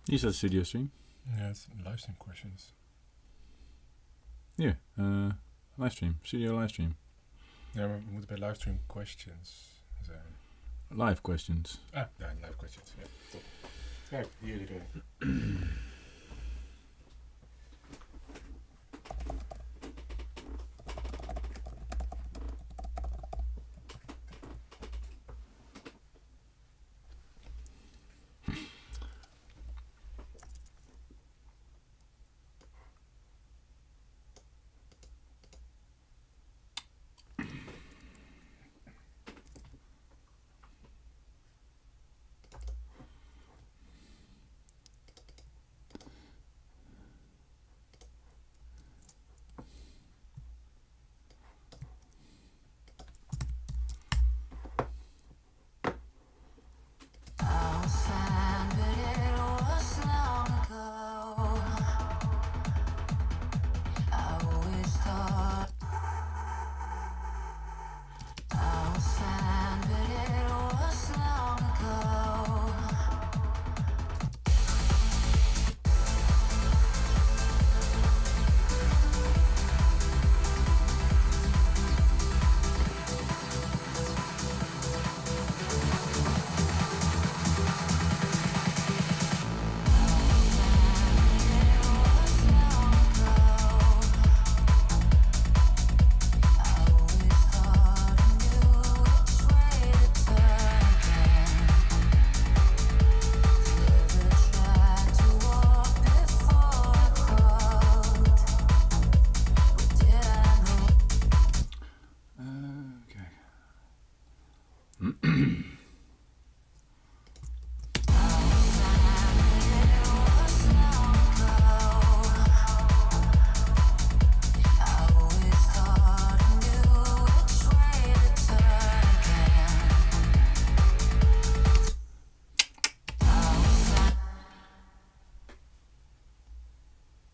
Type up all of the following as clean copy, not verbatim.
You said studio stream. Ja, het livestream questions. Ja, livestream. Studio livestream. Ja, maar we moeten bij livestream questions zijn. Live questions. Ja, live questions. Ja, top. Kijk, hier iedereen.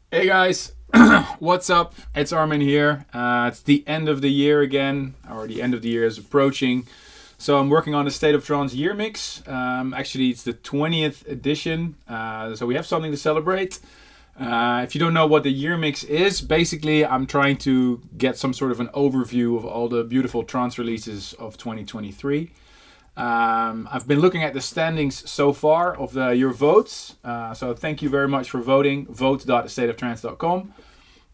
Hey guys, what's up? It's Armin here. It's the end of the year again, or the end of the year is approaching. So I'm working on the State of Trance year mix. Actually, it's the 20th edition, so we have something to celebrate. If you don't know what the year mix is, basically I'm trying to get some sort of an overview of all the beautiful trance releases of 2023. I've been looking at the standings so far of your votes. So thank you very much for voting. Vote.stateoftrance.com.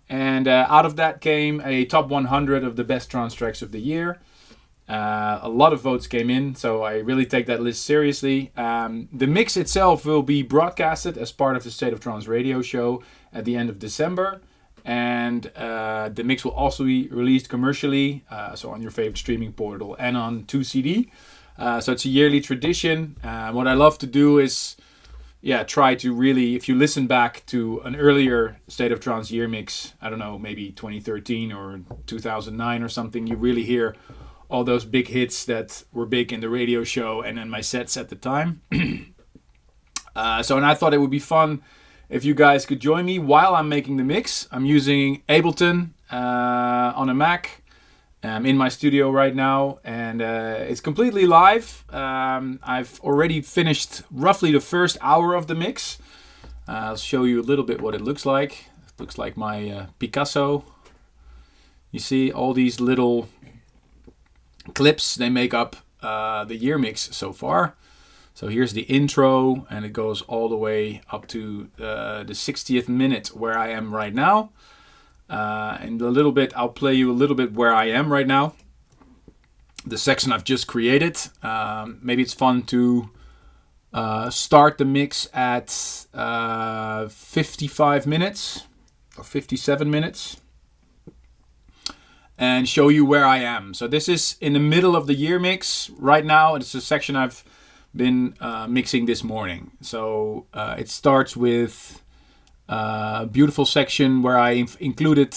And out of that came a top 100 of the best trance tracks of the year. A lot of votes came in, so I really take that list seriously. The mix itself will be broadcasted as part of the State of Trance radio show at the end of December. And the mix will also be released commercially, so on your favorite streaming portal and on 2CD. So it's a yearly tradition. What I love to do is, try to really, if you listen back to an earlier State of Trance year mix, I don't know, maybe 2013 or 2009 or something, you really hear all those big hits that were big in the radio show and in my sets at the time. And I thought it would be fun if you guys could join me while I'm making the mix. I'm using Ableton on a Mac. I'm in my studio right now, and it's completely live. I've already finished roughly the first hour of the mix. I'll show you a little bit what it looks like. It looks like my Picasso. You see all these little clips, they make up the year mix so far. So here's the intro, and it goes all the way up to the 60th minute where I am right now. And a little bit, I'll play you a little bit where I am right now. The section I've just created. Maybe it's fun to start the mix at 55 minutes or 57 minutes and show you where I am. So this is in the middle of the year mix right now. It's a section I've been mixing this morning. So it starts with a beautiful section where I included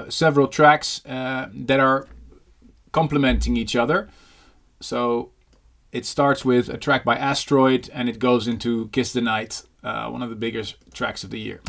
several tracks that are complementing each other. So it starts with a track by Asteroid and it goes into Kiss the Night, one of the biggest tracks of the year.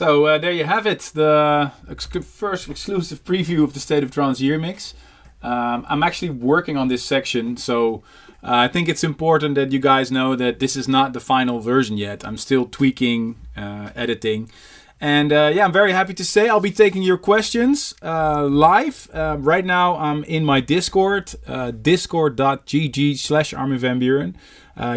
So there you have it, the first exclusive preview of the State of Trance year mix. I'm actually working on this section, so I think it's important that you guys know that this is not the final version yet. I'm still tweaking, editing. And I'm very happy to say I'll be taking your questions live. Right now I'm in my Discord, discord.gg/Armin van Buuren.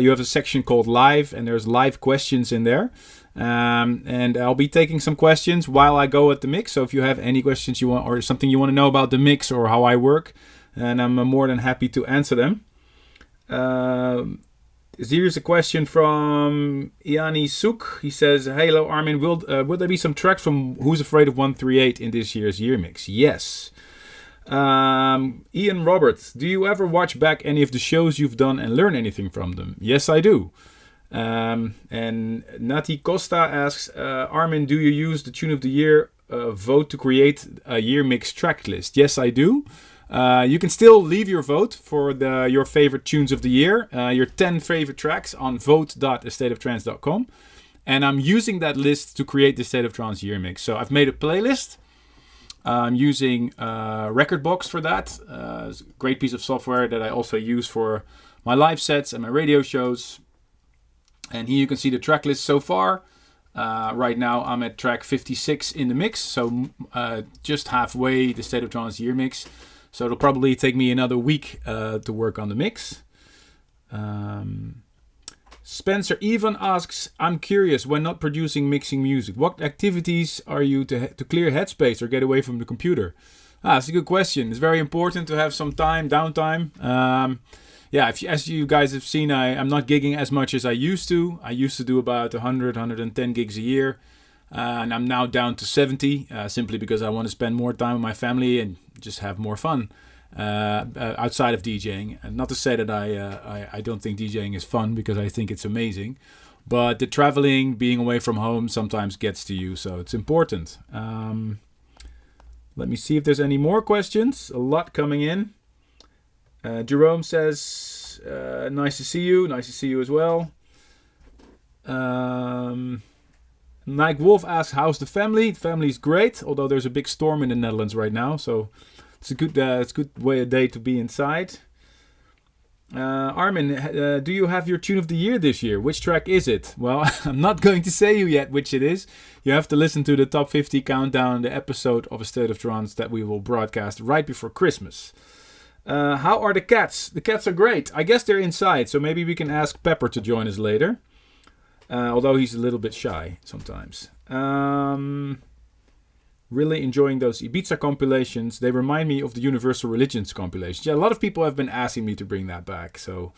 You have a section called Live, and there's live questions in there. And I'll be taking some questions while I go at the mix. So if you have any questions you want, or something you want to know about the mix or how I work, and I'm more than happy to answer them. Here's a question from Iani Souk. He says, "Hello Armin, will there be some tracks from Who's Afraid of 138 in this year's year mix?" Yes. Ian Roberts, do you ever watch back any of the shows you've done and learn anything from them? Yes, I do. And Nati Costa asks, Armin, do you use the Tune of the Year vote to create a year mix track list? Yes, I do. You can still leave your vote for your favorite tunes of the year, your 10 favorite tracks on vote.astateoftrance.com. And I'm using that list to create the State of Trance year mix. So I've made a playlist. I'm using Recordbox for that. It's a great piece of software that I also use for my live sets and my radio shows. And here you can see the track list so far. Right now I'm at track 56 in the mix. So just halfway the State of Trance year mix. So it'll probably take me another week to work on the mix. Spencer Evan asks, I'm curious, when not producing mixing music, what activities are you to clear headspace or get away from the computer? That's a good question. It's very important to have some downtime. As you guys have seen, I'm not gigging as much as I used to. I used to do about 110 gigs a year. And I'm now down to 70, simply because I want to spend more time with my family and just have more fun outside of DJing. And not to say that I don't think DJing is fun, because I think it's amazing. But the traveling, being away from home sometimes gets to you, so it's important. Let me see if there's any more questions. A lot coming in. Jerome says, nice to see you. Nice to see you as well. Mike Wolf asks, how's the family? The family's great, although there's a big storm in the Netherlands right now. So it's a good day to be inside. Armin, do you have your tune of the year this year? Which track is it? Well, I'm not going to say you yet which it is. You have to listen to the top 50 countdown, the episode of A State of Trance that we will broadcast right before Christmas. How are the cats? The cats are great. I guess they're inside, so maybe we can ask Pepper to join us later. Although he's a little bit shy sometimes. Really enjoying those Ibiza compilations. They remind me of the Universal Religions compilations. Yeah, a lot of people have been asking me to bring that back. So,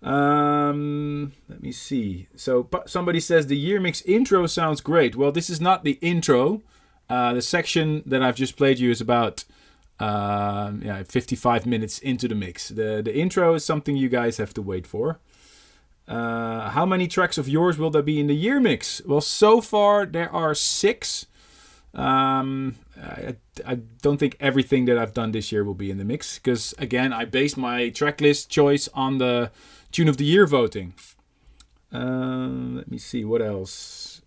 let me see. So, somebody says the year mix intro sounds great. Well, this is not the intro. The section that I've just played you is about 55 minutes into the mix. The intro is something you guys have to wait for. How many tracks of yours will there be in the year mix? Well, so far there are 6. I don't think everything that I've done this year will be in the mix, because again, I based my tracklist choice on the Tune of the Year voting. Let me see, what else?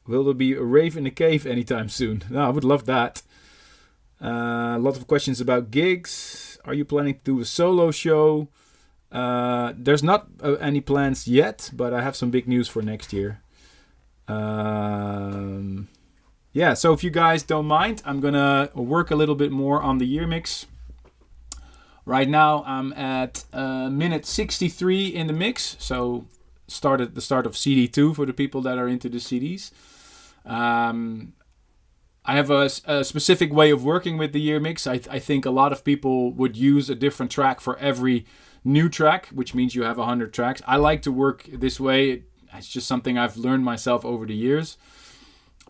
Will there be a rave in the cave anytime soon? No, I would love that. A lot of questions about gigs. Are you planning to do a solo show? There's not any plans yet, but I have some big news for next year. So if you guys don't mind, I'm gonna work a little bit more on the year mix. Right now I'm at minute 63 in the mix, so the start of CD2 for the people that are into the CDs. I have a specific way of working with the year mix. I think a lot of people would use a different track for every new track, which means you have 100 tracks. I like to work this way. It's just something I've learned myself over the years.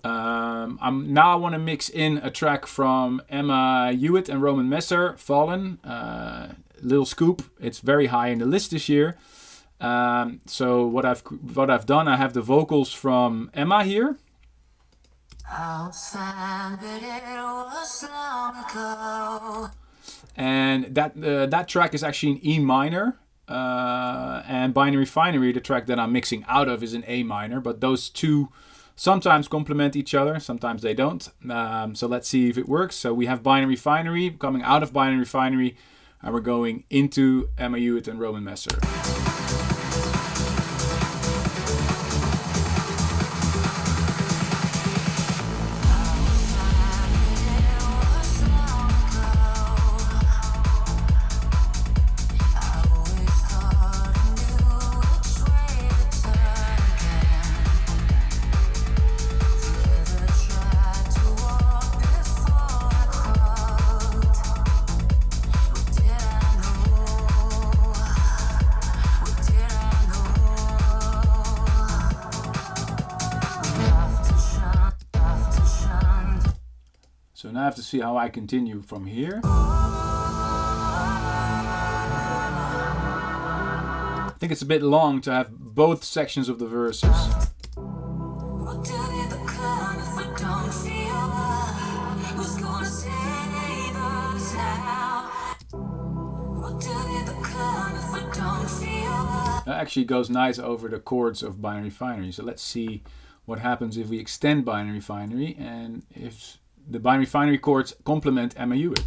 I want to mix in a track from Emma Hewitt and Roman Messer, Fallen, Little Scoop. It's very high in the list this year. So what I've done, I have the vocals from Emma here. Outside, but it was long ago. And that track is actually in E minor. And Binary Finery, the track that I'm mixing out of, is in A minor. But those two sometimes complement each other, sometimes they don't. So let's see if it works. So we have Binary Refinery, coming out of Binary Refinery, and we're going into Emma Hewitt and Roman Messer. So now I have to see how I continue from here. I think it's a bit long to have both sections of the verses. That actually goes nice over the chords of Binary Refinery. So let's see what happens if we extend Binary Refinery and if the Binary Refinery chords complement Emma Hewitt.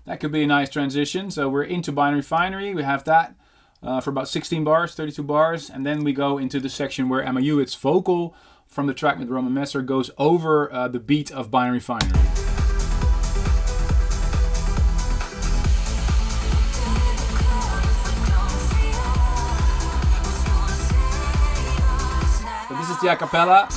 That could be a nice transition. So we're into Binary Refinery. We have that for about 16 bars, 32 bars. And then we go into the section where Emma Hewitt's vocal from the track with Roman Messer goes over the beat of Binary Refinery. So this is the a cappella.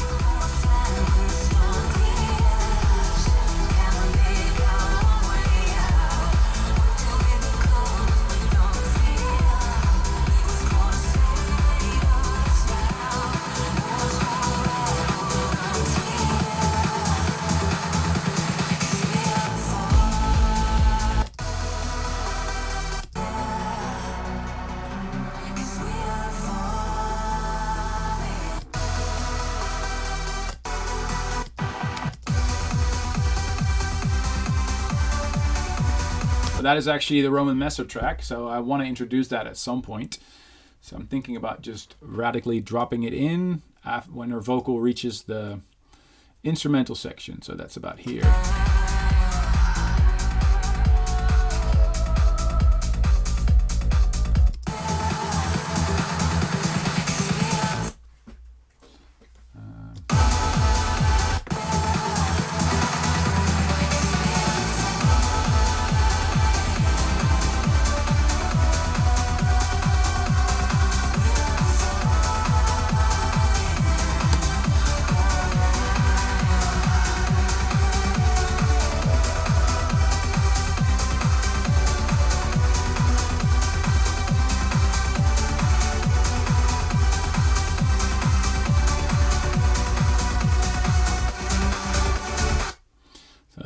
That is actually the Roman Messer track, so I want to introduce that at some point. So I'm thinking about just radically dropping it in when her vocal reaches the instrumental section. So that's about here.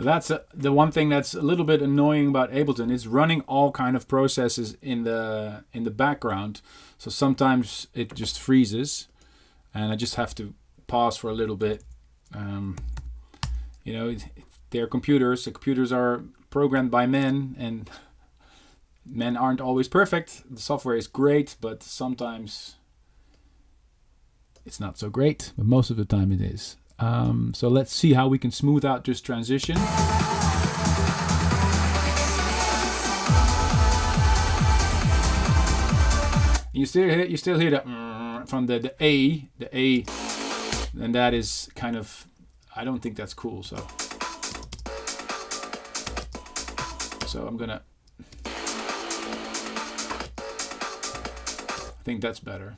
That's the one thing that's a little bit annoying about Ableton. It's running all kind of processes in the background, so sometimes it just freezes, and I just have to pause for a little bit. You know, they're computers. The computers are programmed by men, and men aren't always perfect. The software is great, but sometimes it's not so great. But most of the time it is. So let's see how we can smooth out this transition. You still hear that from the A, and that is kind of, I don't think that's cool. So I'm gonna, I think that's better.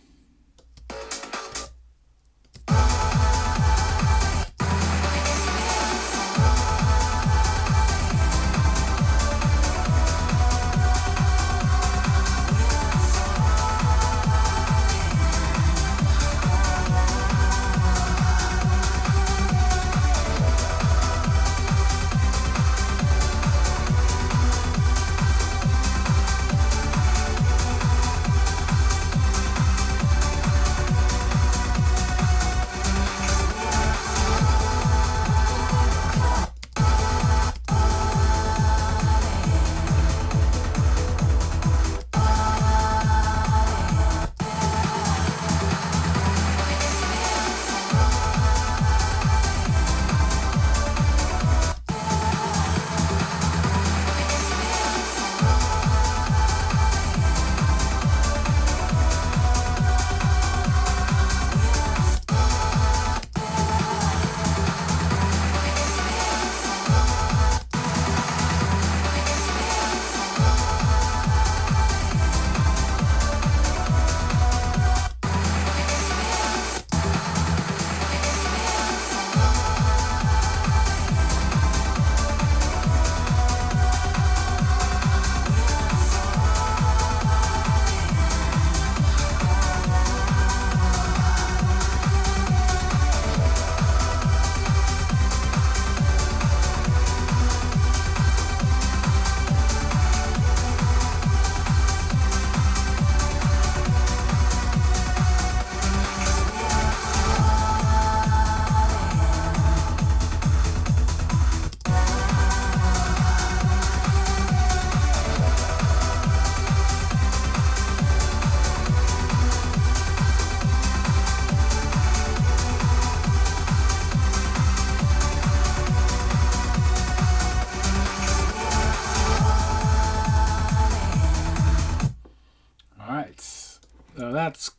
that's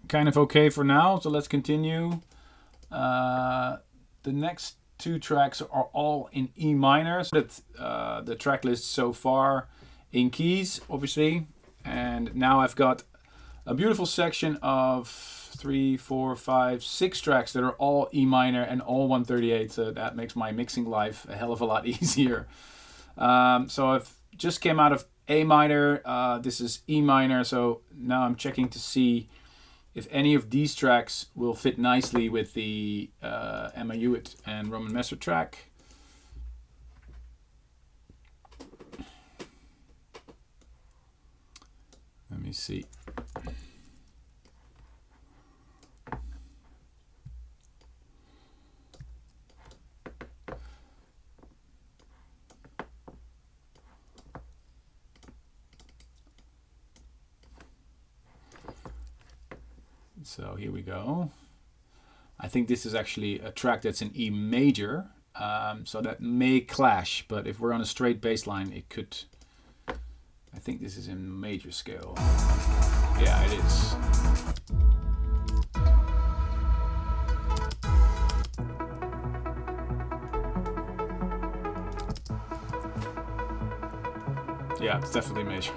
kind of okay for now. So let's continue. The next 2 tracks are all in E minor. So that the track list so far in keys, obviously. And now I've got a beautiful section of 3, 4, 5, 6 tracks that are all E minor and all 138. So that makes my mixing life a hell of a lot easier. So I've just came out of A minor. This is E minor. So now I'm checking to see if any of these tracks will fit nicely with the Emma Hewitt and Roman Messer track. Let me see. So here we go. I think this is actually a track that's in E major, so that may clash, but if we're on a straight bass line, it could. I think this is in major scale. Yeah, it is. Yeah, it's definitely major.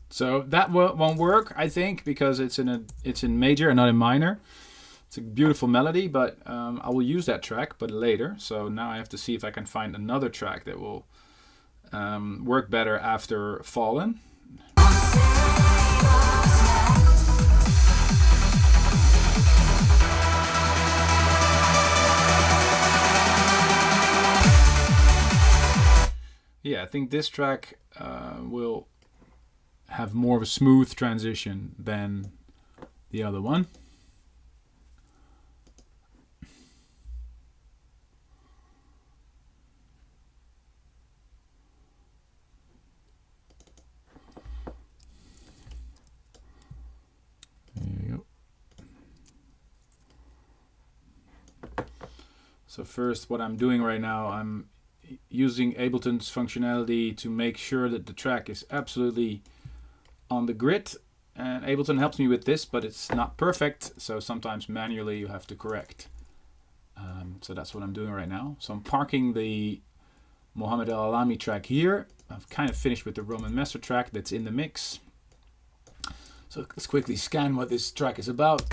So that won't work, I think, because it's in major and not in minor. It's a beautiful melody, but I will use that track, but later. So now I have to see if I can find another track that will work better after Fallen. Yeah, I think this track will have more of a smooth transition than the other one. There you go. So first, what I'm doing right now, I'm using Ableton's functionality to make sure that the track is absolutely on the grid, and Ableton helps me with this, but it's not perfect, so sometimes manually you have to correct. So that's what I'm doing right now. So I'm parking the Mohammed El Alami track here. I've kind of finished with the Roman Messer track that's in the mix. So let's quickly scan what this track is about.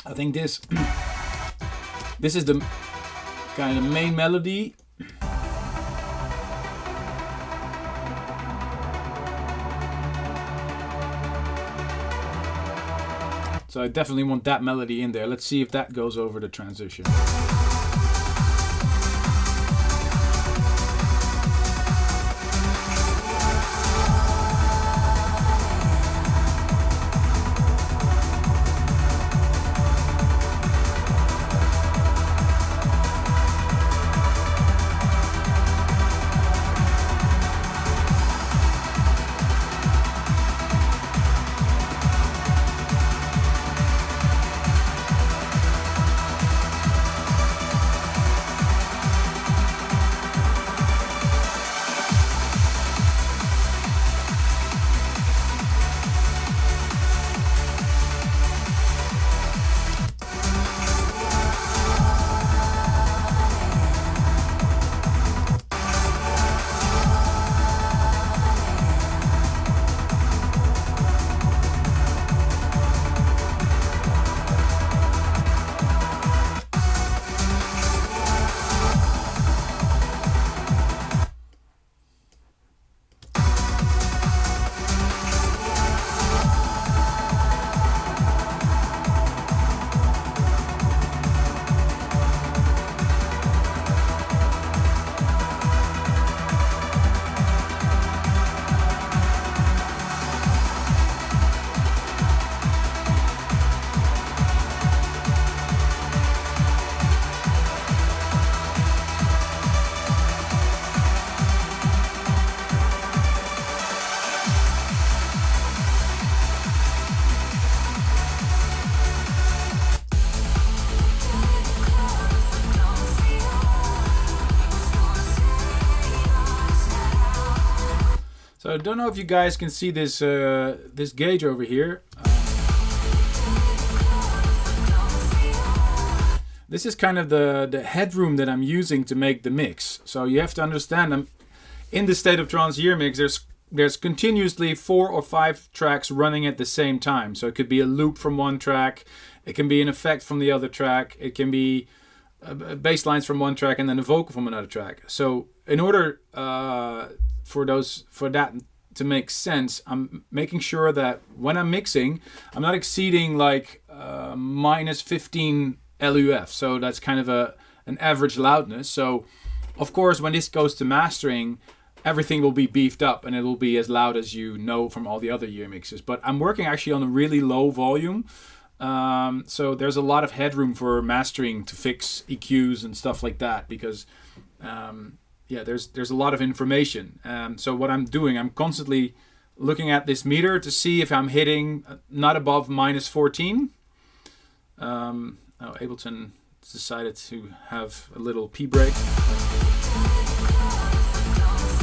I think this is the kind of main melody. So I definitely want that melody in there. Let's see if that goes over the transition. So I don't know if you guys can see this this gauge over here. This is kind of the headroom that I'm using to make the mix. So you have to understand, I'm in the State of Trance year mix. There's continuously 4 or 5 tracks running at the same time. So it could be a loop from one track, it can be an effect from the other track, it can be bass lines from one track and then a vocal from another track. So in order for that to make sense, I'm making sure that when I'm mixing, I'm not exceeding like minus 15 LUF. So that's kind of an average loudness. So of course, when this goes to mastering, everything will be beefed up and it will be as loud as you know from all the other year mixes. But I'm working actually on a really low volume. So there's a lot of headroom for mastering to fix EQs and stuff like that, because there's a lot of information. So what I'm doing, I'm constantly looking at this meter to see if I'm hitting not above minus 14. Ableton decided to have a little P break.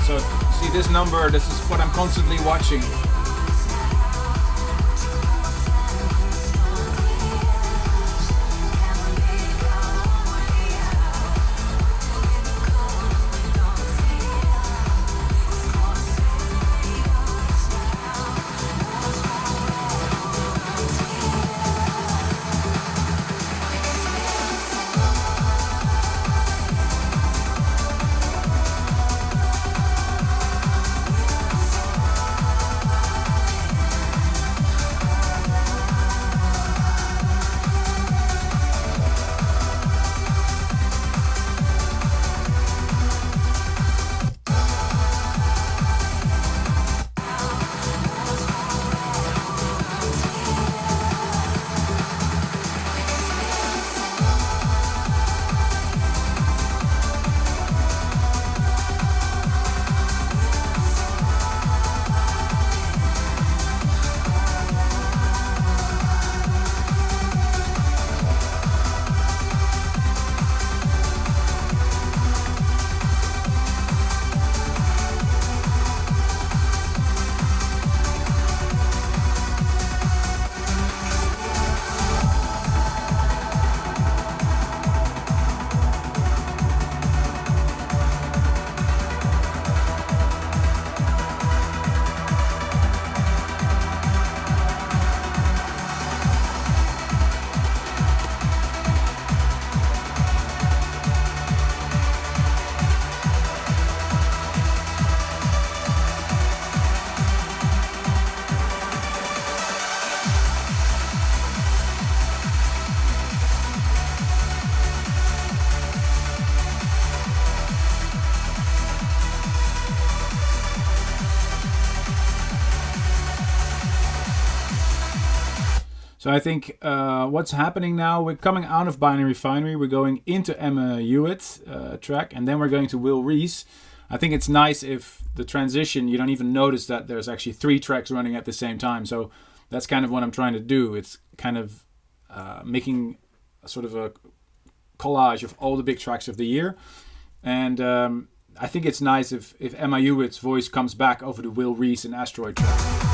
So see this number, this is what I'm constantly watching. So I think what's happening now, we're coming out of Binary Refinery, we're going into Emma Hewitt track, and then we're going to Will Reese. I think it's nice if the transition, you don't even notice that there's actually 3 tracks running at the same time. So that's kind of what I'm trying to do. It's kind of making a sort of a collage of all the big tracks of the year. And I think it's nice if Emma Hewitt's voice comes back over the Will Reese and Asteroid track.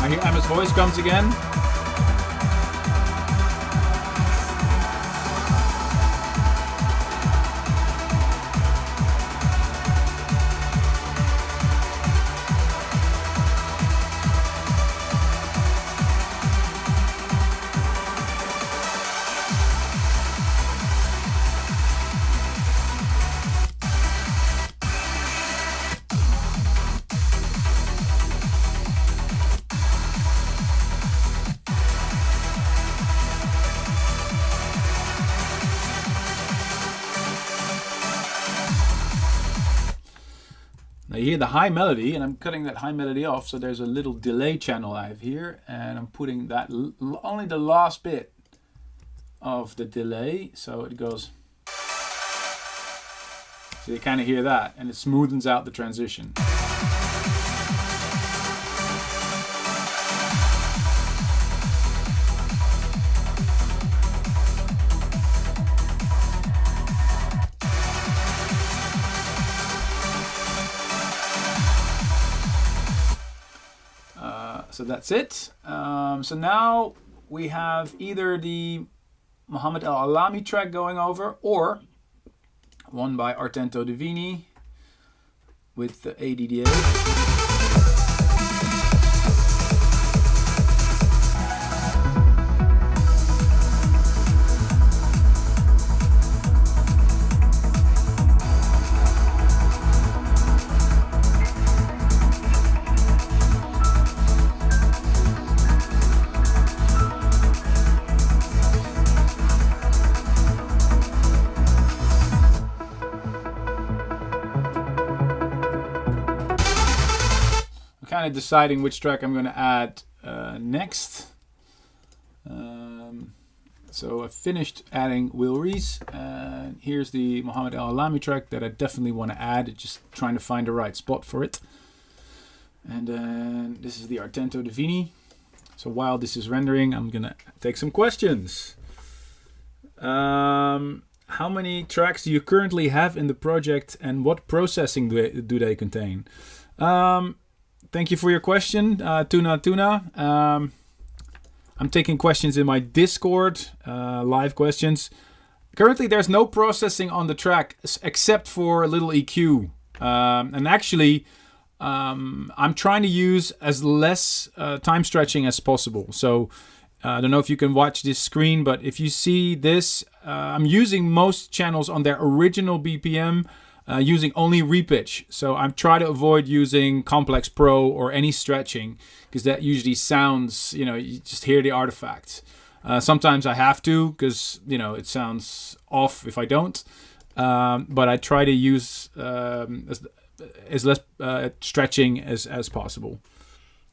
I hear Emma's voice comes again. You hear the high melody, and I'm cutting that high melody off, so there's a little delay channel I have here, and I'm putting that only the last bit of the delay, so it goes. So you kind of hear that, and it smoothens out the transition. So that's it. So now we have either the Mohammed El Alami track going over, or one by Artento Divini with the ADDA. Kind of deciding which track I'm going to add next. So I finished adding Will Reese, and here's the Mohammed El Alami track that I definitely want to add. Just trying to find the right spot for it. And this is the Artento Divini. So while this is rendering, I'm going to take some questions. How many tracks do you currently have in the project, and what processing do they contain? Thank you for your question, Tuna. I'm taking questions in my Discord, live questions. Currently, there's no processing on the track except for a little EQ. And actually, I'm trying to use as less time stretching as possible. So I don't know if you can watch this screen, but if you see this, I'm using most channels on their original BPM. Using only repitch. So I'm trying to avoid using Complex Pro or any stretching, because that usually sounds, you just hear the artifacts. Sometimes I have to, because, it sounds off if I don't. But I try to use as less stretching as possible.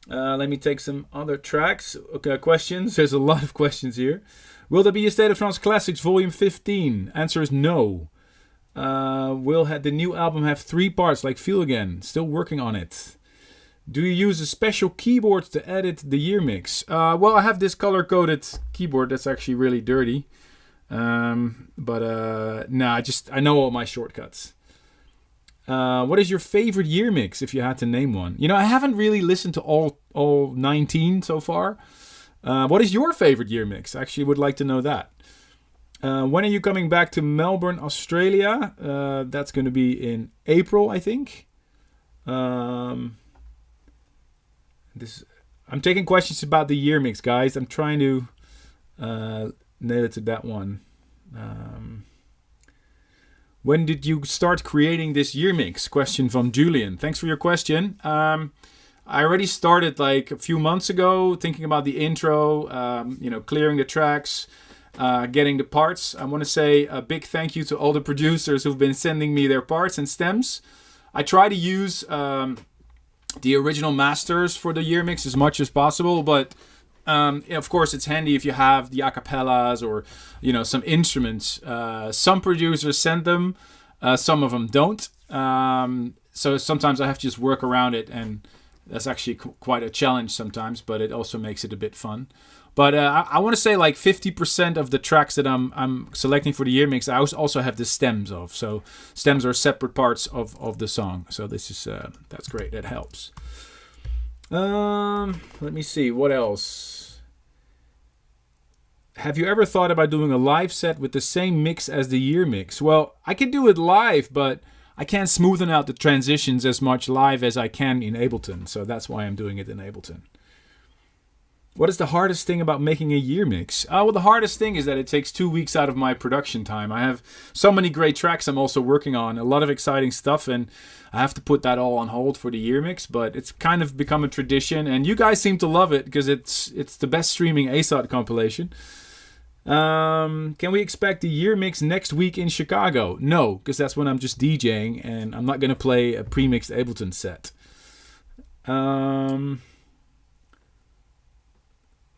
Let me take some other tracks. Okay, questions. There's a lot of questions here. Will there be a State of Trance Classics Volume 15? Answer is no. Will the new album have 3 parts like Feel Again? Still working on it. Do you use a special keyboard to edit the year mix? Well, I have this color-coded keyboard that's actually really dirty. No, I know all my shortcuts. What is your favorite year mix, if you had to name one? I haven't really listened to all 19 so far. What is your favorite year mix? I actually would like to know that. When are you coming back to Melbourne, Australia? That's going to be in April, I think. I'm taking questions about the year mix, guys. I'm trying to nail it to that one. When did you start creating this year mix? Question from Julian. Thanks for your question. I already started like a few months ago thinking about the intro, clearing the tracks. Getting the parts. I want to say a big thank you to all the producers who've been sending me their parts and stems. I try to use the original masters for the year mix as much as possible, but of course it's handy if you have the acapellas or some instruments. Some producers send them, some of them don't. So sometimes I have to just work around it, and that's actually quite a challenge sometimes, but it also makes it a bit fun. But I want to say like 50% of the tracks that I'm selecting for the year mix, I also have the stems of. So stems are separate parts of the song. So this is that's great. That helps. Let me see. What else? Have you ever thought about doing a live set with the same mix as the year mix? Well, I can do it live, but I can't smoothen out the transitions as much live as I can in Ableton. So that's why I'm doing it in Ableton. What is the hardest thing about making a year mix? Well, the hardest thing is that it takes 2 weeks out of my production time. I have so many great tracks I'm also working on, a lot of exciting stuff, and I have to put that all on hold for the year mix, but it's kind of become a tradition, and you guys seem to love it because it's the best streaming ASOT compilation. Can we expect the year mix next week in Chicago? No, because that's when I'm just DJing, and I'm not going to play a pre-mixed Ableton set.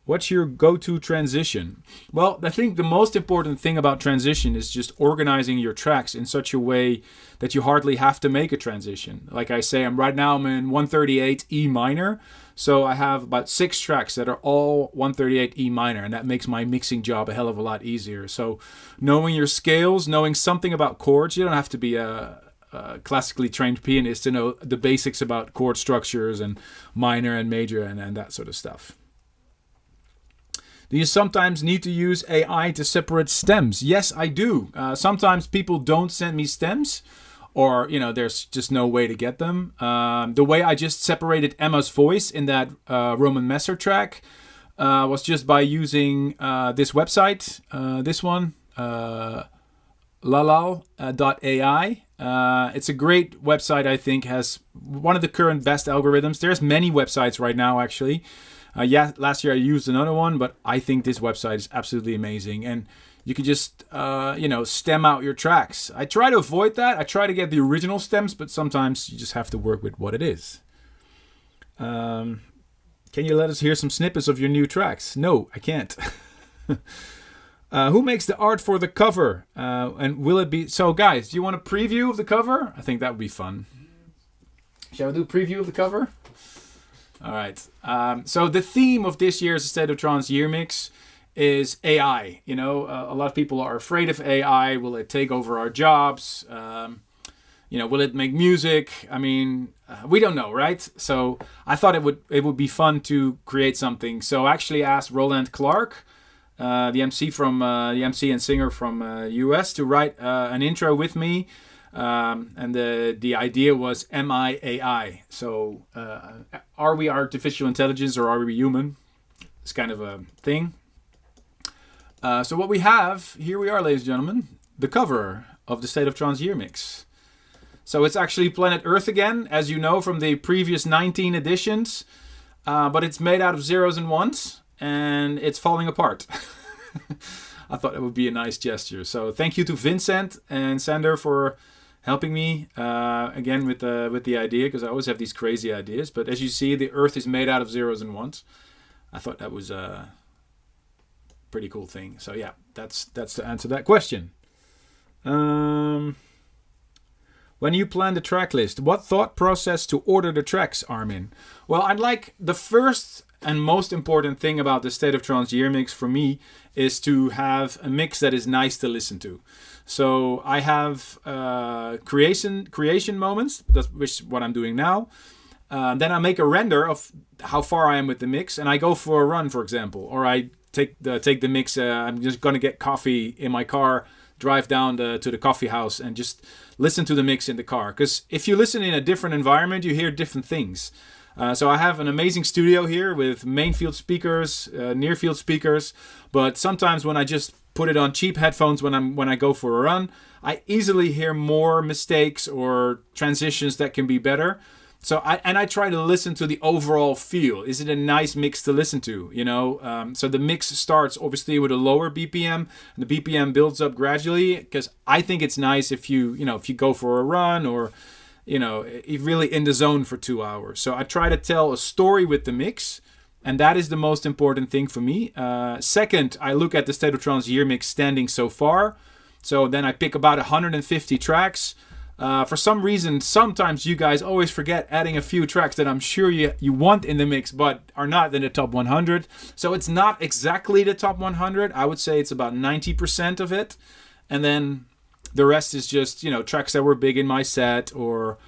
What's your go-to transition? Well, I think the most important thing about transition is just organizing your tracks in such a way that you hardly have to make a transition. Like I say, I'm in 138 E minor. So I have about 6 tracks that are all 138 E minor, and that makes my mixing job a hell of a lot easier. So knowing your scales, knowing something about chords, you don't have to be a classically trained pianist to know the basics about chord structures and minor and major and that sort of stuff. Do you sometimes need to use AI to separate stems? Yes, I do. Sometimes people don't send me stems, or there's just no way to get them. The way I just separated Emma's voice in that Roman Messer track was just by using this website, this one, lalal.ai. It's a great website, I think, has one of the current best algorithms. There's many websites right now, actually. Last year I used another one, but I think this website is absolutely amazing. And you can just, stem out your tracks. I try to avoid that. I try to get the original stems, but sometimes you just have to work with what it is. Can you let us hear some snippets of your new tracks? No, I can't. Who makes the art for the cover? And will it be... So, guys, do you want a preview of the cover? I think that would be fun. Shall we do a preview of the cover? All right. So the theme of this year's State of Trance Year Mix is AI. A lot of people are afraid of AI. Will it take over our jobs? Will it make music? I mean, we don't know, right? So I thought it would be fun to create something. So I actually asked Roland Clark, the MC and singer from US, to write an intro with me. And the idea was MIAI. So are we artificial intelligence or are we human? It's kind of a thing. So what we have, here we are, ladies and gentlemen, the cover of the State of Trance Year Mix. So it's actually Planet Earth again, as you know from the previous 19 editions. But it's made out of zeros and ones, and it's falling apart. I thought it would be a nice gesture. So thank you to Vincent and Sander for helping me again with the idea, because I always have these crazy ideas. But as you see, the Earth is made out of zeros and ones. I thought that was a pretty cool thing. So yeah, that's to answer that question. When you plan the track list, what thought process to order the tracks, Armin? Well, I'd like the first and most important thing about the State of Trance Year Mix for me is to have a mix that is nice to listen to. So I have creation moments, which is what I'm doing now. Then I make a render of how far I am with the mix, and I go for a run, for example, or I take the mix. I'm just gonna get coffee in my car, drive down to the coffee house, and just listen to the mix in the car. Because if you listen in a different environment, you hear different things. So I have an amazing studio here with main field speakers, near field speakers. But sometimes when I just put it on cheap headphones when I go for a run, I easily hear more mistakes or transitions that can be better. So I try to listen to the overall feel. Is it a nice mix to listen to? So the mix starts obviously with a lower BPM, and the BPM builds up gradually. Because I think it's nice if you go for a run or you're really in the zone for 2 hours. So I try to tell a story with the mix, and that is the most important thing for me. Second, I look at the State of Trance Year Mix standing so far. So then I pick about 150 tracks. For some reason, sometimes you guys always forget adding a few tracks that I'm sure you want in the mix, but are not in the top 100. So it's not exactly the top 100. I would say it's about 90% of it. And then the rest is just, tracks that were big in my set or,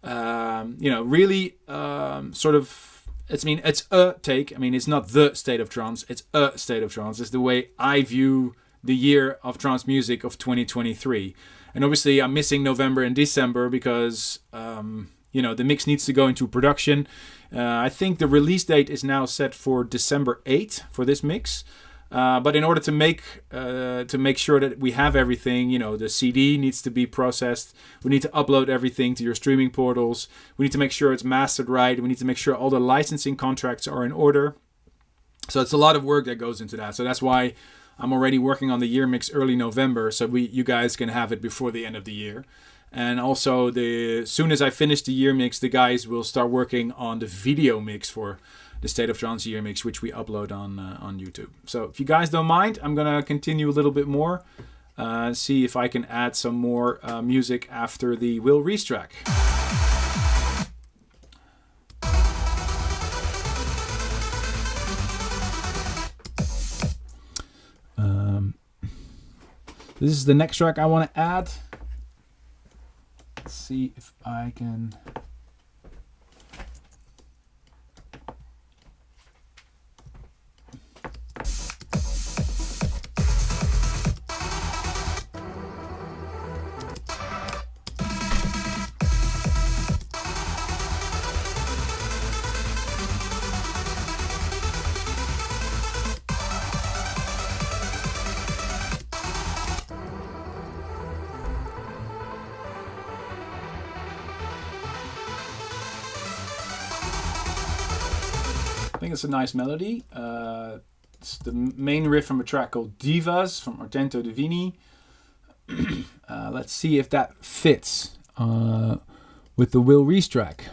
really sort of, it's a take. It's not the State of Trance. It's a State of Trance. It's the way I view the year of trance music of 2023. And obviously I'm missing November and December because, the mix needs to go into production. I think the release date is now set for December 8th for this mix. But in order to make sure that we have everything, the CD needs to be processed. We need to upload everything to your streaming portals. We need to make sure it's mastered right. We need to make sure all the licensing contracts are in order. So it's a lot of work that goes into that. So that's why I'm already working on the year mix early November, so you guys can have it before the end of the year. And also, as soon as I finish the year mix, the guys will start working on the video mix for the State of Trance Year Mix, which we upload on YouTube. So if you guys don't mind, I'm going to continue a little bit more, see if I can add some more music after the Will Reese track. This is the next track I want to add. Let's see if I can. I think it's a nice melody. It's the main riff from a track called Divas from Artento Divini. Let's see if that fits with the Will Reese track.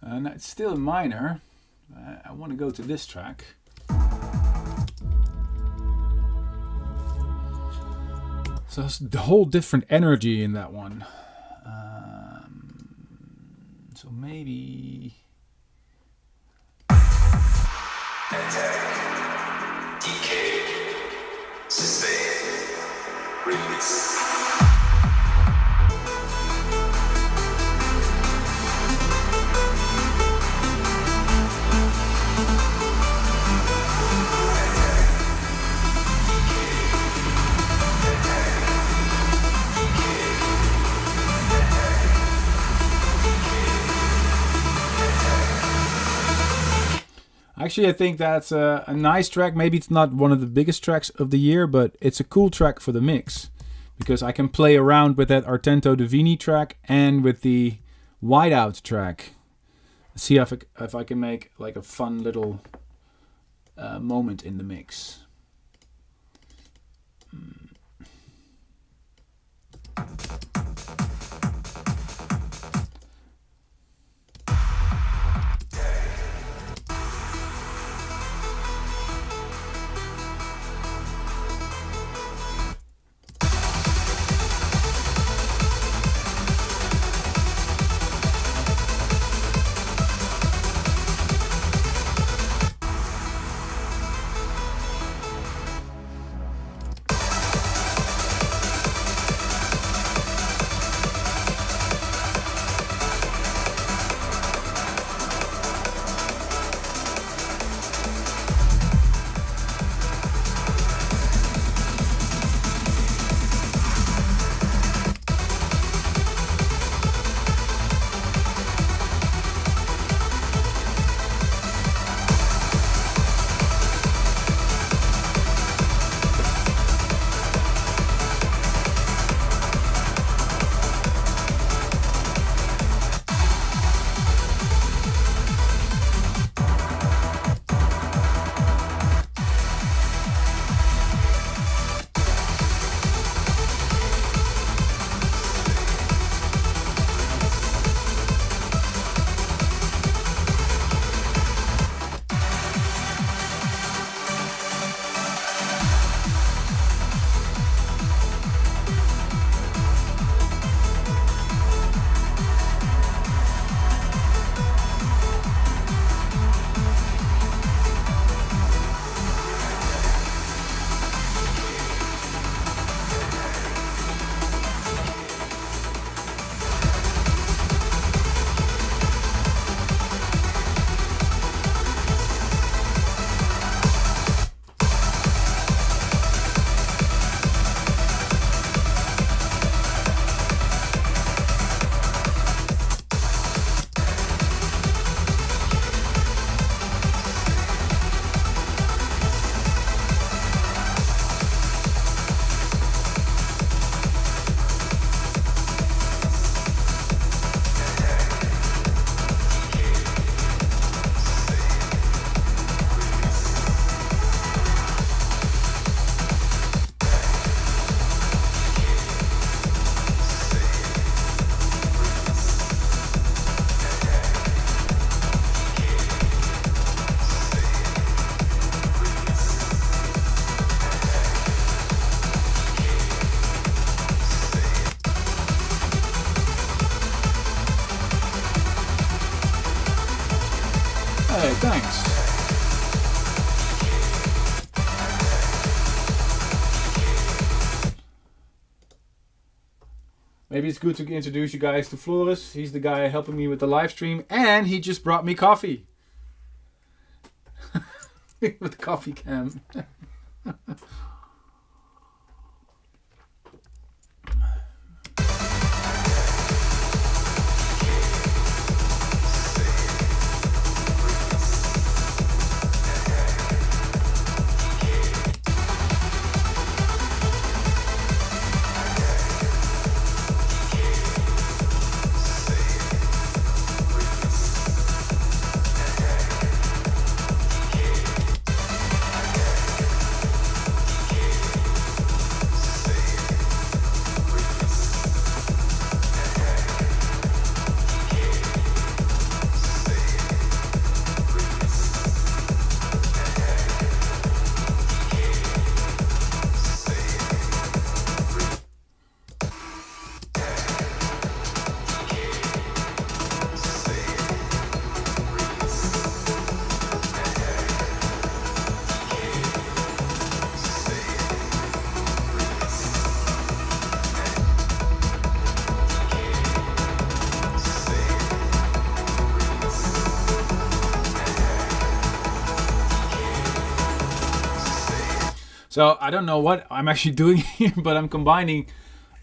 And it's still a minor. I want to go to this track. So it's the whole different energy in that one. So maybe. Attack, decay, sustain, release. Actually, I think that's a nice track. Maybe it's not one of the biggest tracks of the year, but it's a cool track for the mix. Because I can play around with that Artento Divini track and with the Whiteout track. See if I can make like a fun little moment in the mix. Hey, thanks. Maybe it's good to introduce you guys to Flores. He's the guy helping me with the live stream, and he just brought me coffee. With the coffee can. So I don't know what I'm actually doing here, but I'm combining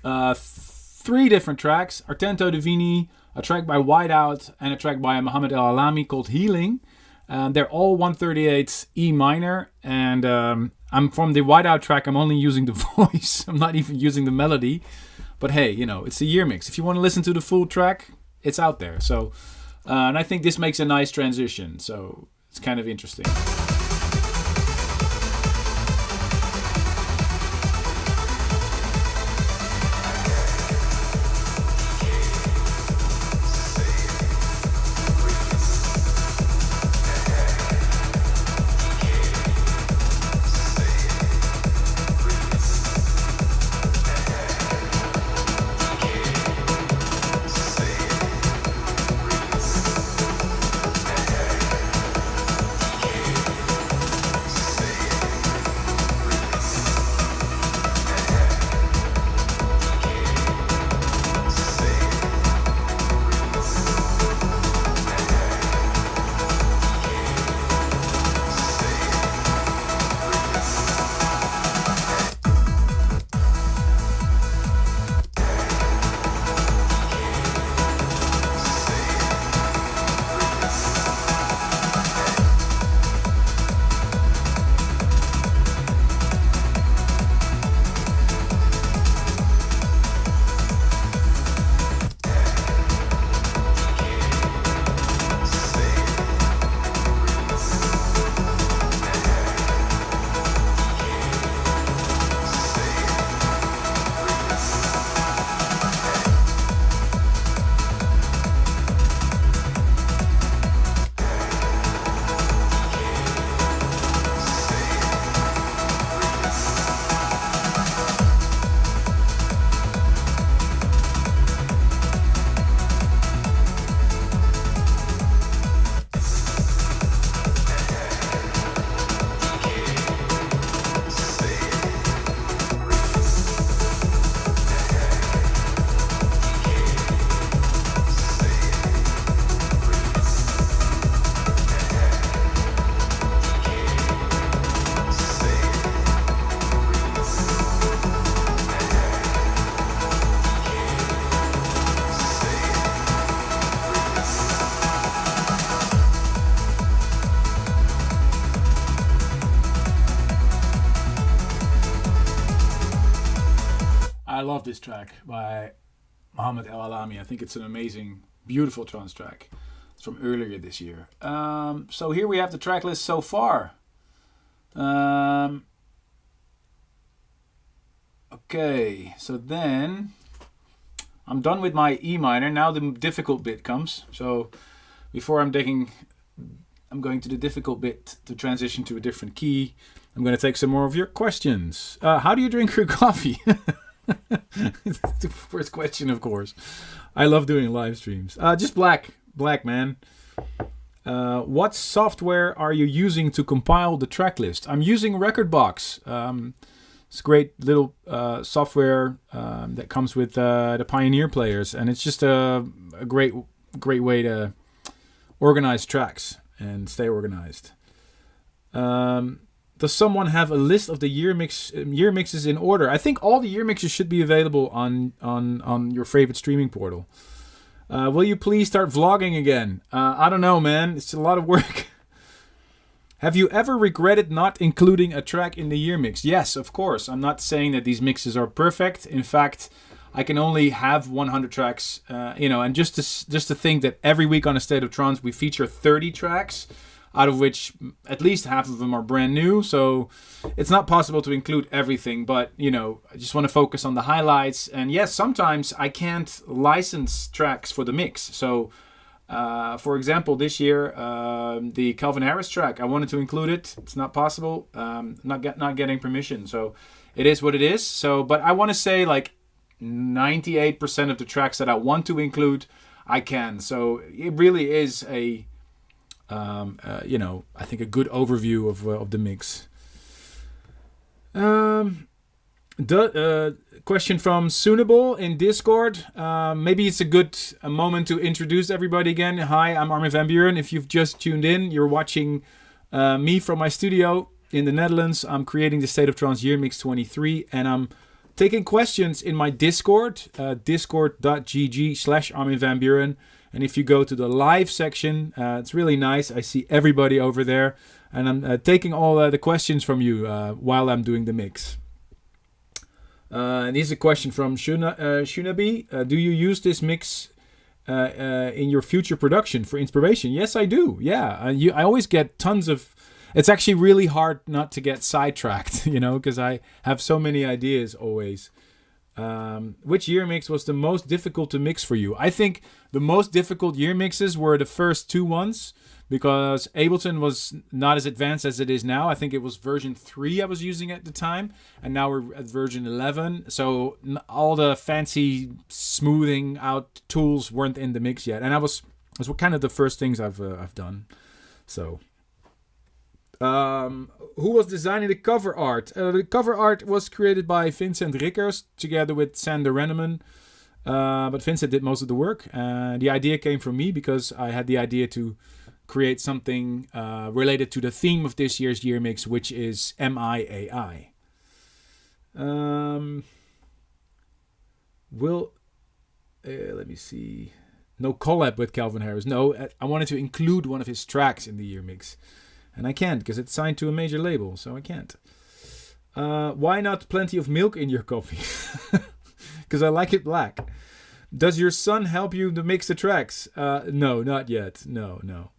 3 different tracks. Artento Divini, a track by Whiteout, and a track by Mohammed El Alami called Healing. They're all 138 E minor, and I'm from the Whiteout track, I'm only using the voice. I'm not even using the melody. But hey, you know, it's a year mix. If you want to listen to the full track, it's out there. So, and I think this makes a nice transition. So it's kind of interesting. I love this track by Mohammed El Alami. I think it's an amazing, beautiful trance track. It's from earlier this year. So here we have the track list so far. Okay, so then I'm done with my E minor. Now the difficult bit comes. So before I'm going to the difficult bit to transition to a different key. I'm going to take some more of your questions. How do you drink your coffee? The first question, of course. I love doing live streams. Just black, man. What software are you using to compile the track list? I'm using Recordbox. It's a great little software that comes with the Pioneer players, and it's just a great way to organize tracks and stay organized. Does someone have a list of the year mixes in order? I think all the year mixes should be available on your favorite streaming portal. Will you please start vlogging again? I don't know, man. It's a lot of work. Have you ever regretted not including a track in the year mix? Yes, of course. I'm not saying that these mixes are perfect. In fact, I can only have 100 tracks, and just to think that every week on A State of Trance we feature 30 tracks, out of which at least half of them are brand new. So it's not possible to include everything, but, I just want to focus on the highlights. And yes, sometimes I can't license tracks for the mix. So, for example, this year, the Calvin Harris track, I wanted to include it. It's not possible. Not getting permission. So it is what it is. So, but I want to say 98% of the tracks that I want to include, I can. So it really is I think a good overview of the mix. The question from Soonable in Discord. Maybe it's a good moment to introduce everybody again. Hi, I'm Armin van Buuren. If you've just tuned in, you're watching me from my studio in the Netherlands. I'm creating the State of Trance Year Mix 23, and I'm taking questions in my Discord, discord.gg/Armin van Buuren. And if you go to the live section, it's really nice. I see everybody over there. And I'm taking all the questions from you while I'm doing the mix. And here's a question from Shunabi. Do you use this mix in your future production for inspiration? Yes, I do. Yeah, I always get tons of... It's actually really hard not to get sidetracked, because I have so many ideas always. Which year mix was the most difficult to mix for you? I think the most difficult year mixes were the first two ones, because Ableton was not as advanced as it is now. I think it was version 3 I was using at the time, and now we're at version 11. So all the fancy smoothing out tools weren't in the mix yet, and those were kind of the first things I've done. So. Who was designing the cover art? The cover art was created by Vincent Rickers together with Sander Renneman. But Vincent did most of the work. The idea came from me because I had the idea to create something related to the theme of this year's year mix, which is MIAI. Let me see. No collab with Calvin Harris. No, I wanted to include one of his tracks in the year mix. And I can't because it's signed to a major label, so I can't. Why not plenty of milk in your coffee? Because I like it black. Does your son help you to mix the tracks? No, not yet. No.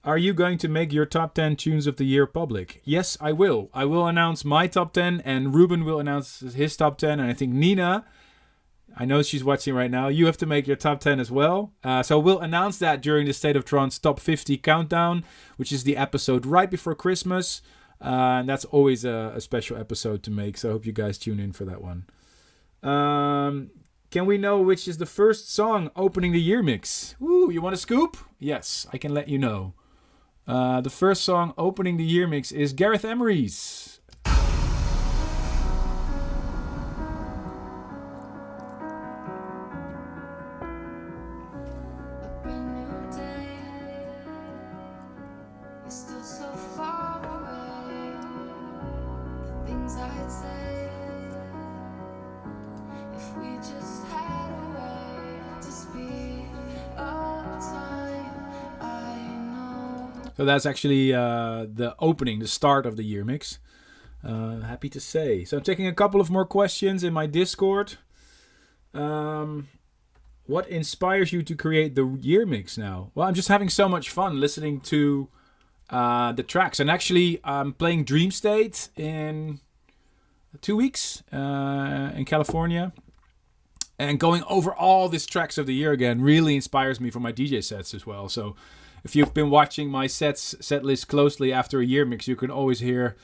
Are you going to make your top 10 tunes of the year public? Yes, I will. I will announce my top 10, and Ruben will announce his top 10, and I think Nina... I know she's watching right now. You have to make your top 10 as well. So we'll announce that during the State of Trance Top 50 Countdown, which is the episode right before Christmas. And that's always a special episode to make. So I hope you guys tune in for that one. Can we know which is the first song opening the year mix? Woo, you want a scoop? Yes, I can let you know. The first song opening the year mix is Gareth Emery's. So that's actually the opening, the start of the year mix. Happy to say. So I'm taking a couple of more questions in my Discord. What inspires you to create the year mix now? Well, I'm just having so much fun listening to the tracks. And actually, I'm playing Dream State in 2 weeks in California. And going over all these tracks of the year again really inspires me for my DJ sets as well. So if you've been watching my set list closely after a year mix, you can always hear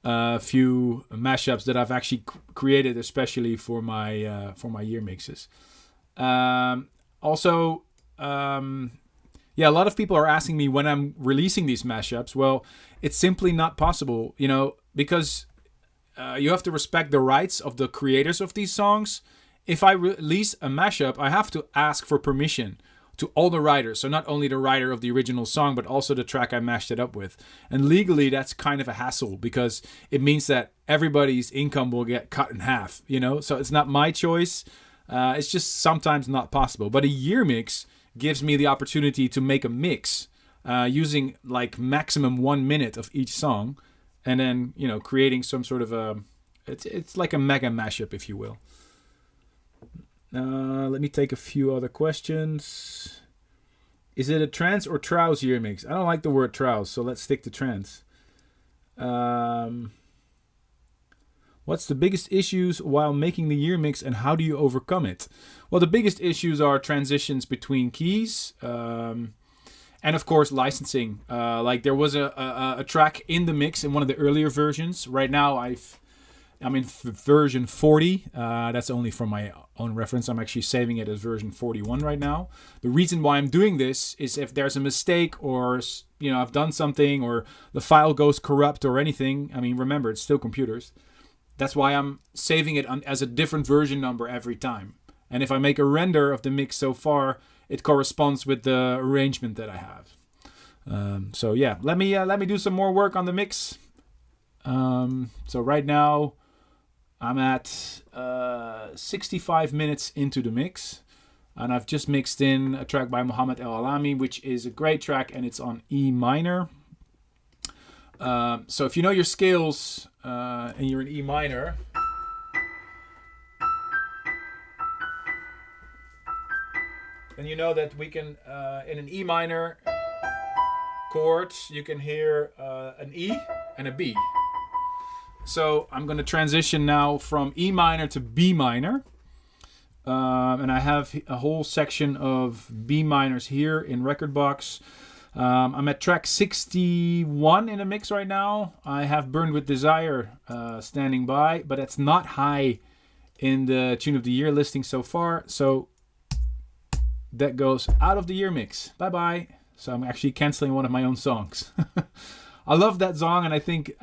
a few mashups that I've actually created especially for my year mixes. yeah, a lot of people are asking me when I'm releasing these mashups. Well, it's simply not possible, you know, because you have to respect the rights of the creators of these songs. If I release a mashup, I have to ask for permission to all the writers. So not only the writer of the original song, but also the track I mashed it up with. And legally, that's kind of a hassle because it means that everybody's income will get cut in half, you know? So it's not my choice. It's just sometimes not possible. But a year mix gives me the opportunity to make a mix using like maximum 1 minute of each song. And then, you know, creating some sort of a... It's like a mega mashup, if you will. Let me take a few other questions. Is it a trance or trance year mix? I don't like the word trance, so let's stick to trance. What's the biggest issues while making the year mix and how do you overcome it? Well, the biggest issues are transitions between keys and, of course, licensing. Like there was a track in the mix in one of the earlier versions. Right now, I'm in version 40. That's only from my own reference. I'm actually saving it as version 41 right now. The reason why I'm doing this is if there's a mistake or, you know, I've done something or the file goes corrupt or anything. I mean, remember, it's still computers. That's why I'm saving it as a different version number every time. And if I make a render of the mix so far, it corresponds with the arrangement that I have. So yeah, let me do some more work on the mix. So right now, I'm at 65 minutes into the mix, and I've just mixed in a track by Mohammed El Alami, which is a great track, and it's on E minor. So if you know your scales and you're in E minor, then you know that we can, in an E minor chord, you can hear an E and a B. So I'm going to transition now from E minor to B minor. And I have a whole section of B minors here in Rekordbox. I'm at track 61 in the mix right now. I have Burned With Desire standing by, but it's not high in the Tune of the Year listing so far. So that goes out of the year mix. Bye-bye. So I'm actually canceling one of my own songs. I love that song, and I think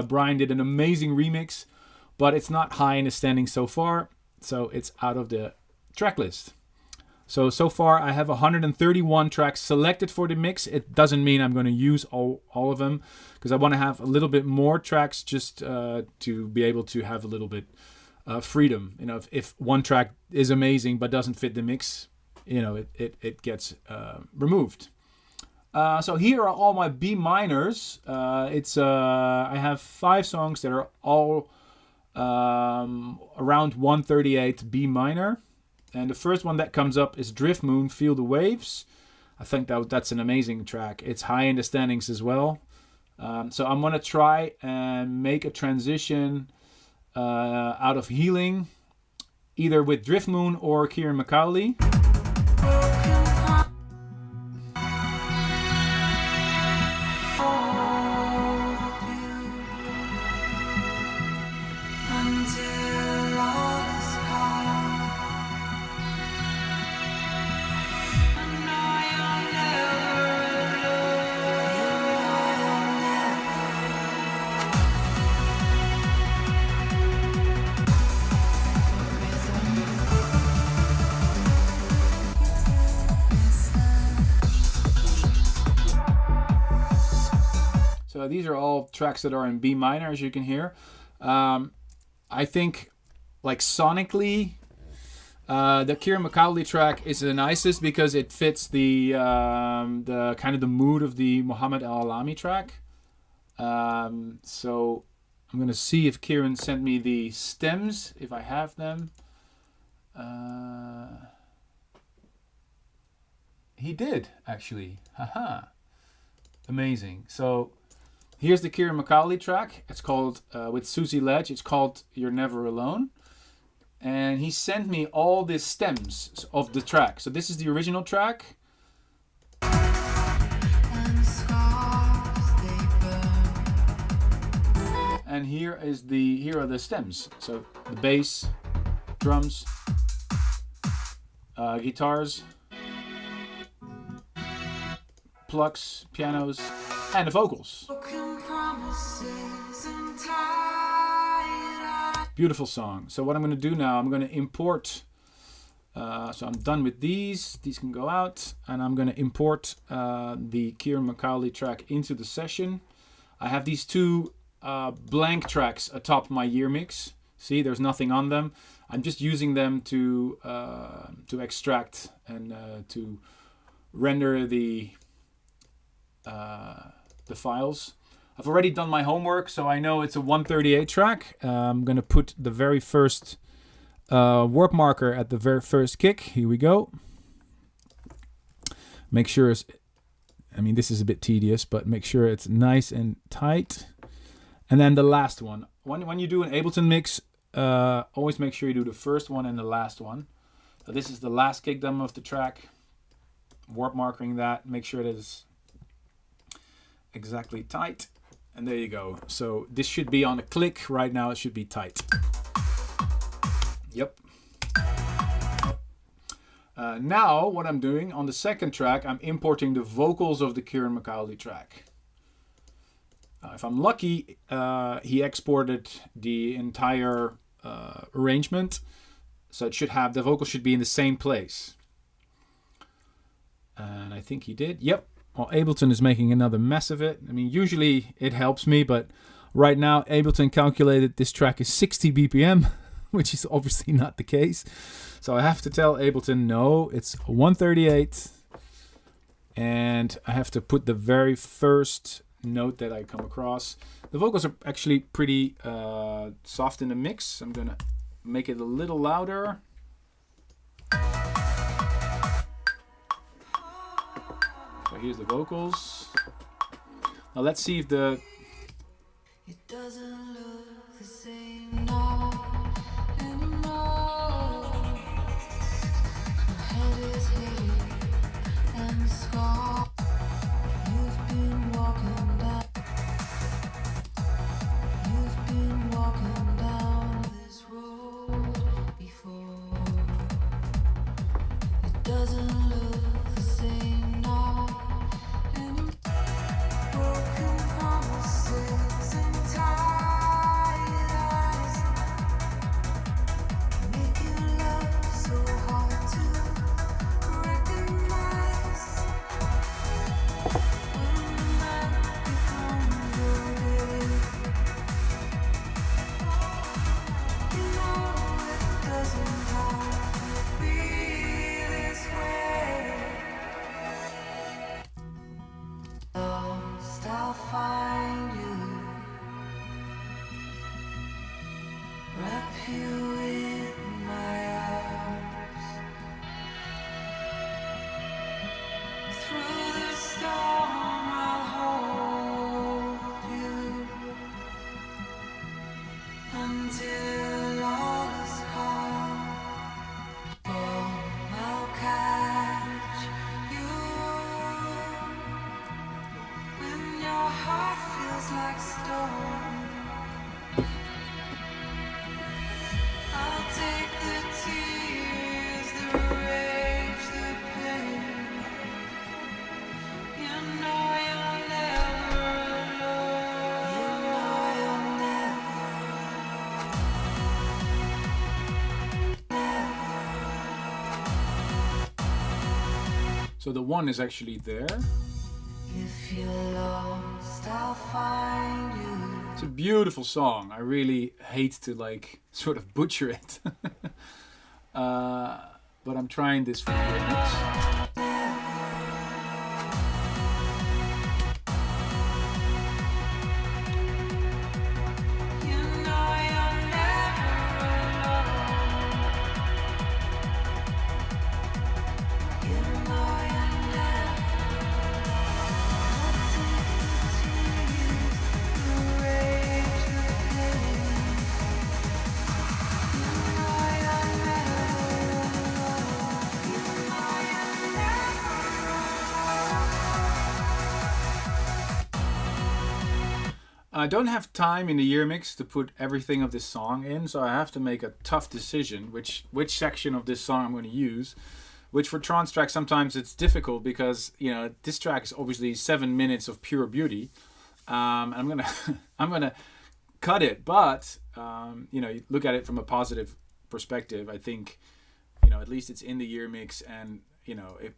Brian did an amazing remix, but it's not high in the standing so far, so it's out of the track list. So far I have 131 tracks selected for the mix. It doesn't mean I'm going to use all of them, because I want to have a little bit more tracks just to be able to have a little bit freedom. You know, if one track is amazing but doesn't fit the mix, you know, it gets removed. So here are all my B minors. I have 5 songs that are all around 138 B minor. And the first one that comes up is Drift Moon, Feel the Waves. I think that's an amazing track. It's high in the standings as well. So I'm going to try and make a transition out of Healing, either with Drift Moon or Kieran McCauley. So these are all tracks that are in B minor, as you can hear. I think, like sonically, the Kieran McCauley track is the nicest because it fits the kind of the mood of the Mohammed El Alami track. So I'm gonna see if Kieran sent me the stems, if I have them. He did, actually. Haha. Amazing. So here's the Kieran McCauley track. It's called, with Susie Ledge, it's called You're Never Alone. And he sent me all the stems of the track. So this is the original track. And here are the stems. So the bass, drums, guitars, plucks, pianos, and the vocals. Beautiful song. So what I'm going to do now, I'm going to import. So I'm done with these. These can go out, and I'm going to import the Kieran McCauley track into the session. I have these two blank tracks atop my year mix. See, there's nothing on them. I'm just using them to extract and to render the files. I've already done my homework, so I know it's a 138 track. I'm going to put the very first warp marker at the very first kick. Here we go. Make sure it's, I mean, this is a bit tedious, but make sure it's nice and tight. And then the last one. When you do an Ableton mix, always make sure you do the first one and the last one. So this is the last kick drum of the track. Warp marking that. Make sure it is exactly tight. And there you go. So this should be on a click. Right now it should be tight. Yep. Now what I'm doing on the second track, I'm importing the vocals of the Kieran McCauley track. If I'm lucky, he exported the entire arrangement, so it should have, the vocals should be in the same place. And I think he did. Yep. Well, Ableton is making another mess of it. I mean, usually it helps me, but right now Ableton calculated this track is 60 BPM, which is obviously not the case. So I have to tell Ableton, no, it's 138. And I have to put the very first note that I come across. The vocals are actually pretty soft in the mix. I'm gonna make it a little louder. So here's the vocals. Now let's see if the... It doesn't look the same now anymore. My head is hitting and scar. You've been walking down. You've been walking down this road before. It doesn't look the same now. Broken promises and tired eyes, making love so hard to recognize. When the night becomes your day, you know it doesn't have to be this way. Lost, I'll find you, wrap you in my arms. Through the storm, I'll hold you until all is calm. Oh, I'll catch you when your heart feels like stone. I'll take the tears, the rage, the pain. You know you're never alone. You know you're never. So the one is actually there. If you're lost, I'll find you. It's a beautiful song. I really hate to like sort of butcher it. But I'm trying this for the remix. You know you're never alone. You know you're never. I'll take the tears, the rage, the pain. You know you're never alone. You know you're never. I don't have time in the year mix to put everything of this song in, so I have to make a tough decision which section of this song I'm going to use. which for trance tracks sometimes it's difficult because this track is obviously 7 minutes of pure beauty. I'm gonna I'm gonna cut it, but you look at it from a positive perspective. I think at least it's in the year mix, and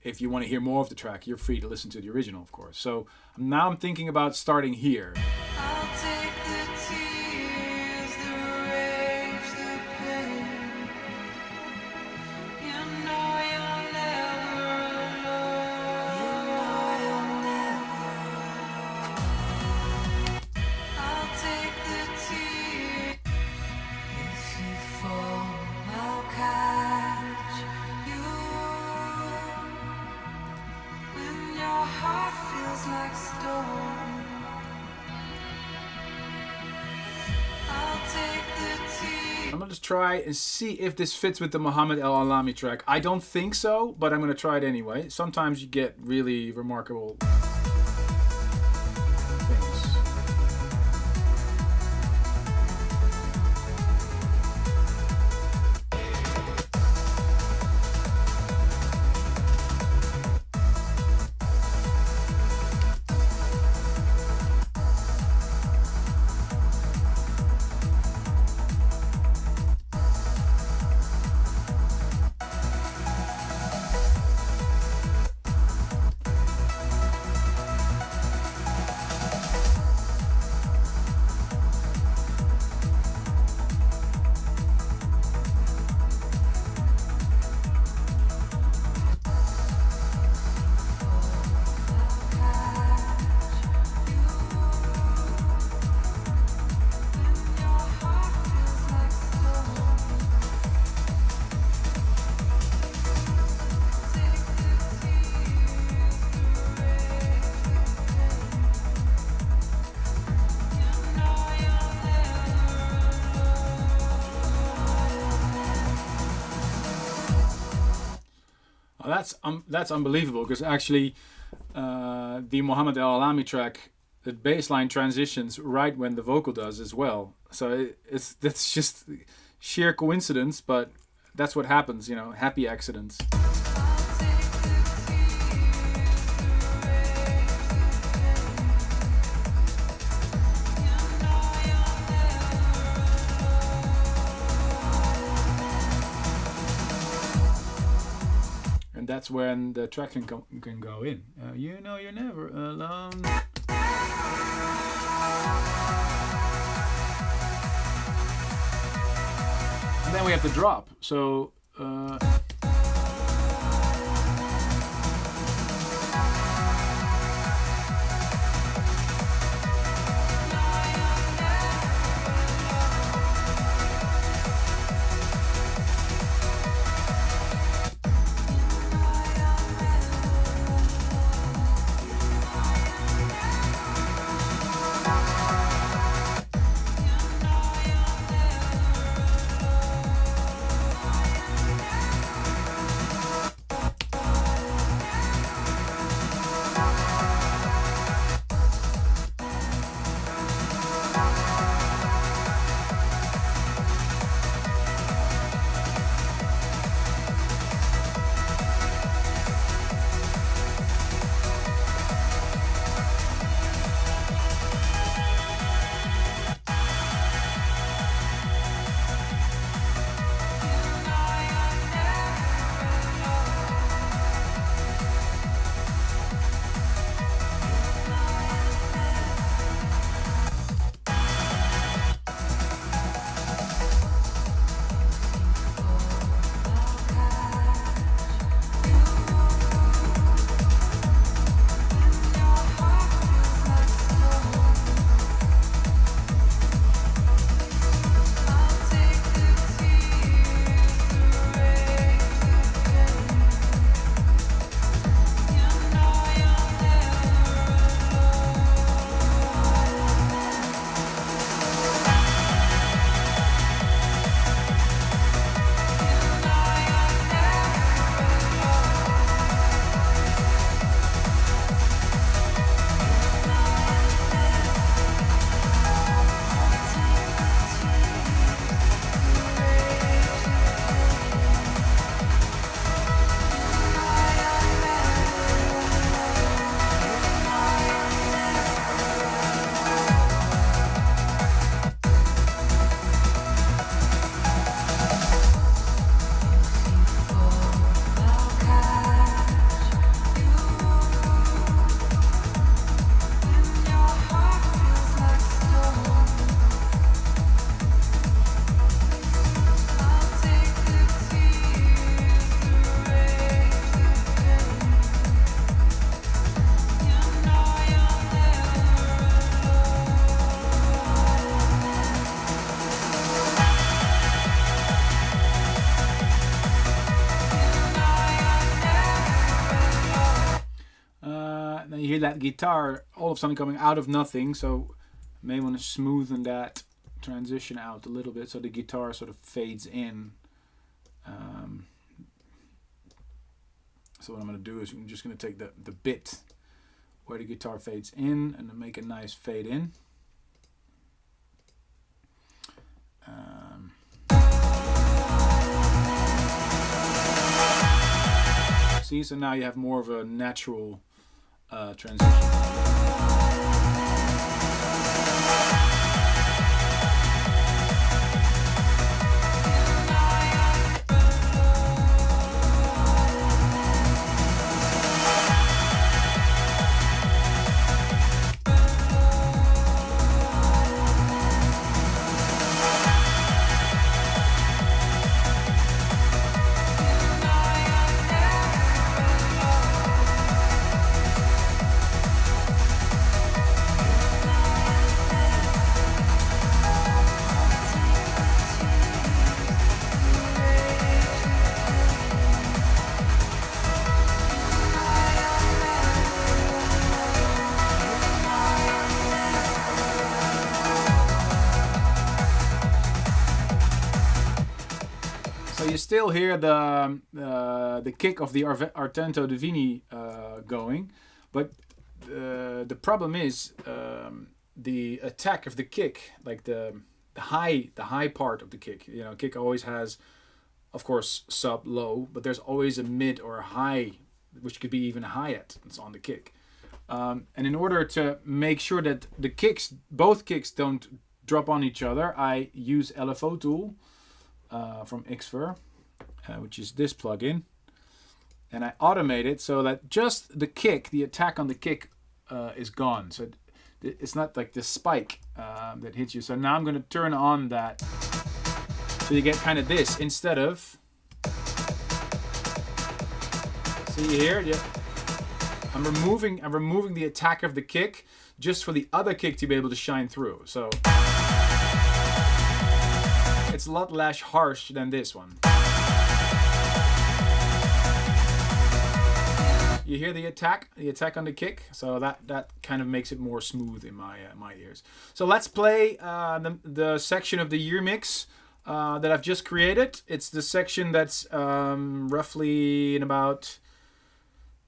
if you want to hear more of the track, you're free to listen to the original, of course. So now I'm thinking about starting here. I'll take the tears, the rage, the pain. You know you're never alone. You know you're never alone. I'll take the tears. If you fall, I'll catch you. When your heart feels like stone. I'm gonna just try and see if this fits with the Muhammad El Alami track. I don't think so, but I'm gonna try it anyway. Sometimes you get really remarkable things. That's unbelievable, because actually the Muhammad El Alami track, the bass line transitions right when the vocal does as well. So that's just sheer coincidence, but that's what happens, happy accidents. And that's when the track can go in. You're never alone. And then we have the drop. So. you hear that guitar all of a sudden coming out of nothing, so I may want to smoothen that transition out a little bit so the guitar sort of fades in. So what I'm going to do is I'm just going to take the bit where the guitar fades in and then make a nice fade in. See, so now you have more of a natural transition. You still hear the kick of the Artento Divini going, but the problem is the attack of the kick, like the high part of the kick. You know, kick always has, of course, sub, low, but there's always a mid or a high, which could be even hi-hat. It's on the kick, and in order to make sure that the kicks, both kicks, don't drop on each other, I use LFO tool. From Xfer, which is this plugin, and I automate it so that just the kick, the attack on the kick, is gone. So it's not like the spike that hits you. So now I'm going to turn on that, so you get kind of this instead of. See here, yeah. I'm removing the attack of the kick just for the other kick to be able to shine through. So. It's a lot less harsh than this one. You hear the attack on the kick, so that kind of makes it more smooth in my ears. So let's play the section of the year mix that I've just created. It's the section that's roughly in about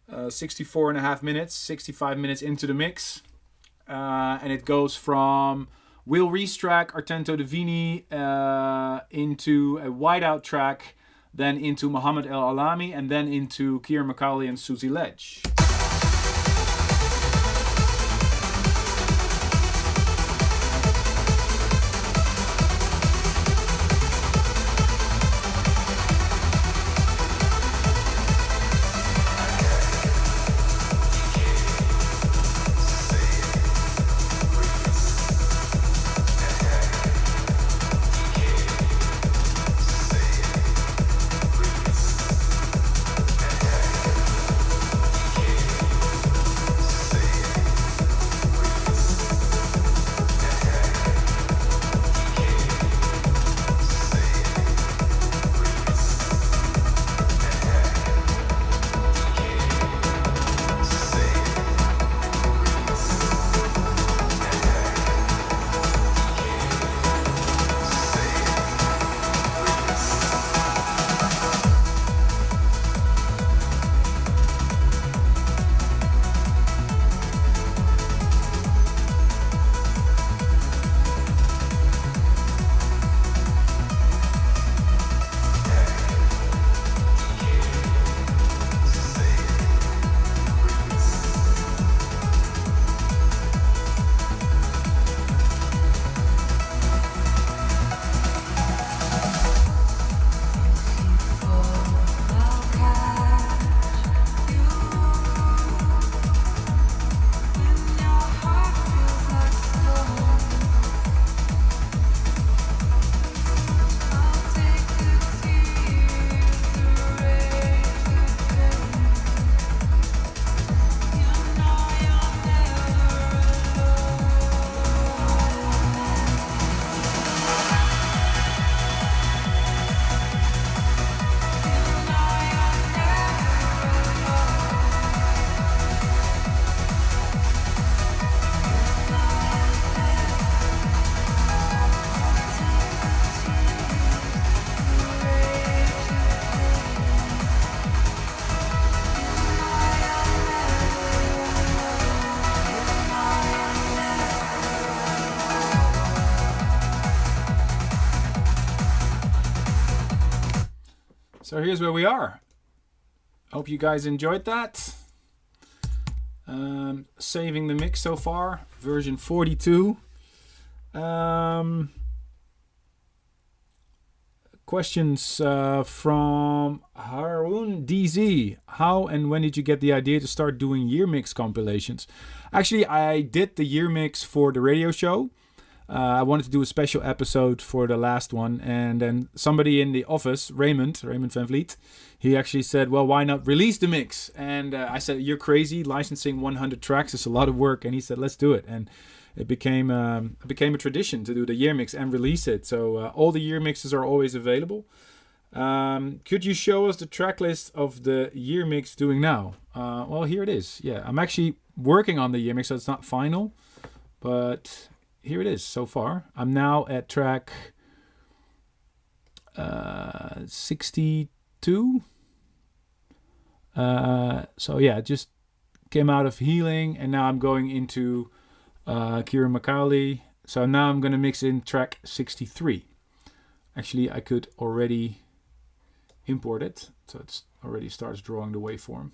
64.5 minutes, 65 minutes into the mix, and it goes from Will Reese track, Artento Divini, into a whiteout track, then into Muhammad El Alami, and then into Kieran McCauley and Susie Ledge. So here's where we are. Hope you guys enjoyed that. Saving the mix so far, version 42. Questions from Harun DZ. How and when did you get the idea to start doing year mix compilations? Actually, I did the year mix for the radio show. I wanted to do a special episode for the last one, and then somebody in the office, Raymond van Vliet, he actually said, well, why not release the mix? And I said, you're crazy, licensing 100 tracks is a lot of work. And he said, let's do it. And it became a tradition to do the year mix and release it. So all the year mixes are always available. Could you show us the track list of the year mix doing now? Well, here it is. Yeah, I'm actually working on the year mix, so it's not final, but here it is so far. I'm now at track 62. So yeah, just came out of healing, and now I'm going into Kieran McCauley. So now I'm going to mix in track 63. Actually, I could already import it, so it already starts drawing the waveform.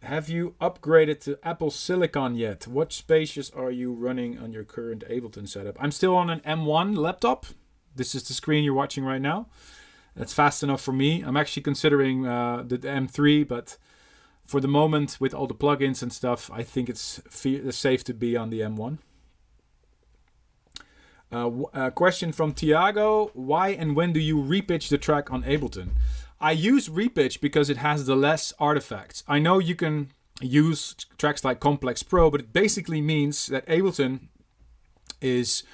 Have you upgraded to Apple Silicon yet? What spaces are you running on your current Ableton setup? I'm still on an M1 laptop. This is the screen you're watching right now. That's fast enough for me. I'm actually considering the M3, but for the moment, with all the plugins and stuff, I think it's safe to be on the M1. A question from Tiago. Why and when do you repitch the track on Ableton? I use repitch because it has the less artifacts. I know you can use tracks like Complex Pro, but it basically means that Ableton is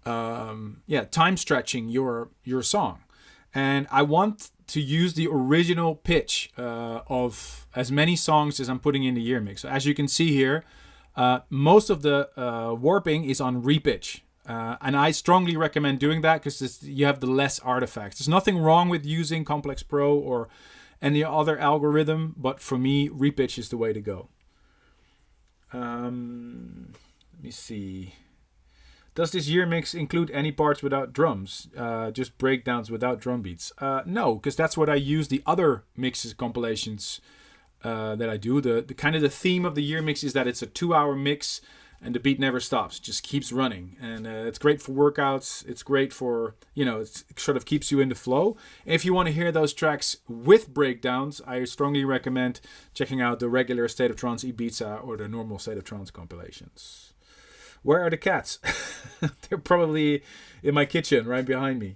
time stretching your song. And I want to use the original pitch of as many songs as I'm putting in the year mix. So as you can see here, most of the warping is on repitch. And I strongly recommend doing that because you have the less artifacts. There's nothing wrong with using Complex Pro or any other algorithm, but for me, repitch is the way to go. Let me see. Does this year mix include any parts without drums? Just breakdowns without drum beats? No, because that's what I use the other mixes compilations that I do. The kind of the theme of the year mix is that it's a 2-hour mix and the beat never stops. It just keeps running. And it's great for workouts. It's great for, it sort of keeps you in the flow. And if you want to hear those tracks with breakdowns, I strongly recommend checking out the regular State of Trance Ibiza or the normal State of Trance compilations. Where are the cats? They're probably in my kitchen right behind me.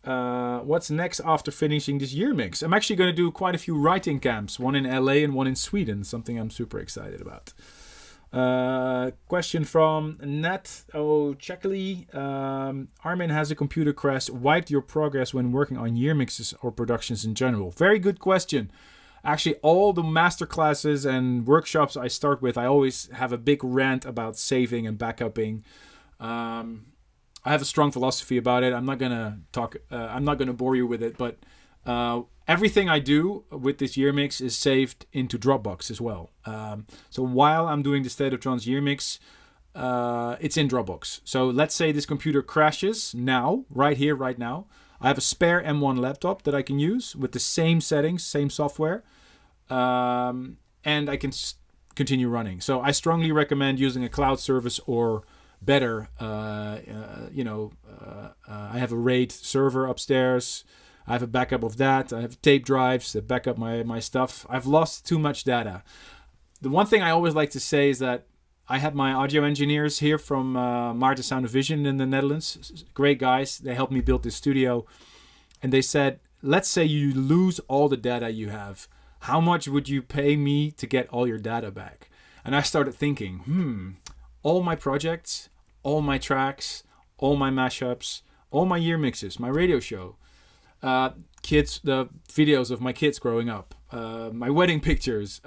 What's next after finishing this year mix? I'm actually going to do quite a few writing camps. One in LA and one in Sweden. Something I'm super excited about. Question from Nat O'Checkley. Armin, has a computer crash wiped your progress when working on year mixes or productions in general? Very good question. Actually, all the masterclasses and workshops I start with, I always have a big rant about saving and backupping. I have a strong philosophy about it. I'm not gonna bore you with it, but everything I do with this year mix is saved into Dropbox as well. So while I'm doing the State of Trance year mix, it's in Dropbox. So let's say this computer crashes now, right here, right now. I have a spare M1 laptop that I can use with the same settings, same software, and I can continue running. So I strongly recommend using a cloud service or better. I have a RAID server upstairs. I have a backup of that. I have tape drives that back up my stuff. I've lost too much data. The one thing I always like to say is that I had my audio engineers here from Maarten Sound of Vision in the Netherlands. Great guys. They helped me build this studio. And they said, let's say you lose all the data you have. How much would you pay me to get all your data back? And I started thinking, all my projects, all my tracks, all my mashups, all my year mixes, my radio show, the videos of my kids growing up, my wedding pictures,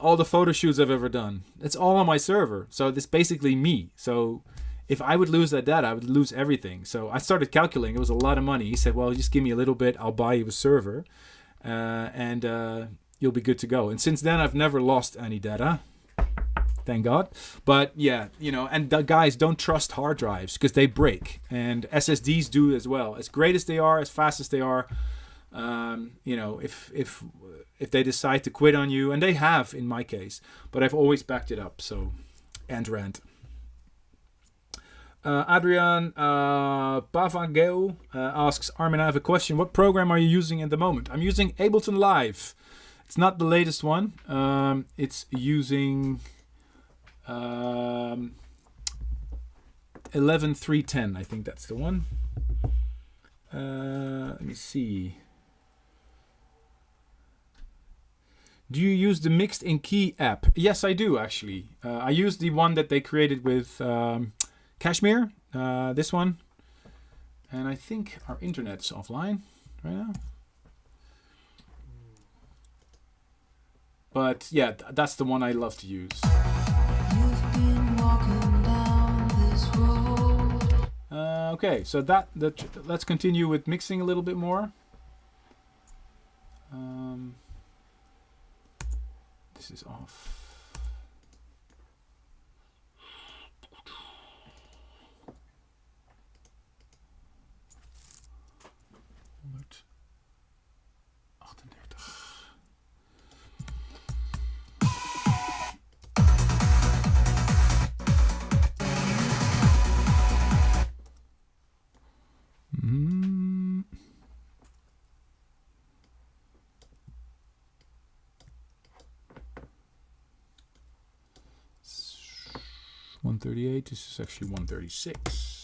all the photo shoots I've ever done. It's all on my server. So it's basically me. So if I would lose that data, I would lose everything. So I started calculating. It was a lot of money. He said, well, just give me a little bit. I'll buy you a server and you'll be good to go. And since then, I've never lost any data. thank God. But yeah, and the guys, don't trust hard drives because they break, and SSDs do as well. As great as they are, as fast as they are, if they decide to quit on you, and they have in my case, but I've always backed it up. So, end rant. Adrian Pavageo asks, Armin, I have a question. What program are you using at the moment? I'm using Ableton Live. It's not the latest one. It's using 11310. I think that's the one. Let me see. Do you use the Mixed in Key app? Yes, I do, actually. I use the one that they created with Kashmir, this one. And I think our internet's offline right now. But yeah, that's the one I love to use. You've been walking down this road. Okay, so let's continue with mixing a little bit more. This is off. Mm. 138. This is actually 136.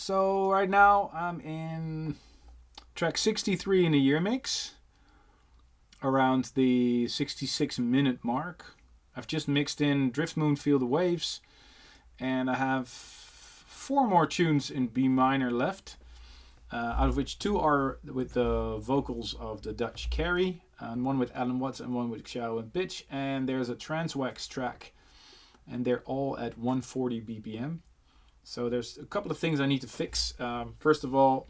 So right now I'm in track 63 in the year mix, around the 66-minute mark. I've just mixed in Drift Moon, Feel the Waves, and I have 4 more tunes in B minor left, out of which 2 are with the vocals of the Dutch Carrie, and 1 with Alan Watts and 1 with Xiao and Pitch, and there's a Trance Wax track, and they're all at 140 BPM. So there's a couple of things I need to fix. First of all,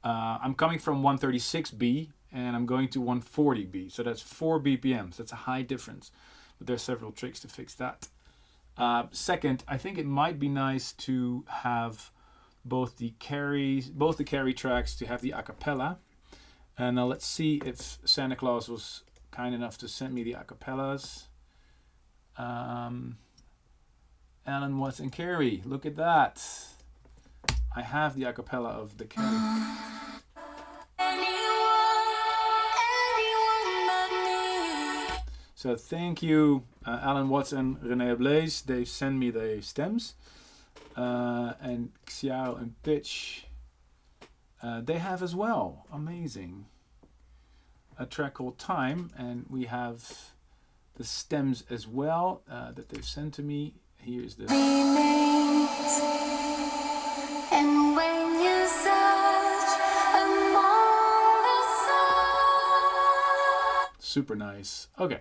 I'm coming from 136B and I'm going to 140B. So that's 4 BPMs. That's a high difference. But there's several tricks to fix that. Second, I think it might be nice to have both the carry tracks to have the a cappella. And now let's see if Santa Claus was kind enough to send me the a cappellas. Alan Watts and Carrie, look at that. I have the a cappella of the Carrie. So thank you, Alan Watts and René Blaise. They send me the stems. And Xiao and Pitch, they have as well. Amazing. A track called Time, and we have the stems as well that they've sent to me. Here's the... And when you search among the stars. Super nice. Okay.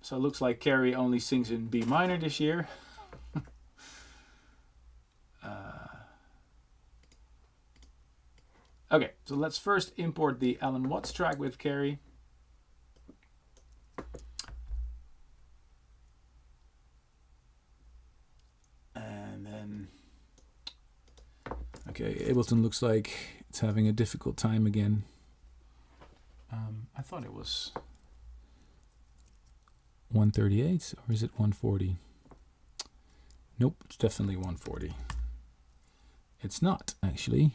So it looks like Carrie only sings in B minor this year. Okay, so let's first import the Alan Watts track with Carrie. And then... Okay, Ableton looks like it's having a difficult time again. I thought it was 138, or is it 140? Nope, it's definitely 140. It's not, actually.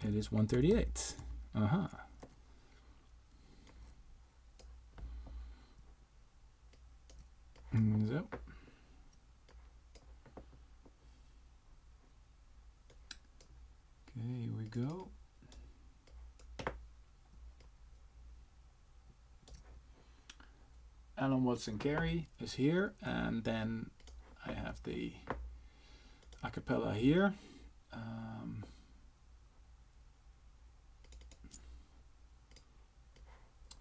It is 138. Uh-huh. So. Okay, here we go. Alan Watts and Carrie is here, and then I have the a cappella here.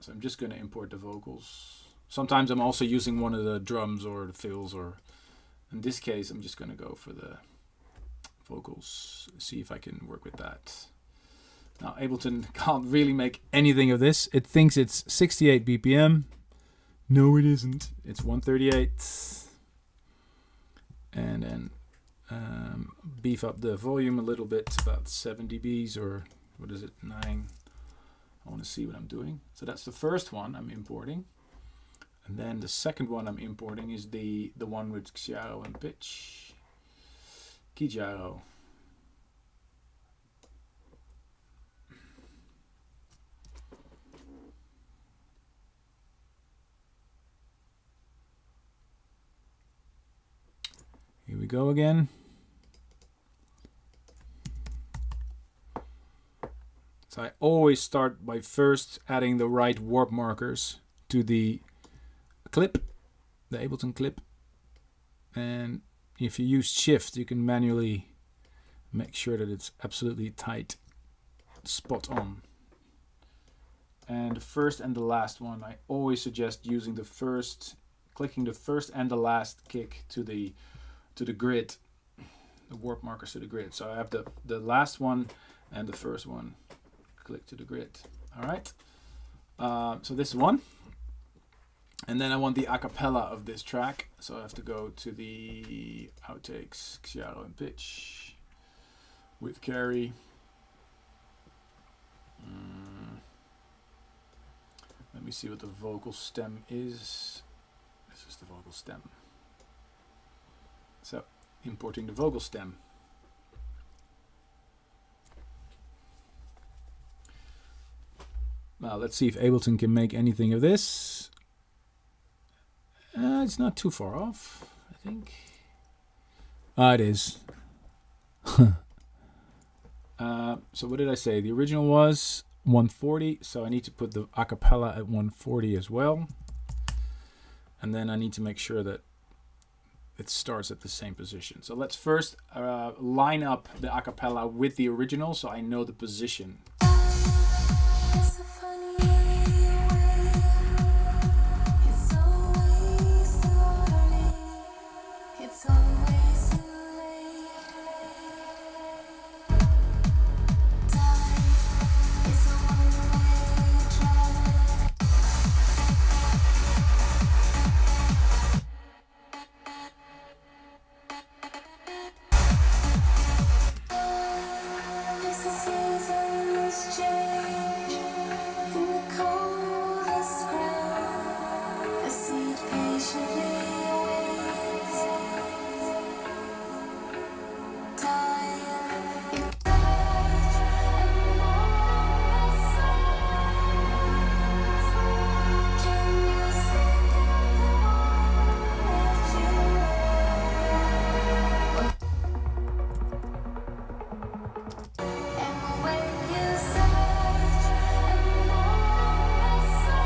So I'm just going to import the vocals. Sometimes I'm also using one of the drums or the fills, or in this case I'm just going to go for the vocals, see if I can work with that. Now Ableton can't really make anything of this. It thinks it's 68 BPM. No, it isn't. It's 138. And then beef up the volume a little bit, about 7 dBs, or what is it, 9. I want to see what I'm doing. So that's the first one I'm importing. And then the second one I'm importing is the one with Xiao and Pitch. Kijaro. Here we go again. So I always start by first adding the right warp markers to the clip, the Ableton clip. And if you use Shift, you can manually make sure that it's absolutely tight, spot on. And the first and the last one, I always suggest using the first, clicking the first and the last kick to the grid, the warp markers to the grid. So I have the last one and the first one. Click to the grid. All right. So this is one. And then I want the a cappella of this track. So I have to go to the outtakes, Xiao and Pitch with Carrie. Let me see what the vocal stem is. This is the vocal stem. So importing the vocal stem. Well, let's see if Ableton can make anything of this. It's not too far off, I think. It is. So what did I say? The original was 140, so I need to put the acapella at 140 as well. And then I need to make sure that it starts at the same position. So let's first line up the acapella with the original so I know the position. It's a funny way. It's always early. It's always too late. Time is a one-way track. As the seasons change in the coldest ground, the seed patiently awaits. Time it dies among the stars. Can you sing the one that you love? And when you search among the stars,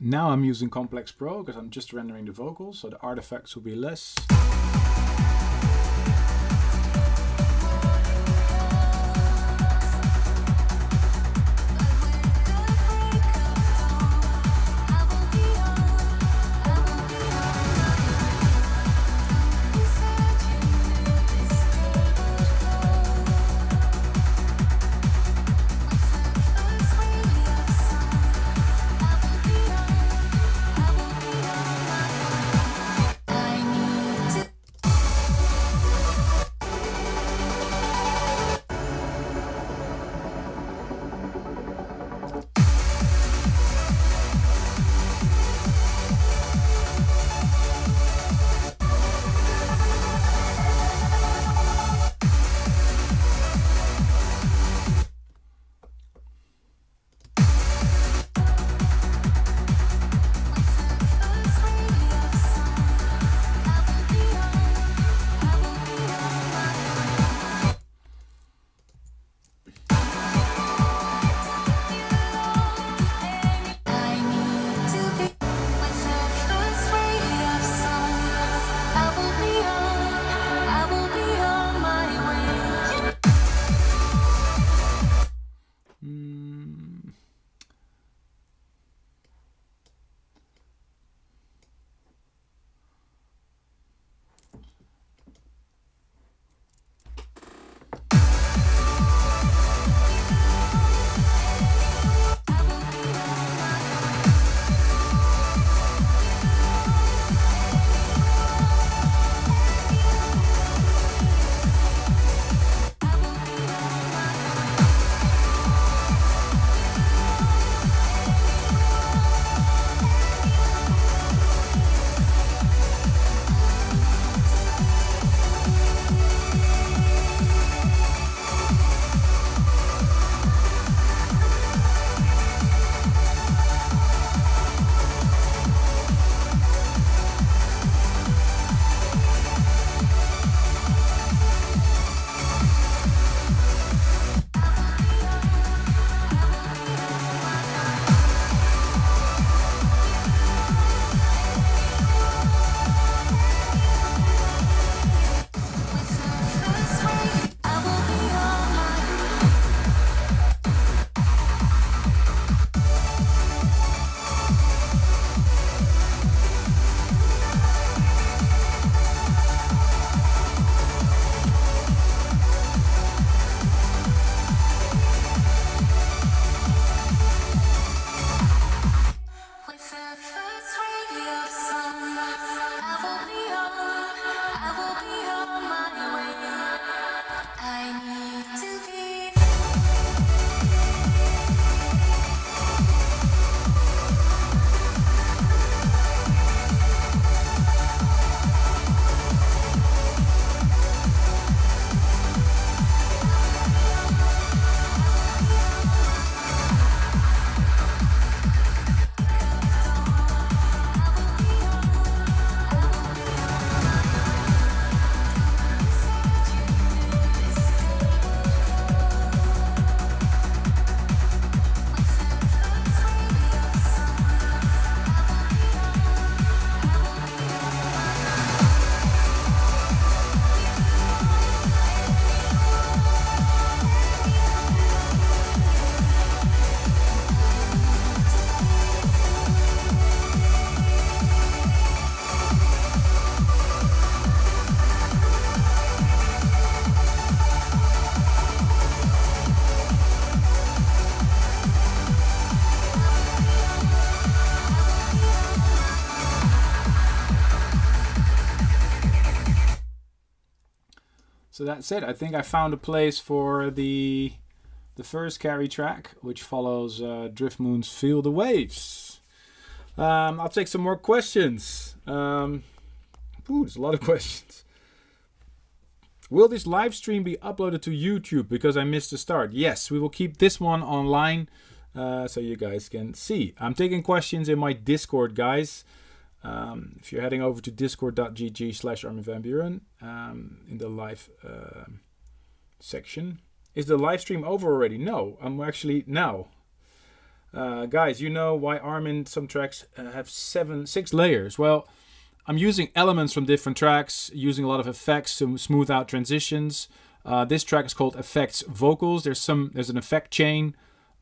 Now I'm using Complex Pro because I'm just rendering the vocals, so the artifacts will be less. So that's it. I think I found a place for the first carry track, which follows Drift Moon's Feel the Waves. I'll take some more questions. There's a lot of questions. Will this live stream be uploaded to YouTube because I missed the start? Yes, we will keep this one online so you guys can see. I'm taking questions in my Discord, guys. If you're heading over to discord.gg/Armin van Buuren in the live section. Is the live stream over already? No, I'm actually now. Guys, you know why Armin, some tracks have 6 layers. Well, I'm using elements from different tracks, using a lot of effects to smooth out transitions. This track is called Effects Vocals. There's an effect chain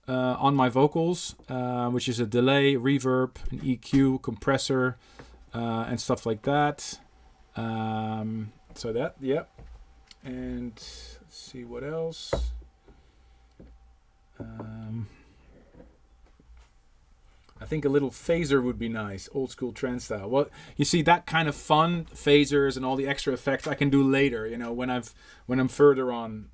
on my vocals, which is a delay, reverb, an EQ, compressor, and stuff like that. So that, yeah. And let's see what else. I think a little phaser would be nice, old school trance style. Well, you see that kind of fun, phasers and all the extra effects I can do later, you know, when I'm further on.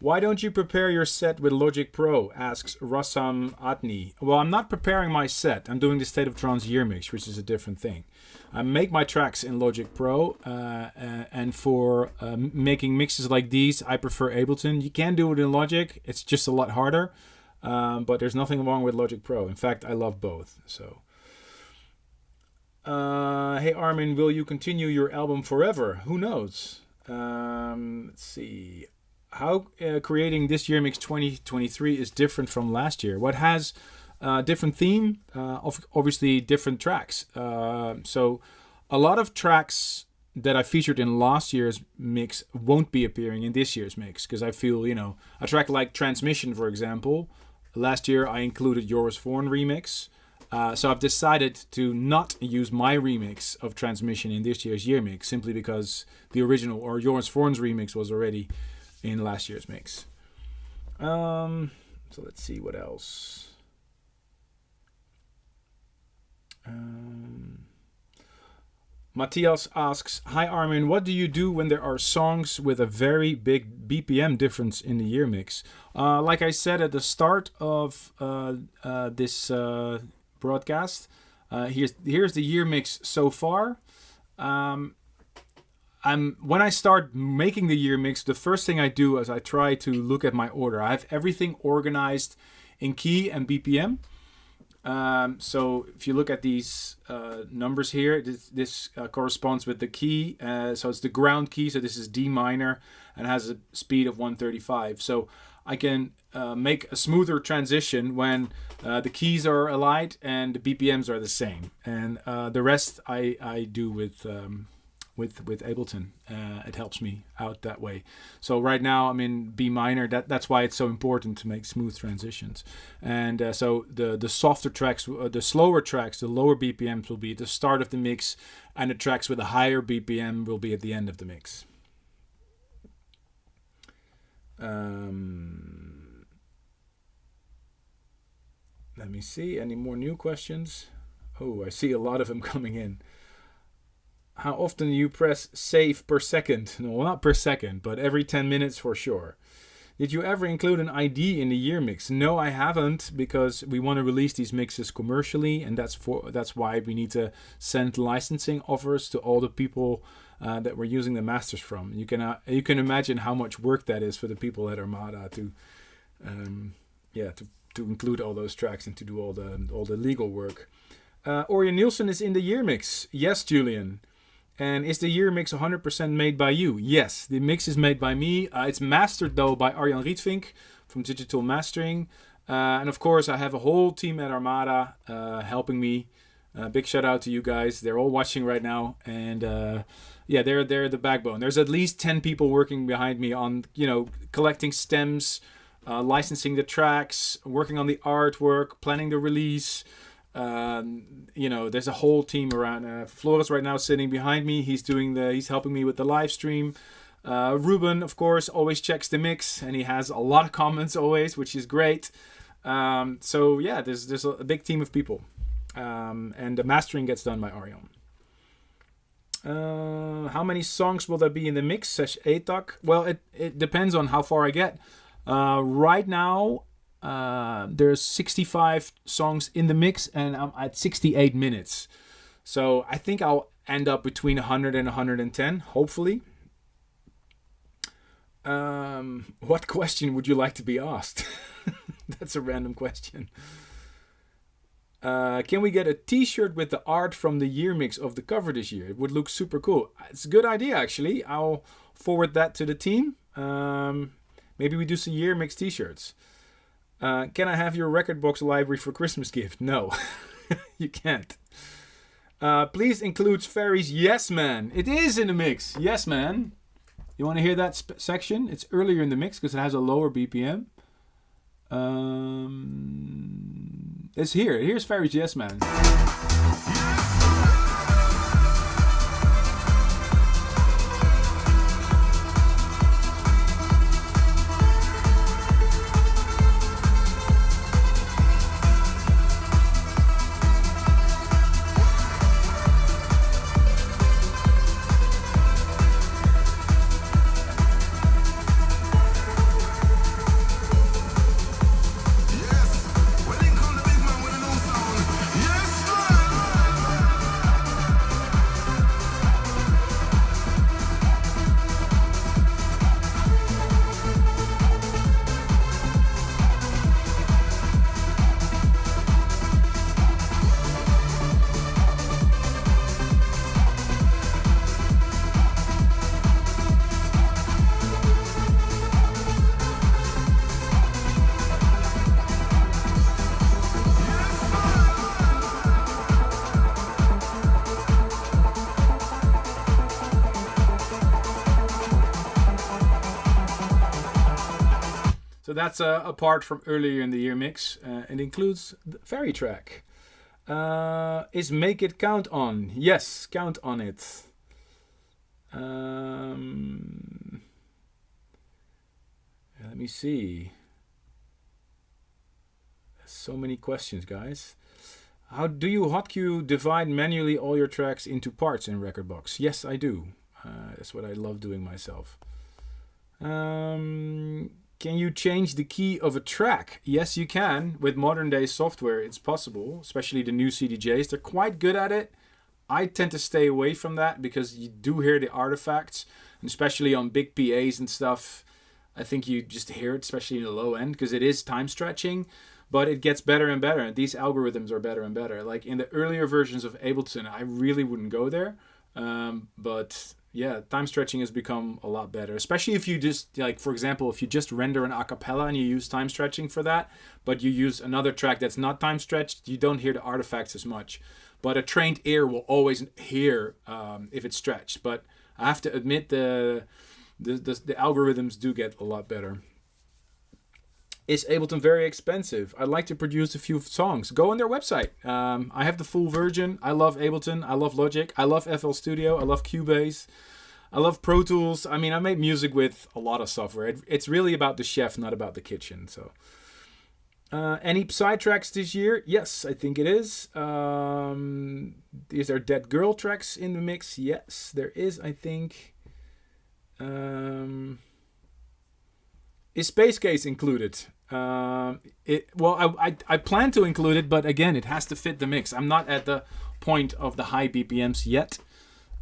Why don't you prepare your set with Logic Pro? Asks Rassam Atni. Well, I'm not preparing my set. I'm doing the State of Trance year mix, which is a different thing. I make my tracks in Logic Pro, and for making mixes like these, I prefer Ableton. You can do it in Logic. It's just a lot harder, but there's nothing wrong with Logic Pro. In fact, I love both. So, hey Armin, will you continue your album forever? Who knows? Let's see. How creating this year mix 2023 is different from last year. What has different theme? Obviously different tracks. So a lot of tracks that I featured in last year's mix won't be appearing in this year's mix because I feel, you know, a track like Transmission, for example, last year I included Joris Voorn remix. So I've decided to not use my remix of Transmission in this year's year mix simply because the original or Joris Voorn's remix was already in last year's mix. So let's see what else. Matthias asks, hi Armin, what do you do when there are songs with a very big BPM difference in the year mix? Like I said at the start of this broadcast, here's the year mix so far. When I start making the year mix, the first thing I do is I try to look at my order. I have everything organized in key and BPM. So if you look at these numbers here, this corresponds with the key. So it's the ground key. So this is D minor and has a speed of 135. So I can make a smoother transition when the keys are aligned and the BPMs are the same. And the rest I do with Ableton. It helps me out that way. So right now I'm in B minor. That's why it's so important to make smooth transitions. And so the softer tracks, the slower tracks, the lower BPMs will be at the start of the mix, and the tracks with a higher BPM will be at the end of the mix. Let me see. Any more new questions? Oh, I see a lot of them coming in. How often do you press save per second? No, not per second, but every 10 minutes for sure. Did you ever include an ID in the year mix? No, I haven't, because we want to release these mixes commercially, and that's why we need to send licensing offers to all the people that we're using the masters from. You can imagine how much work that is for the people at Armada to include all those tracks and to do all the legal work. Orion Nielsen is in the year mix. Yes, Julian. And is the year mix 100% made by you? Yes, the mix is made by me. It's mastered, though, by Arjan Rietvink from Digital Mastering. And, of course, I have a whole team at Armada helping me. Big shout out to you guys. They're all watching right now. And, they're the backbone. There's at least 10 people working behind me on, collecting stems, licensing the tracks, working on the artwork, planning the release. There's a whole team around. Flores right now sitting behind me. He's helping me with the live stream. Ruben, of course, always checks the mix, and he has a lot of comments always, which is great. There's a big team of people, and the mastering gets done by Arion. How many songs will there be in the mix? Says Atak. Well, it depends on how far I get. Right now, there's 65 songs in the mix, and I'm at 68 minutes. So I think I'll end up between 100 and 110, hopefully. What question would you like to be asked? That's a random question. Can we get a t-shirt with the art from the year mix of the cover this year? It would look super cool. It's a good idea, actually. I'll forward that to the team. Maybe we do some year mix t-shirts. Can I have your record box library for Christmas gift? No, you can't. Please include Ferry's Yes Man. It is in the mix. Yes Man. You want to hear that section? It's earlier in the mix because it has a lower BPM. It's here. Here's Ferry's Yes Man. So that's a part from earlier in the year mix. It includes the Ferry track. Is Make It Count on? Yes, count on it. Let me see. So many questions, guys. How do you hotkeys divide manually all your tracks into parts in Rekordbox? Yes, I do. That's what I love doing myself. Can you change the key of a track? Yes, you can. With modern day software, it's possible, especially the new CDJs. They're quite good at it. I tend to stay away from that because you do hear the artifacts, and especially on big PAs and stuff. I think you just hear it, especially in the low end, because it is time stretching, but it gets better and better. And these algorithms are better and better. Like in the earlier versions of Ableton, I really wouldn't go there. But yeah, time stretching has become a lot better, especially if you just, like, for example, if you just render an acapella and you use time stretching for that, but you use another track that's not time stretched, you don't hear the artifacts as much. But a trained ear will always hear if it's stretched. But I have to admit the algorithms do get a lot better. Is Ableton very expensive? I'd like to produce a few songs. Go on their website. I have the full version. I love Ableton. I love Logic. I love FL Studio. I love Cubase. I love Pro Tools. I mean, I make music with a lot of software. It's really about the chef, not about the kitchen. So, any side tracks this year? Yes, I think it is. These are Dead Girl tracks in the mix. Yes, there is, I think. Is Space Case included? I plan to include it, but again, it has to fit the mix. I'm not at the point of the high BPMs yet.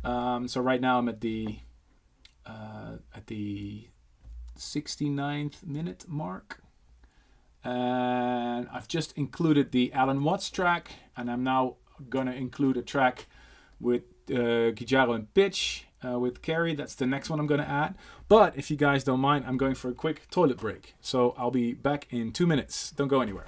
So right now I'm at the 69th minute mark. And I've just included the Alan Watts track, and I'm now gonna include a track with Guijarro and pitch. With Carrie, that's the next one I'm going to add. But if you guys don't mind, I'm going for a quick toilet break. So I'll be back in 2 minutes. Don't go anywhere.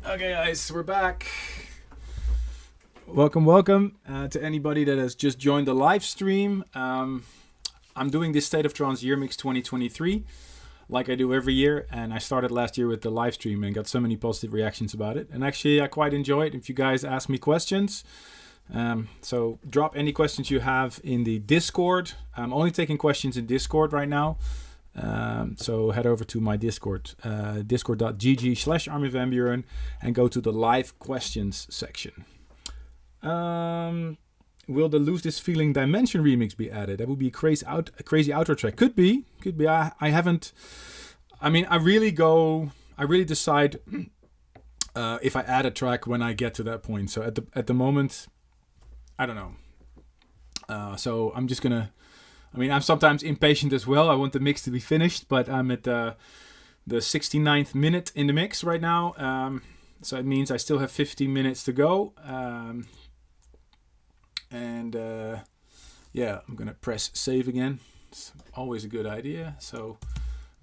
Okay, guys, we're back. Welcome to anybody that has just joined the live stream. I'm doing this State of Trance Year Mix 2023, like I do every year, and I started last year with the live stream and got so many positive reactions about it. And actually, I quite enjoy it if you guys ask me questions. So drop any questions you have in the Discord. I'm only taking questions in Discord right now. So head over to my Discord, discord.gg/Armin van Buuren, and go to the live questions section. Will the Lose This Feeling Dimension remix be added? That would be a crazy outro track. Could be. I haven't. I mean, I really decide if I add a track when I get to that point. So at the moment, I don't know. So I'm just gonna. I mean, I'm sometimes impatient as well. I want the mix to be finished, but I'm at the 69th minute in the mix right now. So it means I still have 15 minutes to go. Yeah, I'm going to press save again. It's always a good idea. So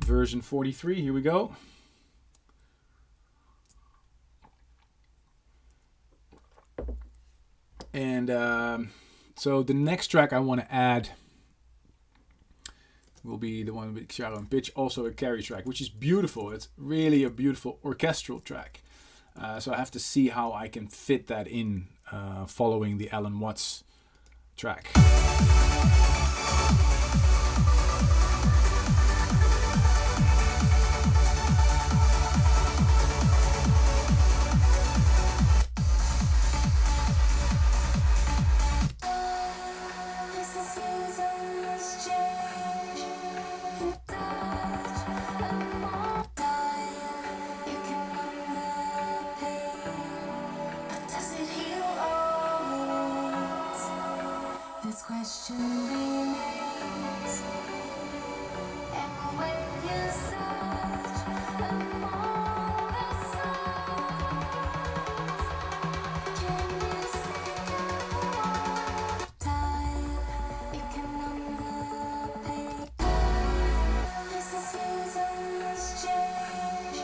version 43, here we go. And so the next track I want to add will be the one with Xiao and Pitch, also a carry track, which is beautiful. It's really a beautiful orchestral track. So I have to see how I can fit that in following the Alan Watts track. Question remains, and when you search among the stars, can you see time? It can numb the pain. As the seasons change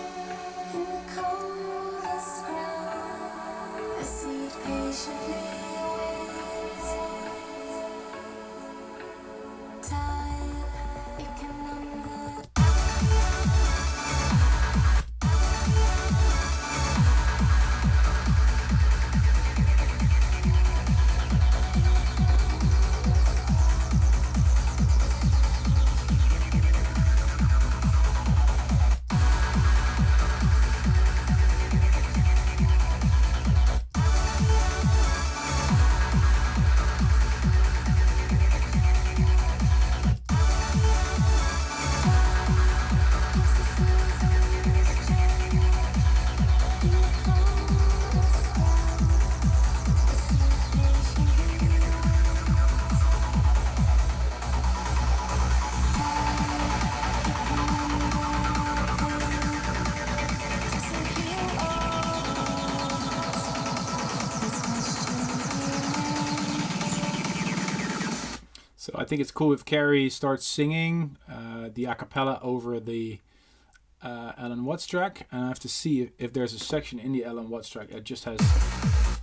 in the coldest ground, the seed patiently waits. Time, it can numb the So I think it's cool if Carrie starts singing the a cappella over the Alan Watts track, and I have to see if there's a section in the Alan Watts track that just has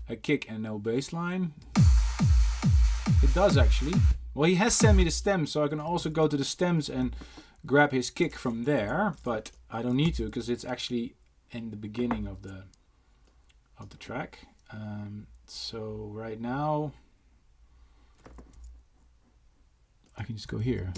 a kick and no bass line. It does actually. Well, he has sent me the stems, so I can also go to the stems and grab his kick from there, but I don't need to because it's actually in the beginning of the track. So right now I can just go here.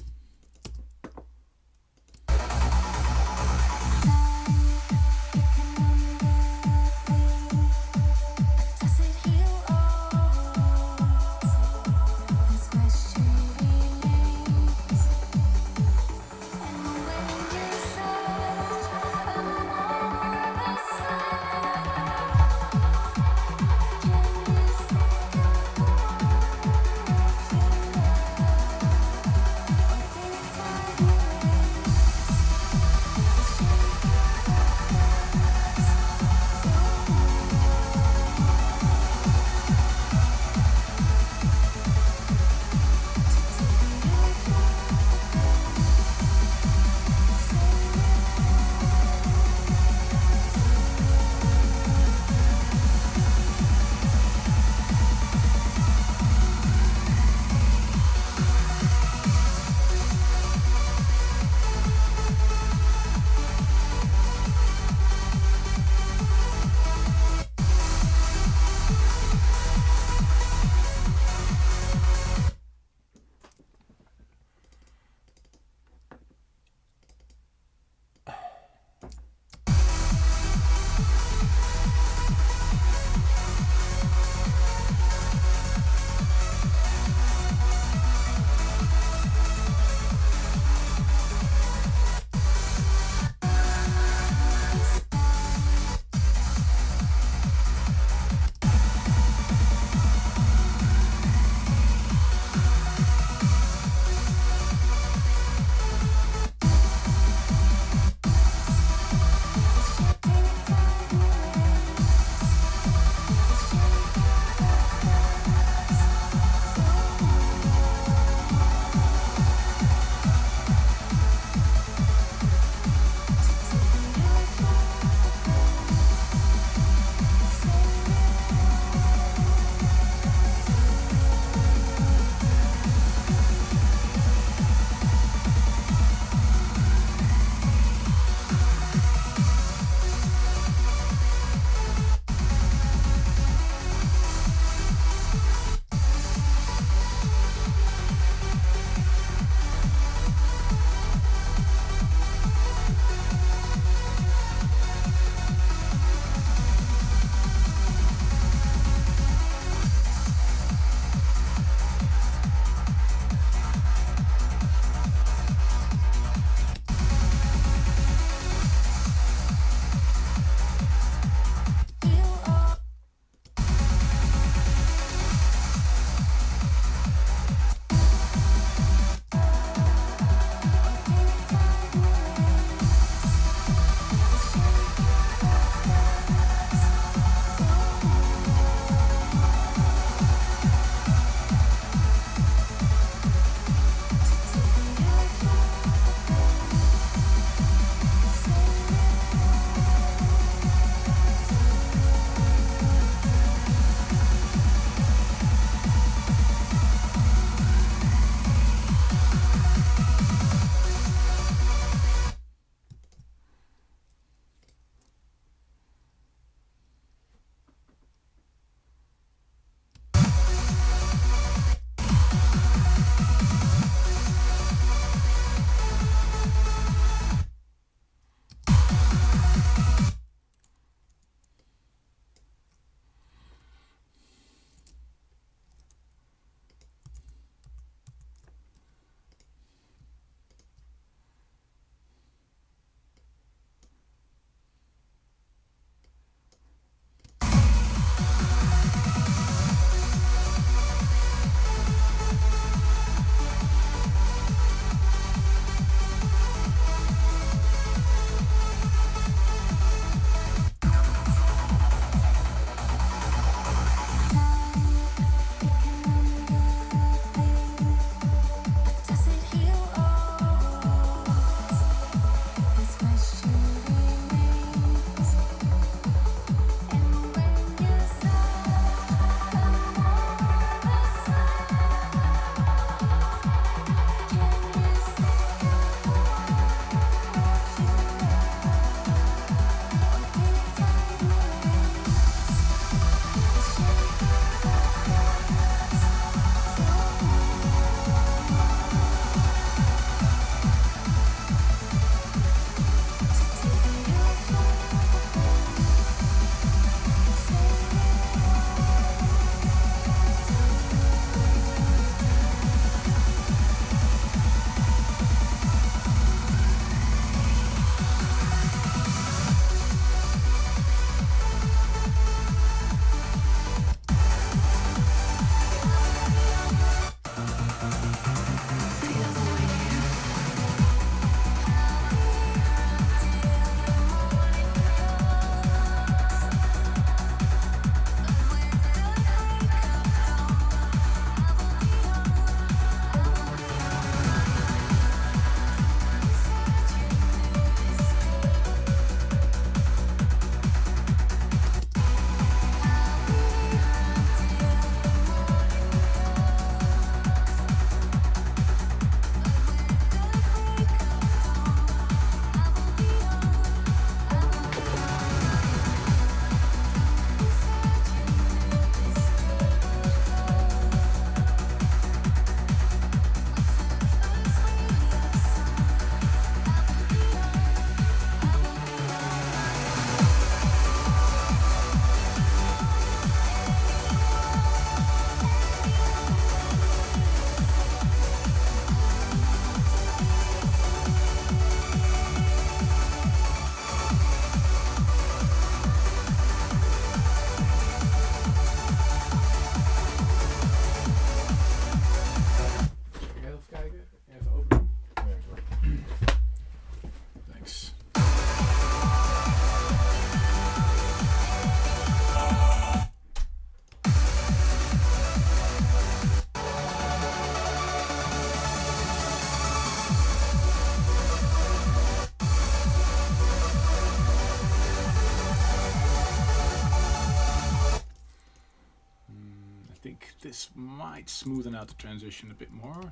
think this might smoothen out the transition a bit more.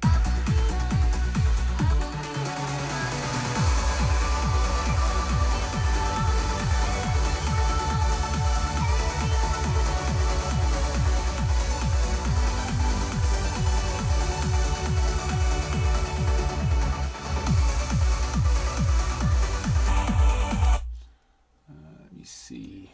Let me see.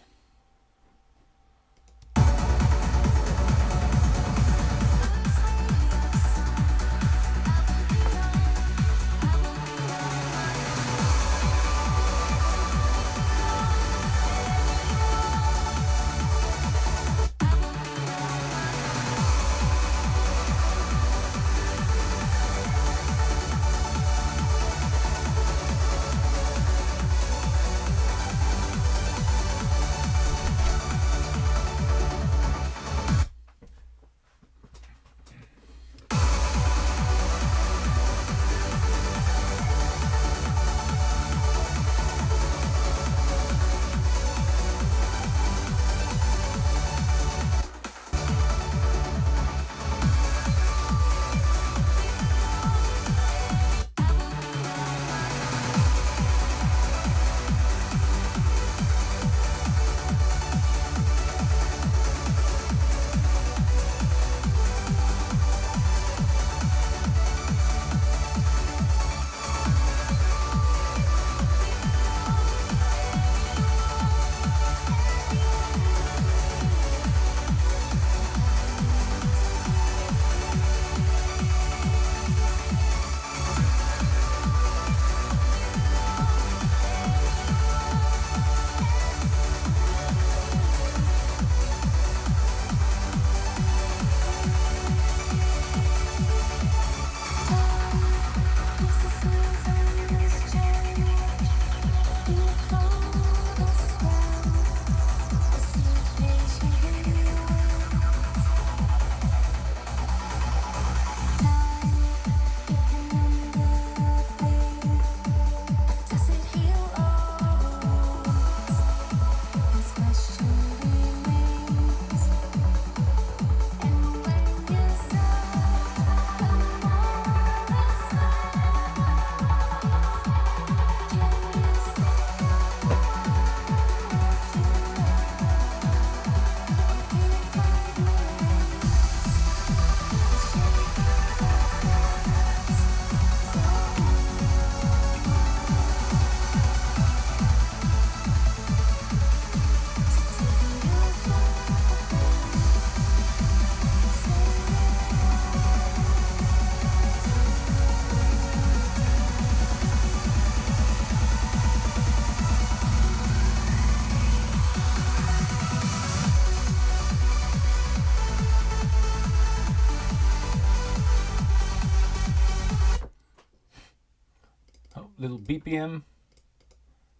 Little BPM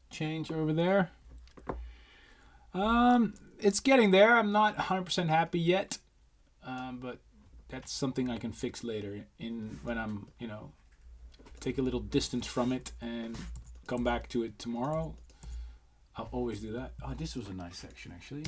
change over there. It's getting there. I'm not 100% happy yet, but that's something I can fix later in when I'm, take a little distance from it and come back to it tomorrow. I'll always do that. Oh, this was a nice section actually.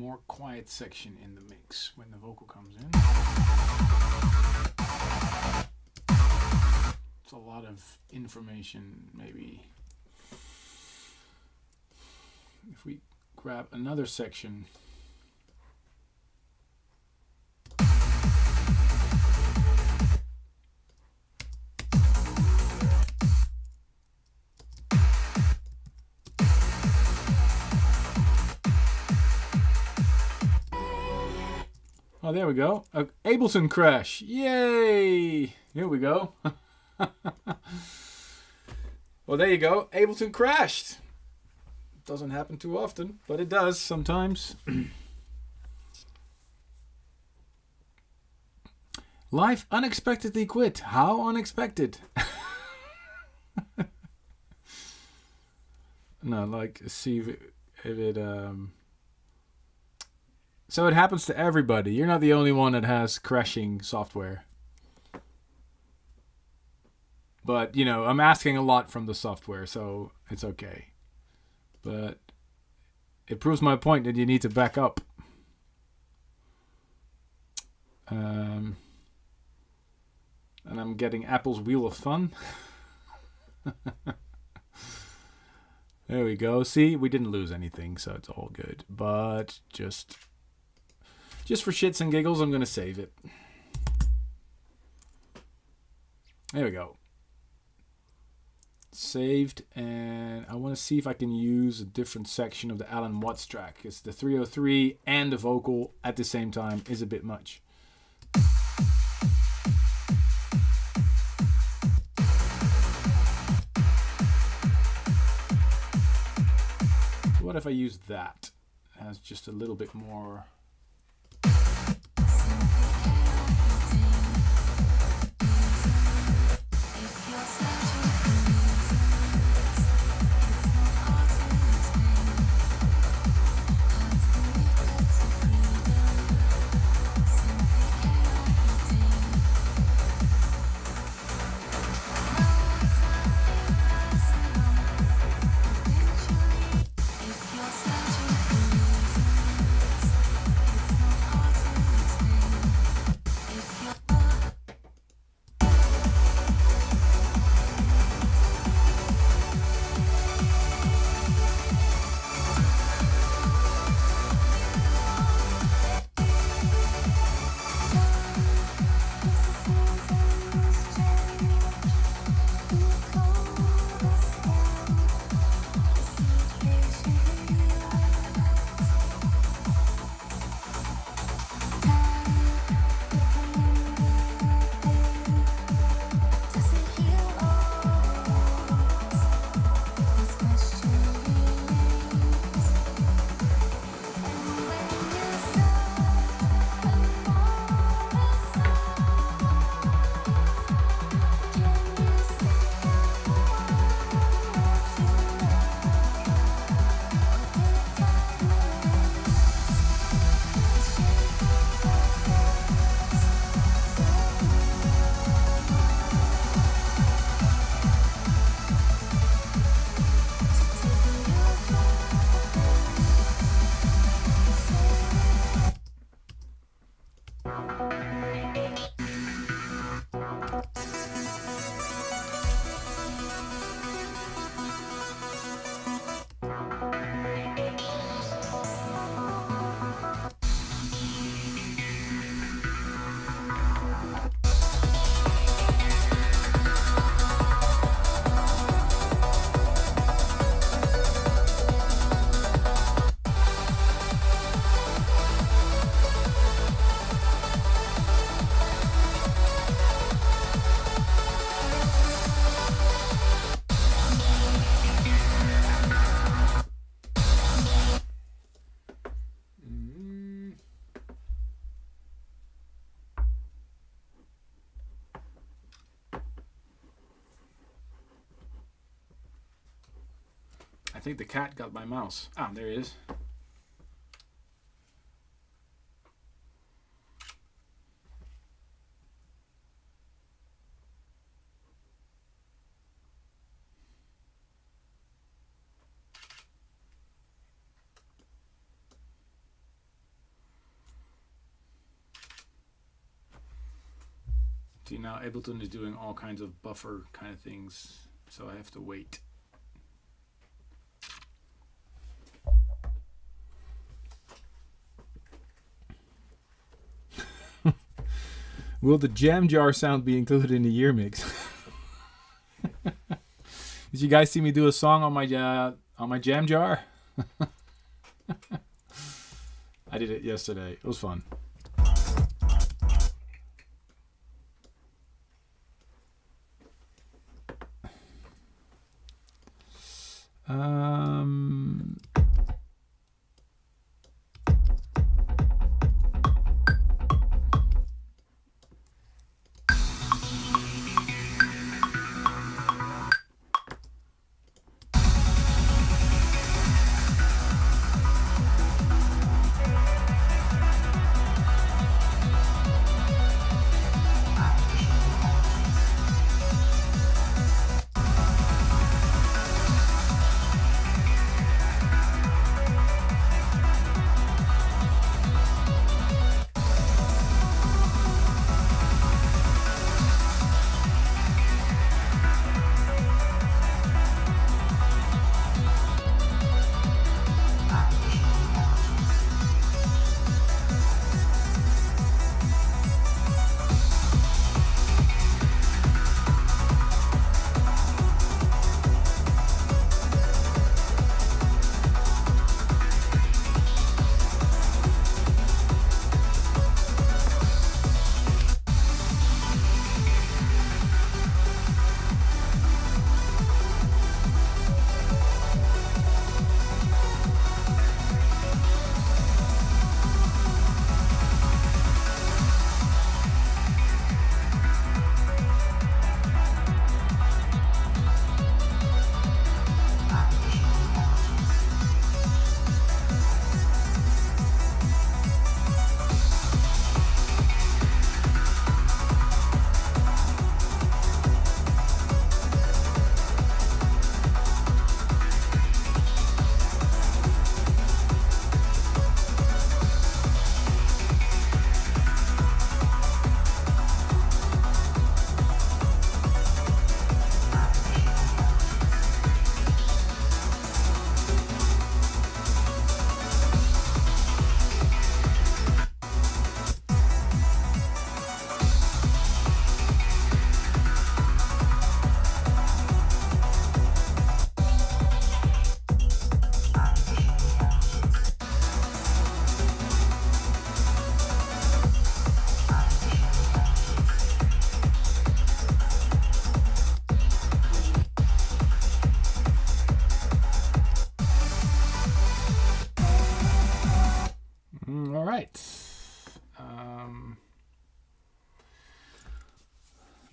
more quiet section in the mix when the vocal comes in. It's a lot of information, maybe. If we grab another section. Oh, there we go. Ableton crash. Yay! Here we go. Well, there you go. Ableton crashed. Doesn't happen too often, but it does sometimes. Life unexpectedly quit. How unexpected? No, like, see if it So it happens to everybody. You're not the only one that has crashing software. But, you know, I'm asking a lot from the software, so it's okay. But it proves my point that you need to back up. And I'm getting Apple's Wheel of Fun. There we go. See, we didn't lose anything, so it's all good. But just for shits and giggles, I'm going to save it. There we go. Saved, and I want to see if I can use a different section of the Alan Watts track. It's the 303 and the vocal at the same time is a bit much. What if I use that as just a little bit more? I think the cat got my mouse. Ah, there he is. See, now Ableton is doing all kinds of buffer kind of things, so I have to wait. Will the jam jar sound be included in the year mix? Did you guys see me do a song on my jam jar? I did it yesterday. It was fun.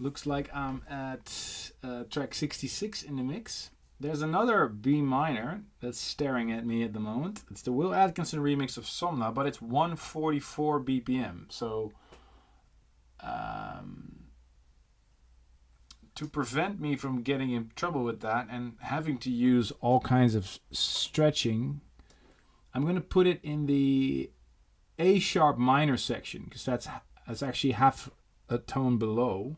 Looks like I'm at track 66 in the mix. There's another B minor that's staring at me at the moment. It's the Will Atkinson remix of Somna, but it's 144 BPM. So to prevent me from getting in trouble with that and having to use all kinds of stretching, I'm going to put it in the A sharp minor section, because that's actually half a tone below.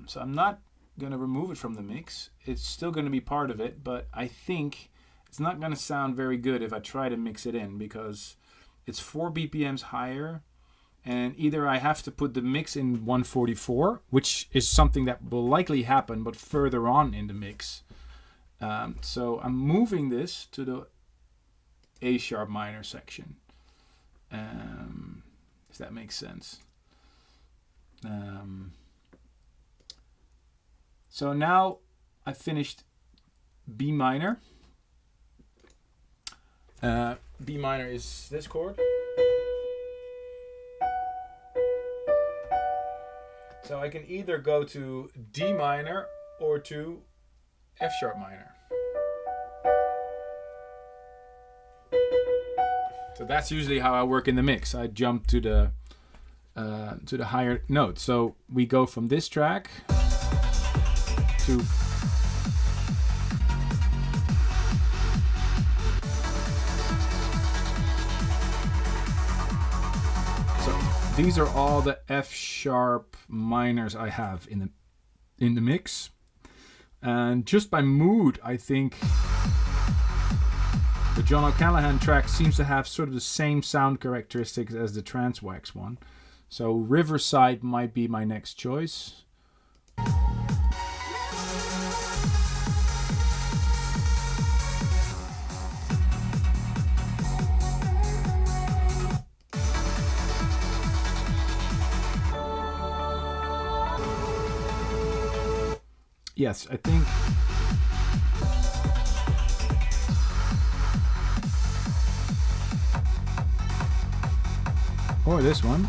So I'm not going to remove it from the mix. It's still going to be part of it, but I think it's not going to sound very good if I try to mix it in, because it's 4 BPMs higher, and either I have to put the mix in 144, which is something that will likely happen, but further on in the mix. So I'm moving this to the A sharp minor section, if that makes sense. So now I finished B minor. B minor is this chord. So I can either go to D minor or to F sharp minor. So that's usually how I work in the mix. I jump to the higher note. So we go from this track to these are all the F sharp minors I have in the mix. And just by mood, I think the John O'Callaghan track seems to have sort of the same sound characteristics as the Trance Wax one. So Riverside might be my next choice. Yes, I think or this one.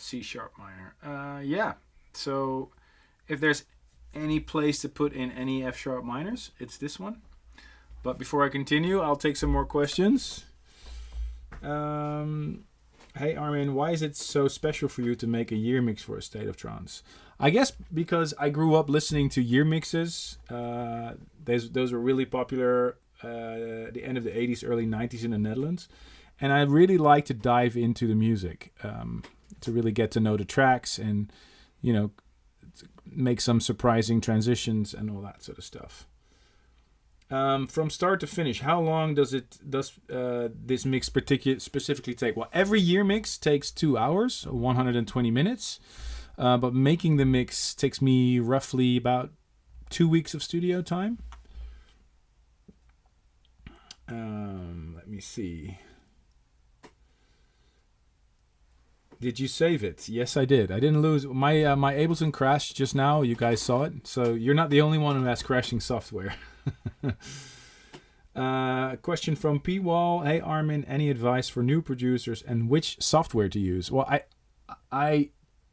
C sharp minor. Yeah, so if there's any place to put in any F sharp minors, it's this one. But before I continue, I'll take some more questions. Hey Armin, why is it so special for you to make a year mix for A State of Trance? I guess because I grew up listening to year mixes. Those were really popular at the end of the 80s, early 90s in the Netherlands. And I really like to dive into the music. To really get to know the tracks and, you know, make some surprising transitions and all that sort of stuff. From start to finish, how long does this mix specifically take? Well, every year mix takes 2 hours, so 120 minutes. But making the mix takes me roughly about 2 weeks of studio time. Let me see. Did you save it? Yes, I did. I didn't lose. My Ableton crashed just now. You guys saw it. So you're not the only one who has crashing software. Question from P Wall. Hey Armin, any advice for new producers and which software to use? Well, I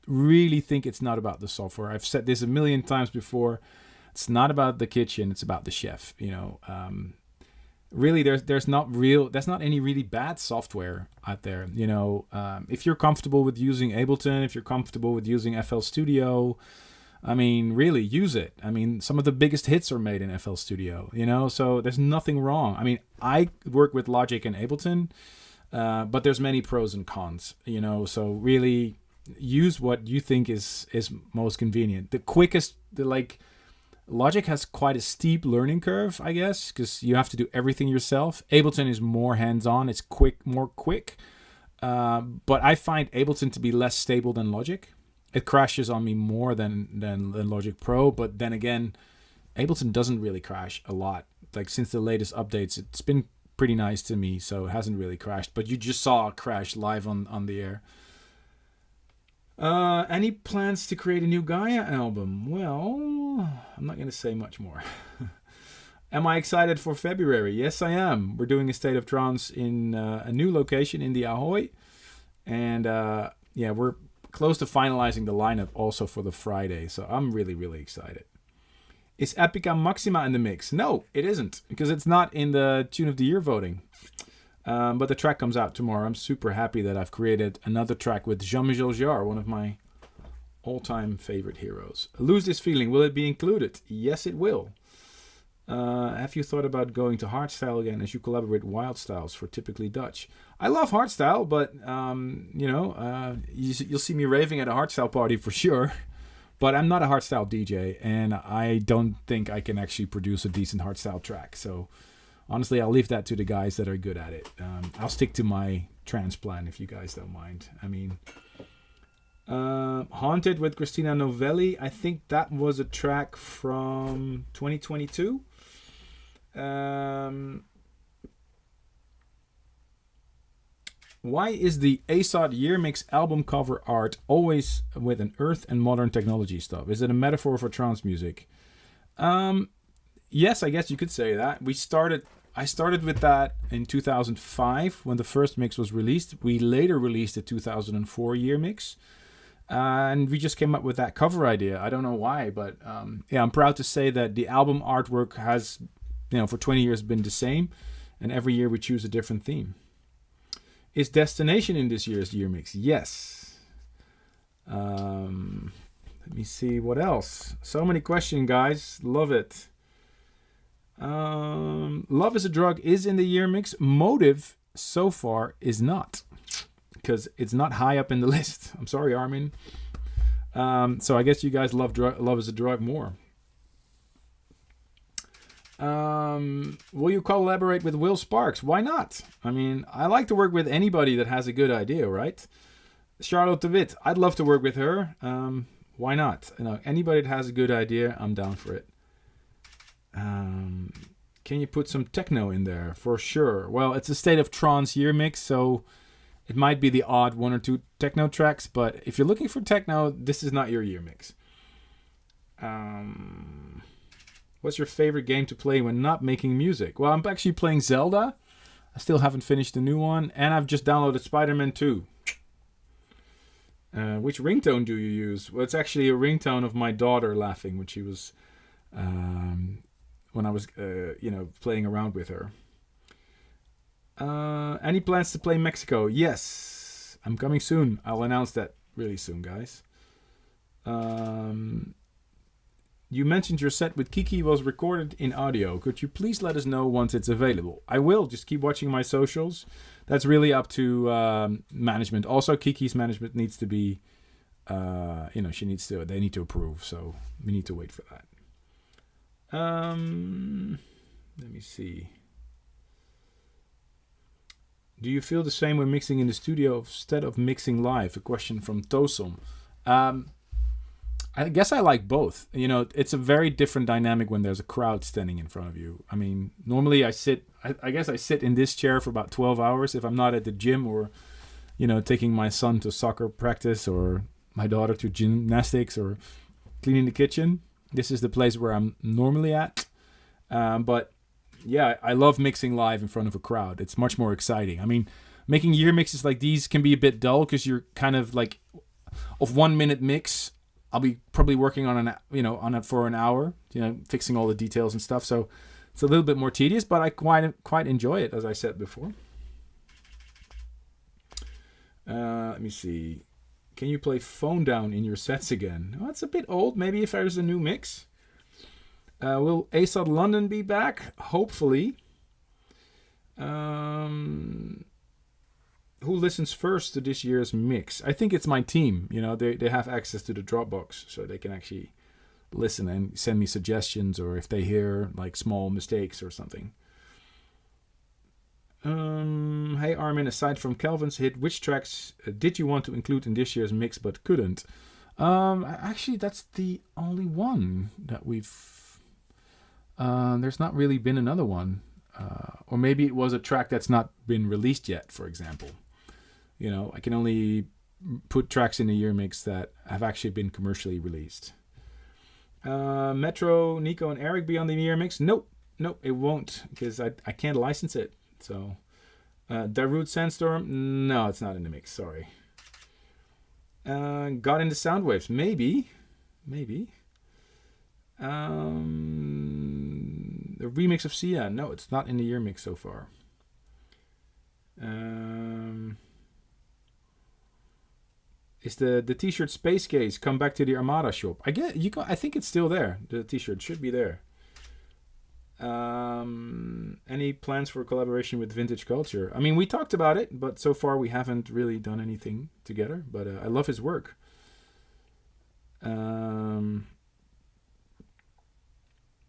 really think it's not about the software. I've said this a million times before. It's not about the kitchen. It's about the chef. You know. Really, there's not any really bad software out there. You know, if you're comfortable with using Ableton, if you're comfortable with using FL Studio, I mean, really use it. I mean, some of the biggest hits are made in FL Studio. You know, so there's nothing wrong. I mean, I work with Logic and Ableton, but there's many pros and cons. You know, so really use what you think is most convenient. The quickest, Logic has quite a steep learning curve, I guess, because you have to do everything yourself. Ableton is more hands-on. It's more quick. But I find Ableton to be less stable than Logic. It crashes on me more than Logic Pro. But then again, Ableton doesn't really crash a lot. Like since the latest updates, it's been pretty nice to me, so it hasn't really crashed. But you just saw a crash live on the air. Any plans to create a new Gaia album? Well, I'm not going to say much more. Am I excited for February? Yes, I am. We're doing A State of Trance in a new location in the Ahoy. And we're close to finalizing the lineup also for the Friday. So I'm really, really excited. Is Epica Maxima in the mix? No, it isn't. Because it's not in the Tune of the Year voting. But the track comes out tomorrow. I'm super happy that I've created another track with Jean-Michel Jarre, one of my all-time favorite heroes. Lose This Feeling, will it be included? Yes, it will. Have you thought about going to hardstyle again as you collaborate with Wild Styles for Typically Dutch? I love hardstyle, but you'll see me raving at a hardstyle party for sure. But I'm not a hardstyle DJ, and I don't think I can actually produce a decent hardstyle track. So honestly, I'll leave that to the guys that are good at it. I'll stick to my trance plan if you guys don't mind. I mean, Haunted with Christina Novelli. I think that was a track from 2022. Why is the ASOT Year Mix album cover art always with an earth and modern technology stuff? Is it a metaphor for trance music? Yes, I guess you could say that. I started with that in 2005 when the first mix was released. We later released the 2004 Year Mix. And we just came up with that cover idea. I don't know why, but yeah, I'm proud to say that the album artwork has, for 20 years been the same, and every year we choose a different theme. Is Destination in this year's year mix? Yes. Let me see what else. So many questions, guys. Love it. Love is a Drug is in the year mix. Motive so far is not, because it's not high up in the list. I'm sorry, Armin. So I guess you guys love Love is a Drug more. Will you collaborate with Will Sparks? Why not? I mean, I like to work with anybody that has a good idea, right? Charlotte de Witt, I'd love to work with her. Why not? Anybody that has a good idea, I'm down for it. Can you put some techno in there? For sure. Well, it's a State of Trance year mix, so it might be the odd 1 or 2 techno tracks, but if you're looking for techno, this is not your year mix. What's your favorite game to play when not making music? Well, I'm actually playing Zelda. I still haven't finished the new one, and I've just downloaded Spider-Man 2. Which ringtone do you use? Well, it's actually a ringtone of my daughter laughing when she was, when I was, playing around with her. Any plans to play Mexico? Yes, I'm coming soon. I'll announce that really soon, guys. You mentioned your set with Kiki was recorded in audio. Could you please let us know once it's available? I will. Just keep watching my socials. That's really up to management. Also, Kiki's management needs to be, they need to approve. So we need to wait for that. Let me see. Do you feel the same when mixing in the studio instead of mixing live? A question from Tosom. I guess I like both. It's a very different dynamic when there's a crowd standing in front of you. I mean, normally I sit in this chair for about 12 hours if I'm not at the gym or, taking my son to soccer practice or my daughter to gymnastics or cleaning the kitchen. This is the place where I'm normally at. But yeah, I love mixing live in front of a crowd. It's much more exciting. I mean, making year mixes like these can be a bit dull because you're kind of like, of 1 minute mix, I'll be probably working on it for an hour, fixing all the details and stuff. So it's a little bit more tedious, but I quite enjoy it, as I said before. Let me see. Can you play Phone Down in your sets again? Oh, it's a bit old. Maybe if there's a new mix. Will ASOD London be back? Hopefully. Who listens first to this year's mix? I think it's my team. They have access to the Dropbox, so they can actually listen and send me suggestions, or if they hear like small mistakes or something. Hey Armin, aside from Calvin's hit, which tracks did you want to include in this year's mix but couldn't? Actually, that's the only one that we've... there's not really been another one. Or maybe it was a track that's not been released yet, for example. I can only put tracks in a year mix that have actually been commercially released. Metro, Nico, and Eric be on the year mix? Nope, it won't, because I can't license it. So, Darude Sandstorm? No, it's not in the mix, sorry. Got into Soundwaves? Maybe. The remix of Sia? No, it's not in the year mix so far. Is the t-shirt Space Case come back to the Armada shop? I think it's still there. The t-shirt should be there. Any plans for collaboration with Vintage Culture? I mean, we talked about it, but so far we haven't really done anything together. But I love his work. Do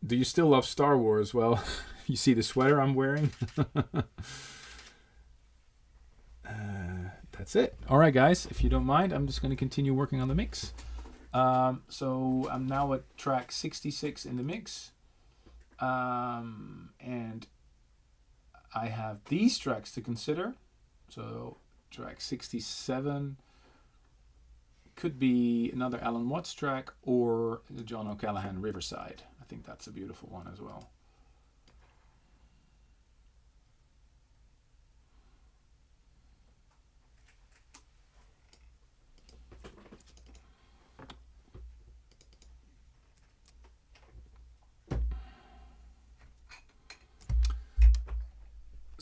you still love Star Wars? Well, you see the sweater I'm wearing? That's it. All right, guys. If you don't mind, I'm just going to continue working on the mix. So I'm now at track 66 in the mix. And I have these tracks to consider. So track 67 could be another Alan Watts track or the John O'Callaghan Riverside. I think that's a beautiful one as well.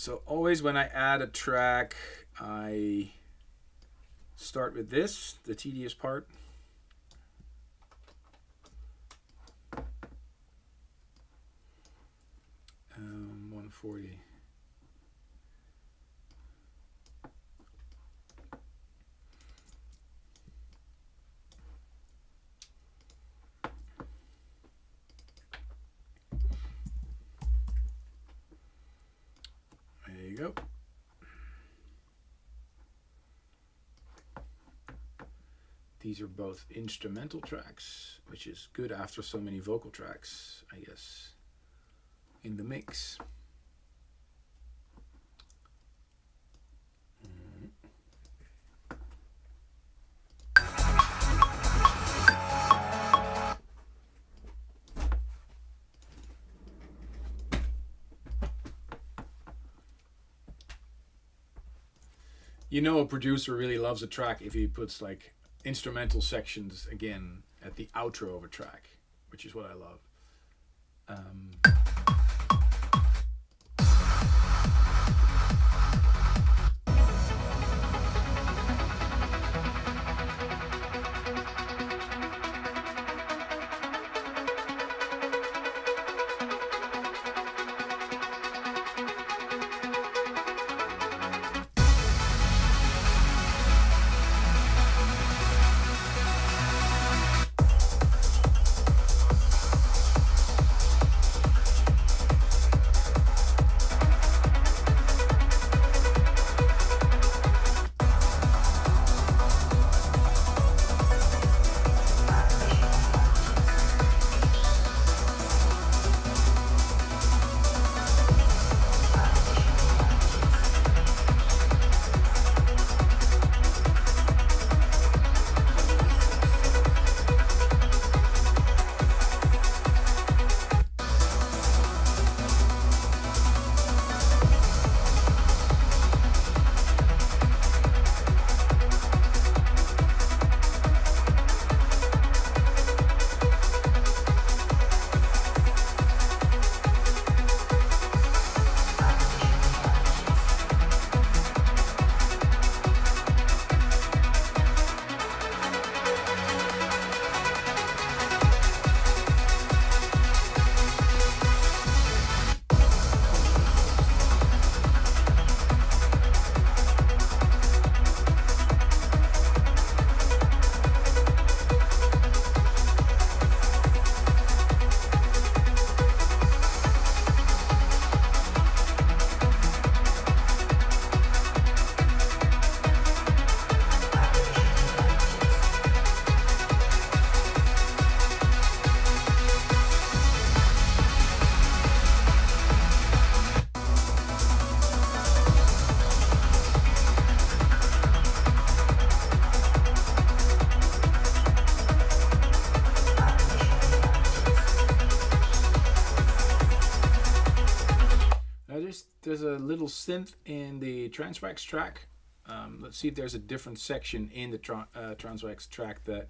So always when I add a track, I start with this, the tedious part. 140. There you go. These are both instrumental tracks, which is good after so many vocal tracks, I guess, in the mix. You know a producer really loves a track if he puts like instrumental sections again at the outro of a track, which is what I love. There's a little synth in the Trance track. Let's see if there's a different section in the Trance track that,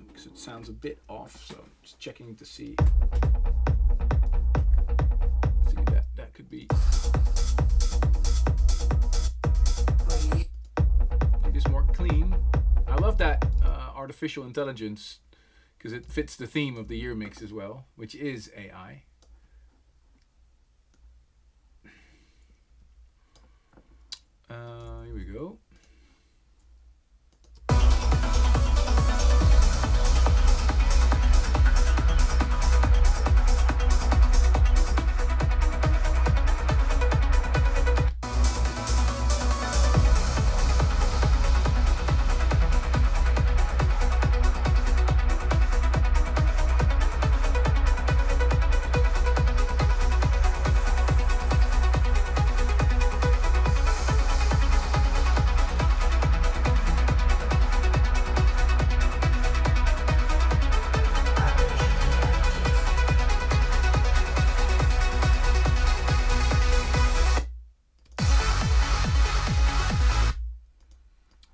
because it sounds a bit off. So just checking to see. See that could be. It is more clean. I love that artificial intelligence because it fits the theme of the year mix as well, which is AI. Here we go.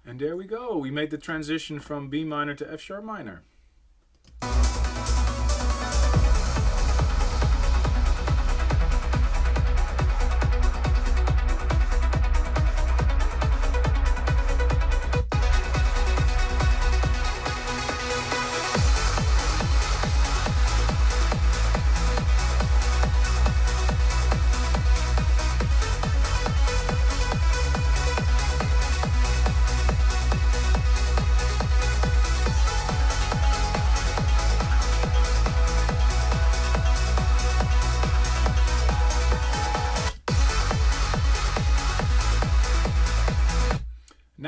And there we go. We made the transition from B minor to F sharp minor.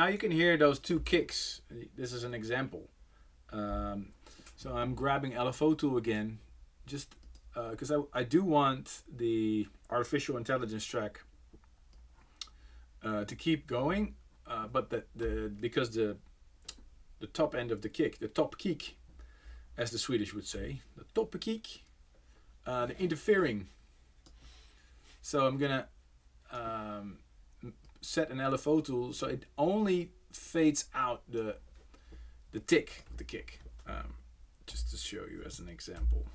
now you can hear those two kicks. This is an example. So I'm grabbing LFO tool again, just because I do want the artificial intelligence track to keep going, but because the top end of the kick, the top kick, as the Swedish would say, the top kick, the interfering. So I'm gonna set an LFO tool so it only fades out the tick of the kick. Just to show you as an example.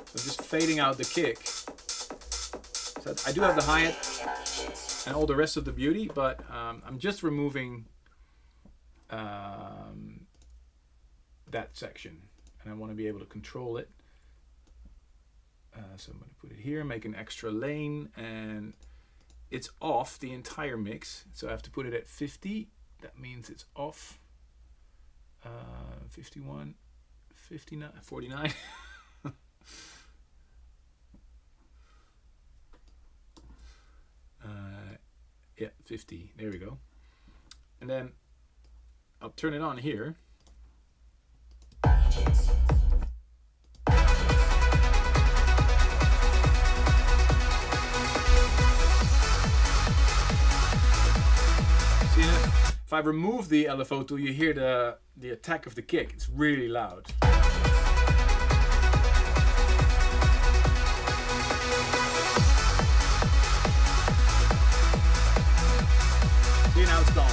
So just fading out the kick. So I do have the hi-hat and all the rest of the beauty, but I'm just removing that section, and I want to be able to control it. So I'm going to put it here, make an extra lane, and it's off the entire mix, so I have to put it at 50. That means it's off 51, 59, 49. Yeah, 50. There we go. And then I'll turn it on here. If I remove the LFO tool, you hear the attack of the kick. It's really loud. See, now it's gone.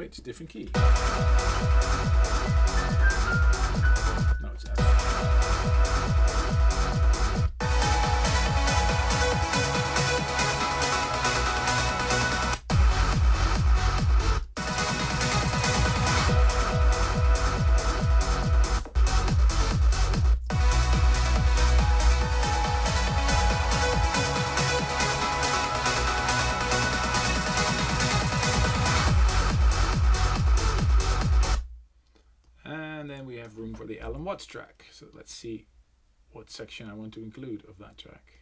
It's a different key. No, it's F. Room for the Alan Watts track. So let's see what section I want to include of that track.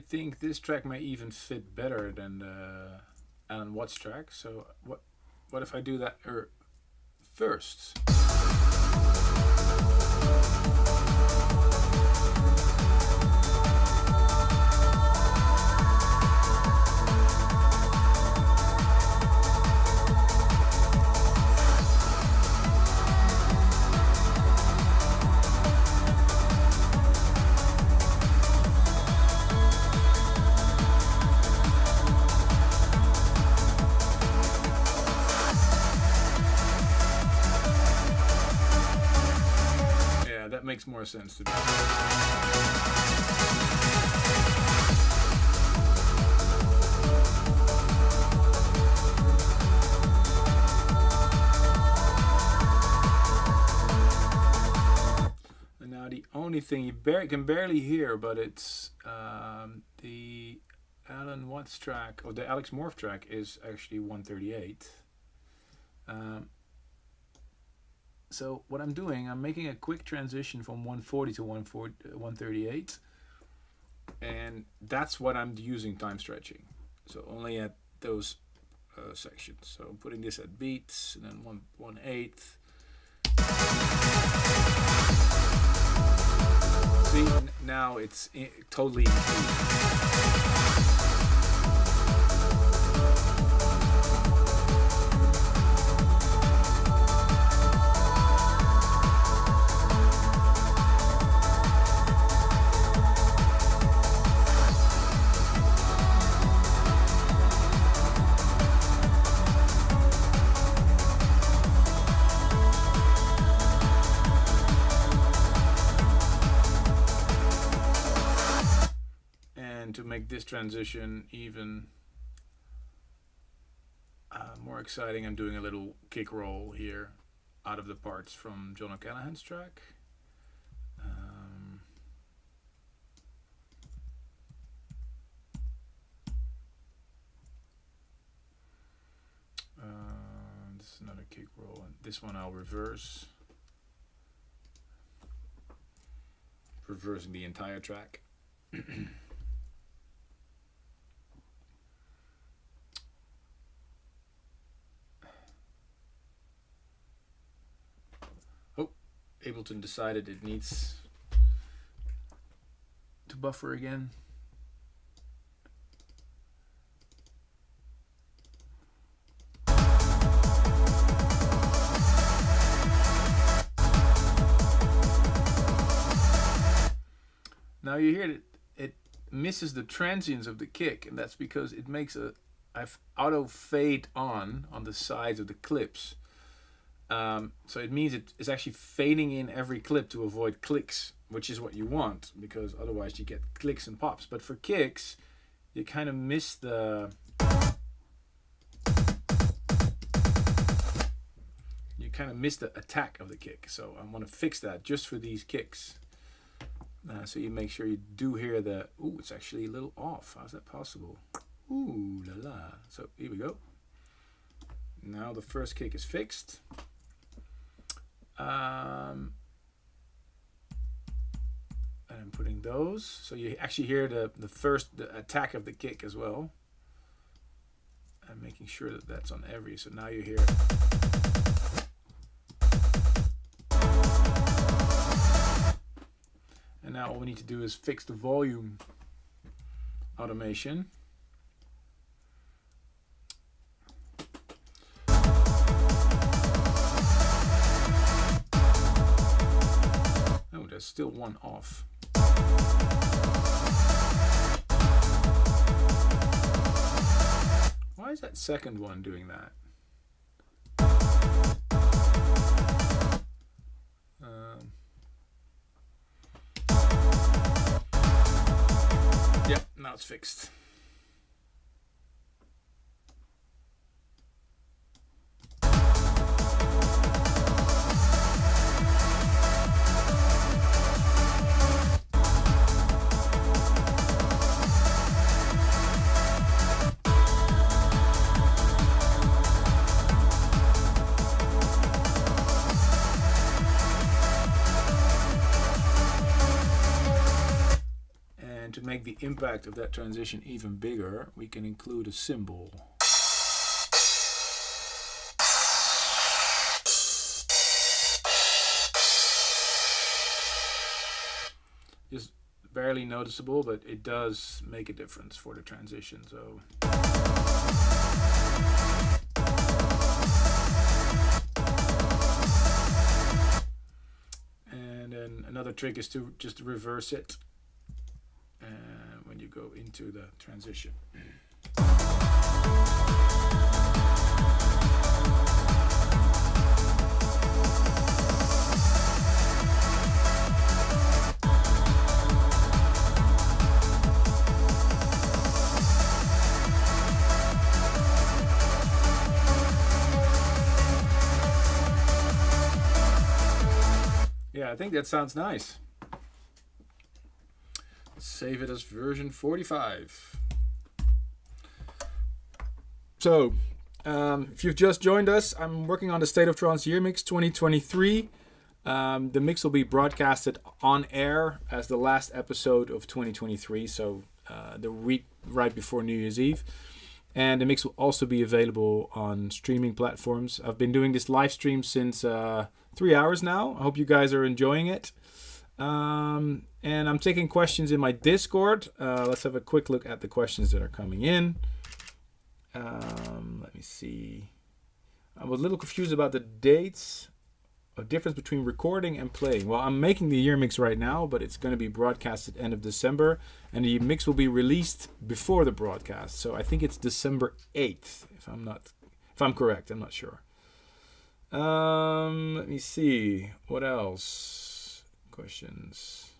think this track may even fit better than the Alan Watts track. So what if I do that first? That makes more sense to me. And now the only thing you can barely hear, but it's the Alan Watts track, or the Alex Morph track, is actually 138. So what I'm doing, I'm making a quick transition from 140 to 138, and that's what I'm using time stretching. So only at those sections. So I'm putting this at beats, and then 1/8. See, now it's totally included. To make this transition even more exciting, I'm doing a little kick roll here out of the parts from John O'Callaghan's track. This is another kick roll, and this one I'll reverse. Reversing the entire track. Ableton decided it needs to buffer again. Now you hear it misses the transients of the kick, and that's because it makes I've auto fade on the sides of the clips. So it means it's actually fading in every clip to avoid clicks, which is what you want, because otherwise you get clicks and pops. But for kicks, you kind of miss the attack of the kick. So I want to fix that just for these kicks. So you make sure you do hear the, ooh, it's actually a little off. How's that possible? Ooh la la. So here we go. Now the first kick is fixed. And I'm putting those, so you actually hear the attack of the kick as well. I'm making sure that that's on every, so now you hear it. And now all we need to do is fix the volume automation. There's still one off. Why is that second one doing that? Yep, now it's fixed. make the impact of that transition even bigger, we can include a cymbal. Just barely noticeable, but it does make a difference for the transition. So. And then another trick is to just reverse it when you go into the transition. Yeah, I think that sounds nice. Let's save it as version 45. So, if you've just joined us, I'm working on the State of Trance Year Mix 2023. The mix will be broadcasted on air as the last episode of 2023, so the week right before New Year's Eve. And the mix will also be available on streaming platforms. I've been doing this live stream since 3 hours now. I hope you guys are enjoying it. And I'm taking questions in my Discord. Let's have a quick look at the questions that are coming in. Let me see. I was a little confused about the dates. A difference between recording and playing. Well, I'm making the year mix right now, but it's going to be broadcasted end of December, and the mix will be released before the broadcast. So I think it's December 8th, if I'm correct. I'm not sure. Let me see. What else? Questions.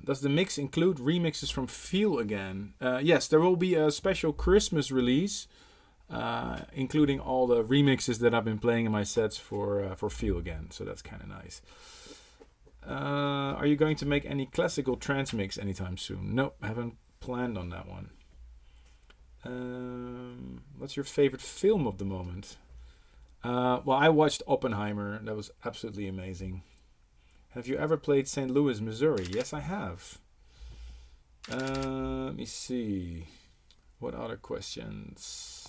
Does the mix include remixes from Feel Again? Yes, there will be a special Christmas release, including all the remixes that I've been playing in my sets for Feel Again. So that's kind of nice. Are you going to make any classical trance mix anytime soon? Nope, haven't planned on that one. What's your favorite film of the moment? Well, I watched Oppenheimer. That was absolutely amazing. Have you ever played St. Louis, Missouri? Yes, I have. Let me see. What other questions?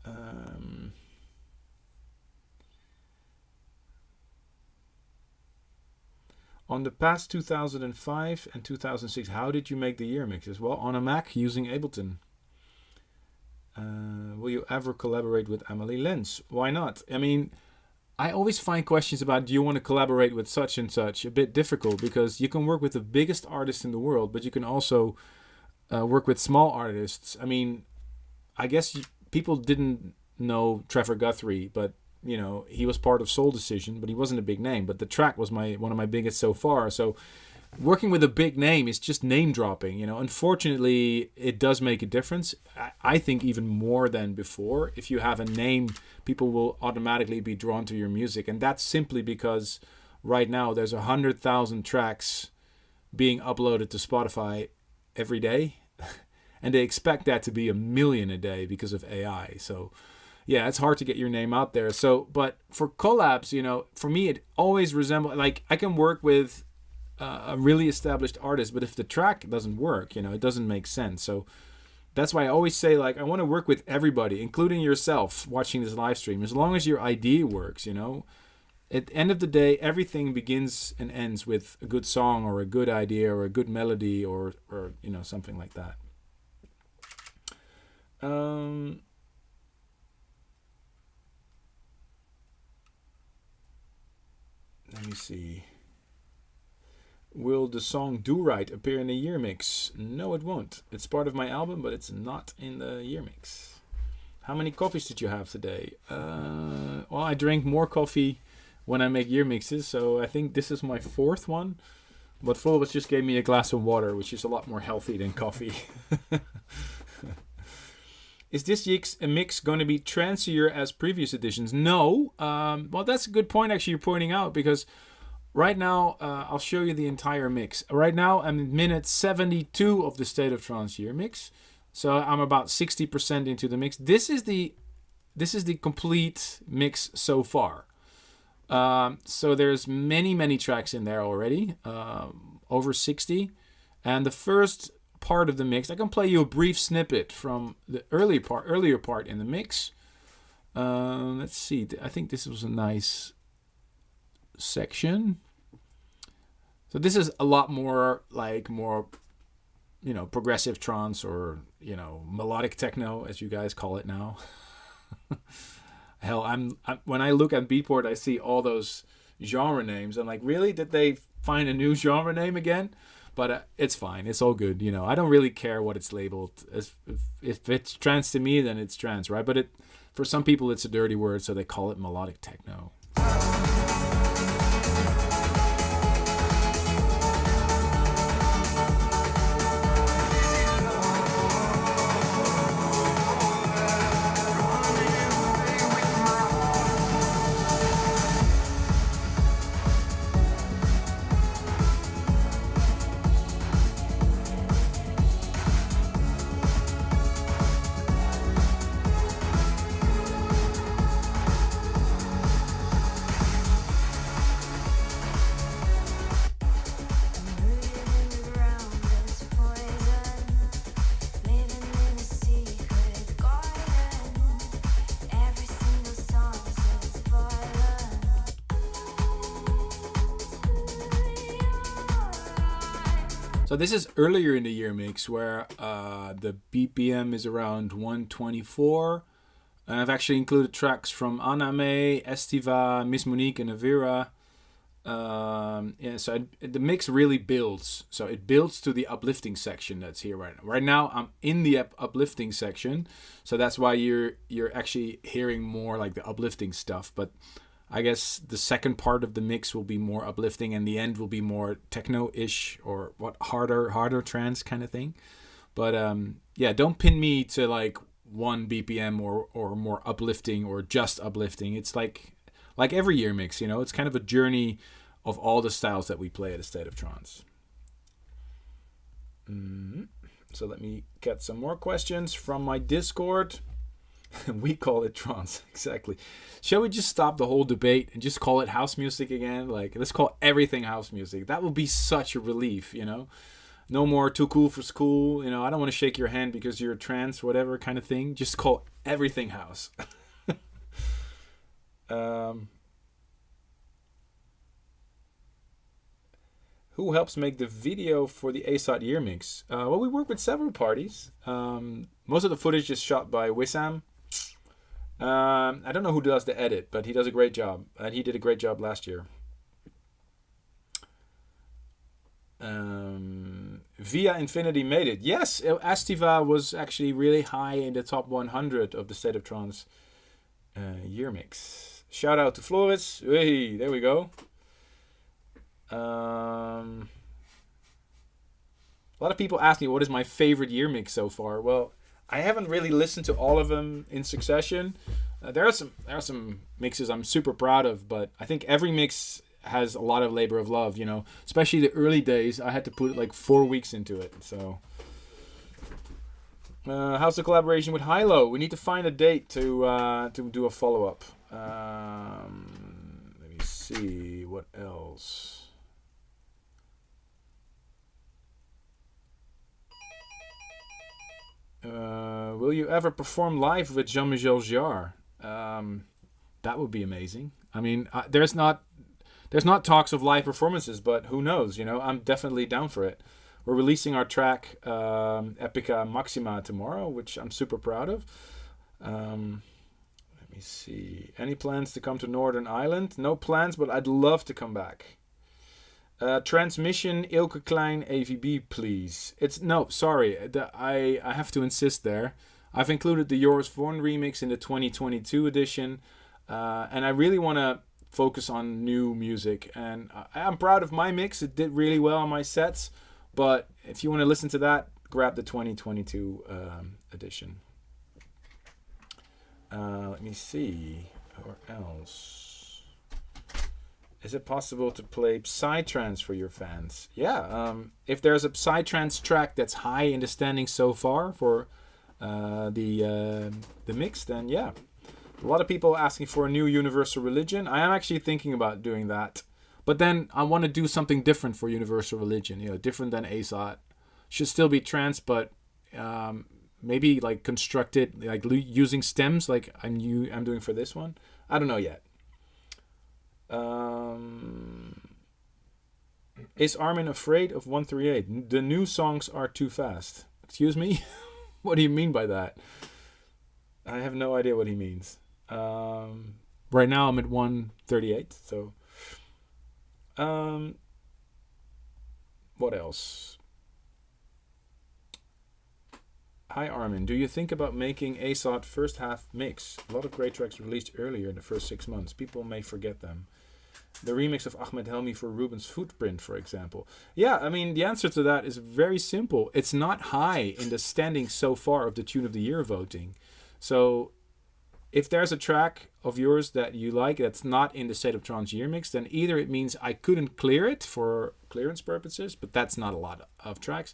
On the past 2005 and 2006, how did you make the year mixes? Well, on a Mac using Ableton. Will you ever collaborate with Amelie Lenz? Why not? I mean, I always find questions about do you want to collaborate with such and such a bit difficult, because you can work with the biggest artist in the world, but you can also work with small artists. I mean, I guess people didn't know Trevor Guthrie, but you know, he was part of Soul Decision, but he wasn't a big name. But the track was one of my biggest so far. So working with a big name is just name dropping. You know, unfortunately, it does make a difference. I think even more than before. If you have a name, people will automatically be drawn to your music, and that's simply because right now there's 100,000 tracks being uploaded to Spotify every day, and they expect that to be 1 million a day because of AI. So yeah, it's hard to get your name out there. So, but for collabs, you know, for me, it always resembles, like, I can work with a really established artist, but if the track doesn't work, you know, it doesn't make sense. So that's why I always say, like, I want to work with everybody, including yourself watching this live stream, as long as your idea works, you know. At the end of the day, everything begins and ends with a good song or a good idea or a good melody or you know, something like that. Let me see. Will the song Do Right appear in the year mix? No, it won't. It's part of my album, but it's not in the year mix. How many coffees did you have today? Well, I drink more coffee when I make year mixes, so I think this is my 4th one. But Flores just gave me a glass of water, which is a lot more healthy than coffee. Is this mix going to be trancier as previous editions? No. Well, that's a good point, actually, you're pointing out, because right now, I'll show you the entire mix. Right now, I'm in minute 72 of the State of Trance year mix. So I'm about 60% into the mix. This is the this is the complete mix so far. So there's many tracks in there already, over 60. And the first part of the mix, I can play you a brief snippet from the earlier part in the mix. Let's see. I think this was a nice section. So this is a lot more progressive trance, or melodic techno, as you guys call it now. Hell, I'm when I look at Beatport, I see all those genre names. I'm like, really? Did they find a new genre name again? But it's fine. It's all good. I don't really care what it's labeled. If it's trance to me, then it's trance, right? But for some people, it's a dirty word, so they call it melodic techno. So this is earlier in the year mix where the BPM is around 124. And I've actually included tracks from Aname, Estiva, Miss Monique, and Avira. So the mix really builds. So it builds to the uplifting section that's here right now. Right now I'm in the uplifting section, so that's why you're actually hearing more like the uplifting stuff. But I guess the second part of the mix will be more uplifting, and the end will be more techno-ish, or harder trance kind of thing. But yeah, don't pin me to like one BPM or more uplifting or just uplifting. It's like every year mix, it's kind of a journey of all the styles that we play at A State of Trance. So let me get some more questions from my Discord. We call it trance, exactly. Shall we just stop the whole debate and just call it house music again? Like, let's call everything house music. That would be such a relief, No more too cool for school. I don't want to shake your hand because you're a trance, whatever kind of thing. Just call everything house. Who helps make the video for the ASOT year mix? Well, we work with several parties. Most of the footage is shot by Wissam. I don't know who does the edit, but he does a great job. And he did a great job last year. Via Infinity made it. Yes, Estiva was actually really high in the top 100 of the State of Trance year mix. Shout out to Flores. Hey, there we go. A lot of people ask me what is my favorite year mix so far. Well, I haven't really listened to all of them in succession. There are some mixes I'm super proud of, but I think every mix has a lot of labor of love, especially the early days. I had to put like 4 weeks into it. So how's the collaboration with Hilo? We need to find a date to do a follow-up. Let me see what else. Will you ever perform live with Jean-Michel Jarre? That would be amazing. I mean, there's not talks of live performances, but who knows? I'm definitely down for it. We're releasing our track Epica Maxima tomorrow, which I'm super proud of. Let me see. Any plans to come to Northern Ireland? No plans, but I'd love to come back. Transmission Ilke Klein AVB, please. I have to insist there. I've included the Joris Vorn remix in the 2022 edition, and I really want to focus on new music. And I'm proud of my mix. It did really well on my sets, but if you want to listen to that, grab the 2022 edition. Let me see. Or else. Is it possible to play Psytrance for your fans? Yeah, if there's a Psytrance track that's high in the standings so far for the mix, then yeah. A lot of people asking for a new universal religion. I am actually thinking about doing that. But then I want to do something different for universal religion, different than ASOT. Should still be trance, but maybe like constructed, like using stems like I'm doing for this one. I don't know yet. Is Armin afraid of 138? The new songs are too fast. Excuse me? What do you mean by that? I have no idea what he means. Right now I'm at 138, so... what else? Hi Armin, do you think about making ASOT first half mix? A lot of great tracks released earlier in the first 6 months. People may forget them. The remix of Ahmed Helmi for Ruben's Footprint, for example. Yeah, I mean, the answer to that is very simple. It's not high in the standing so far of the Tune of the Year voting. So if there's a track of yours that you like that's not in the State of Trance year mix, then either it means I couldn't clear it for clearance purposes, but that's not a lot of tracks,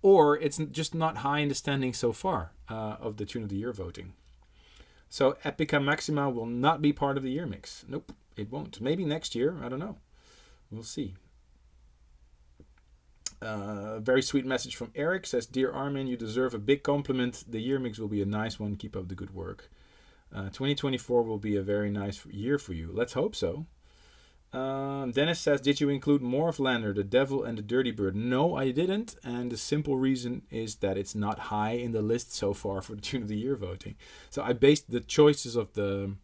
or it's just not high in the standing so far of the Tune of the Year voting. So Epica Maxima will not be part of the year mix. Nope, it won't. Maybe next year, I don't know. We'll see. A very sweet message from Eric says, Dear Armin, you deserve a big compliment. The year mix will be a nice one. Keep up the good work. 2024 will be a very nice year for you. Let's hope so. Dennis says, did you include Morphlander, The Devil and the Dirty Bird? No, I didn't. And the simple reason is that it's not high in the list so far for the Tune of the Year voting. So I based the choices of the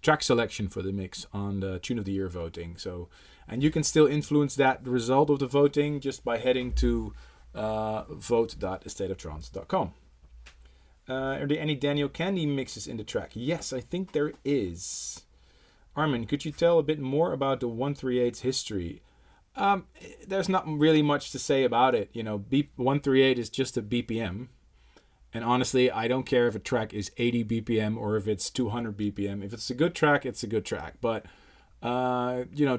track selection for the mix on the Tune of the Year voting. So, and you can still influence the result of the voting just by heading to vote.estateoftrance.com. Are there any Daniel Candy mixes in the track? Yes, I think there is. Armin, could you tell a bit more about the 138's history? There's not really much to say about it. 138 is just a BPM. And honestly, I don't care if a track is 80 BPM or if it's 200 BPM. If it's a good track, it's a good track. But,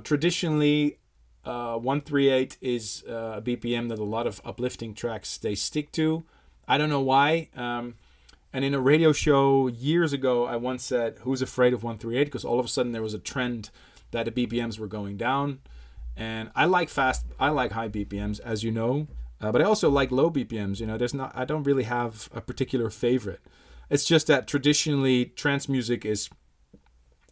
traditionally, 138 is a BPM that a lot of uplifting tracks, they stick to. I don't know why. And in a radio show years ago, I once said, who's afraid of 138? Because all of a sudden there was a trend that the BPMs were going down. And I like high BPMs, as you know. But I also like low BPMs. I don't really have a particular favorite. It's just that traditionally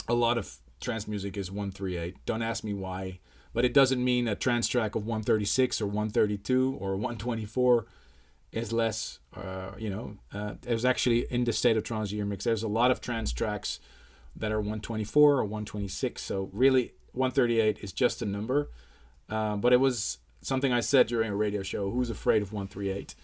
a lot of trance music is 138. Don't ask me why. But it doesn't mean a trance track of 136 or 132 or 124 is less, there's actually in the State of Trance year mix, there's a lot of trance tracks that are 124 or 126. So really 138 is just a number. But it was something I said during a radio show, who's afraid of 138?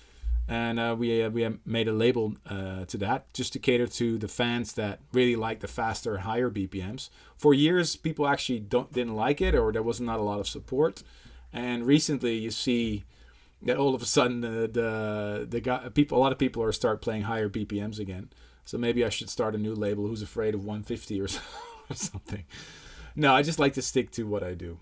And we made a label to that just to cater to the fans that really like the faster, higher BPMs. For years, people actually didn't like it, or there was not a lot of support. And recently you see that all of a sudden a lot of people are start playing higher BPMs again. So maybe I should start a new label, Who's Afraid of 150 or something. No, I just like to stick to what I do.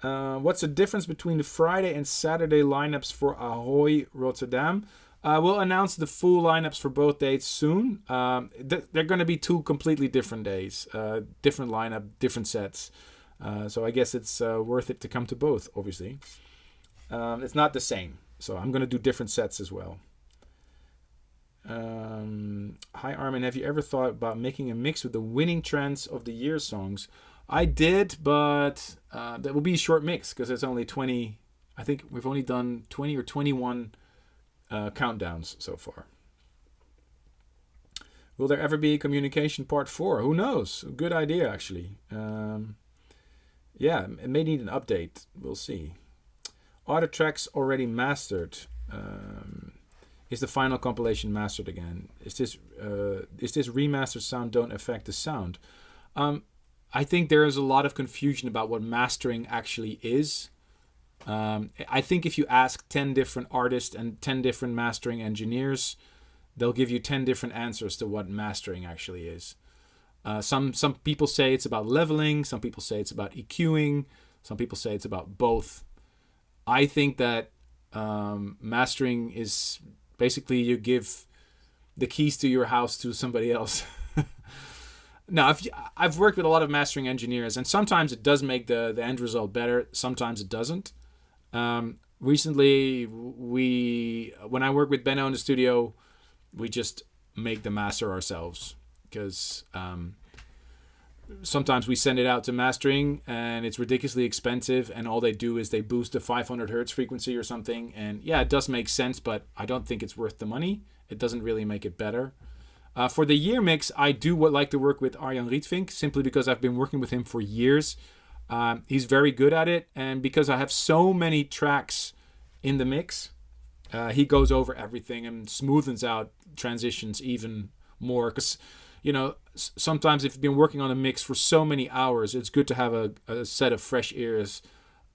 What's the difference between the Friday and Saturday lineups for Ahoy Rotterdam? We'll announce the full lineups for both dates soon. They're going to be two completely different days, different lineup, different sets. So I guess it's worth it to come to both, obviously. It's not the same, so I'm going to do different sets as well. Hi Armin, have you ever thought about making a mix with the winning trends of the year songs? I did, but that will be a short mix because it's only 20. I think we've only done 20 or 21 countdowns so far. Will there ever be Communication Part 4? Who knows? Good idea, actually. Yeah, it may need an update. We'll see. Are the tracks already mastered? Is the final compilation mastered again? Is this remastered sound don't affect the sound? I think there is a lot of confusion about what mastering actually is. I think if you ask 10 different artists and 10 different mastering engineers, they'll give you 10 different answers to what mastering actually is. Some people say it's about leveling. Some people say it's about EQing. Some people say it's about both. I think that mastering is basically you give the keys to your house to somebody else. No, I've worked with a lot of mastering engineers, and sometimes it does make the end result better. Sometimes it doesn't. Recently, when I work with Benno in the studio, we just make the master ourselves, because sometimes we send it out to mastering and it's ridiculously expensive, and all they do is they boost the 500 hertz frequency or something. And yeah, it does make sense, but I don't think it's worth the money. It doesn't really make it better. For the year mix, I do like to work with Arjan Rietvink, simply because I've been working with him for years. He's very good at it, and because I have so many tracks in the mix, he goes over everything and smoothens out transitions even more. Because, sometimes if you've been working on a mix for so many hours, it's good to have a set of fresh ears,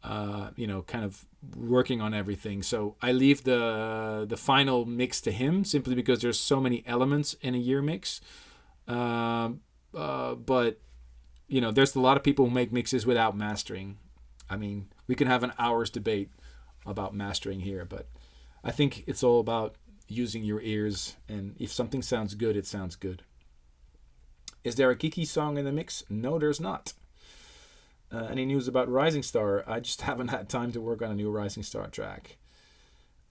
kind of working on everything. So I leave the final mix to him, simply because there's so many elements in a year mix. But there's a lot of people who make mixes without mastering. I mean, we can have an hour's debate about mastering here, but I think it's all about using your ears, and if something sounds good, it sounds good. Is there a Kiki song in the mix? No, there's not. Any news about Rising Star? I just haven't had time to work on a new Rising Star track.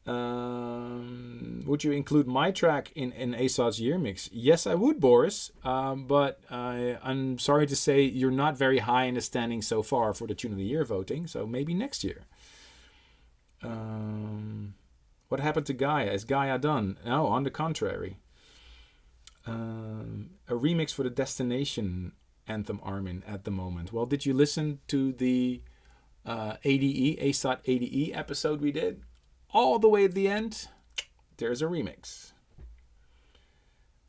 Would you include my track in ASOT's year mix? Yes, I would, Boris. But I'm sorry to say you're not very high in the standing so far for the Tune of the Year voting, so maybe next year. What happened to Gaia? Is Gaia done? No, on the contrary. A remix for the Destination anthem, Armin, at the moment. Well, did you listen to the ASOT ADE episode we did? All the way at the end, there's a remix.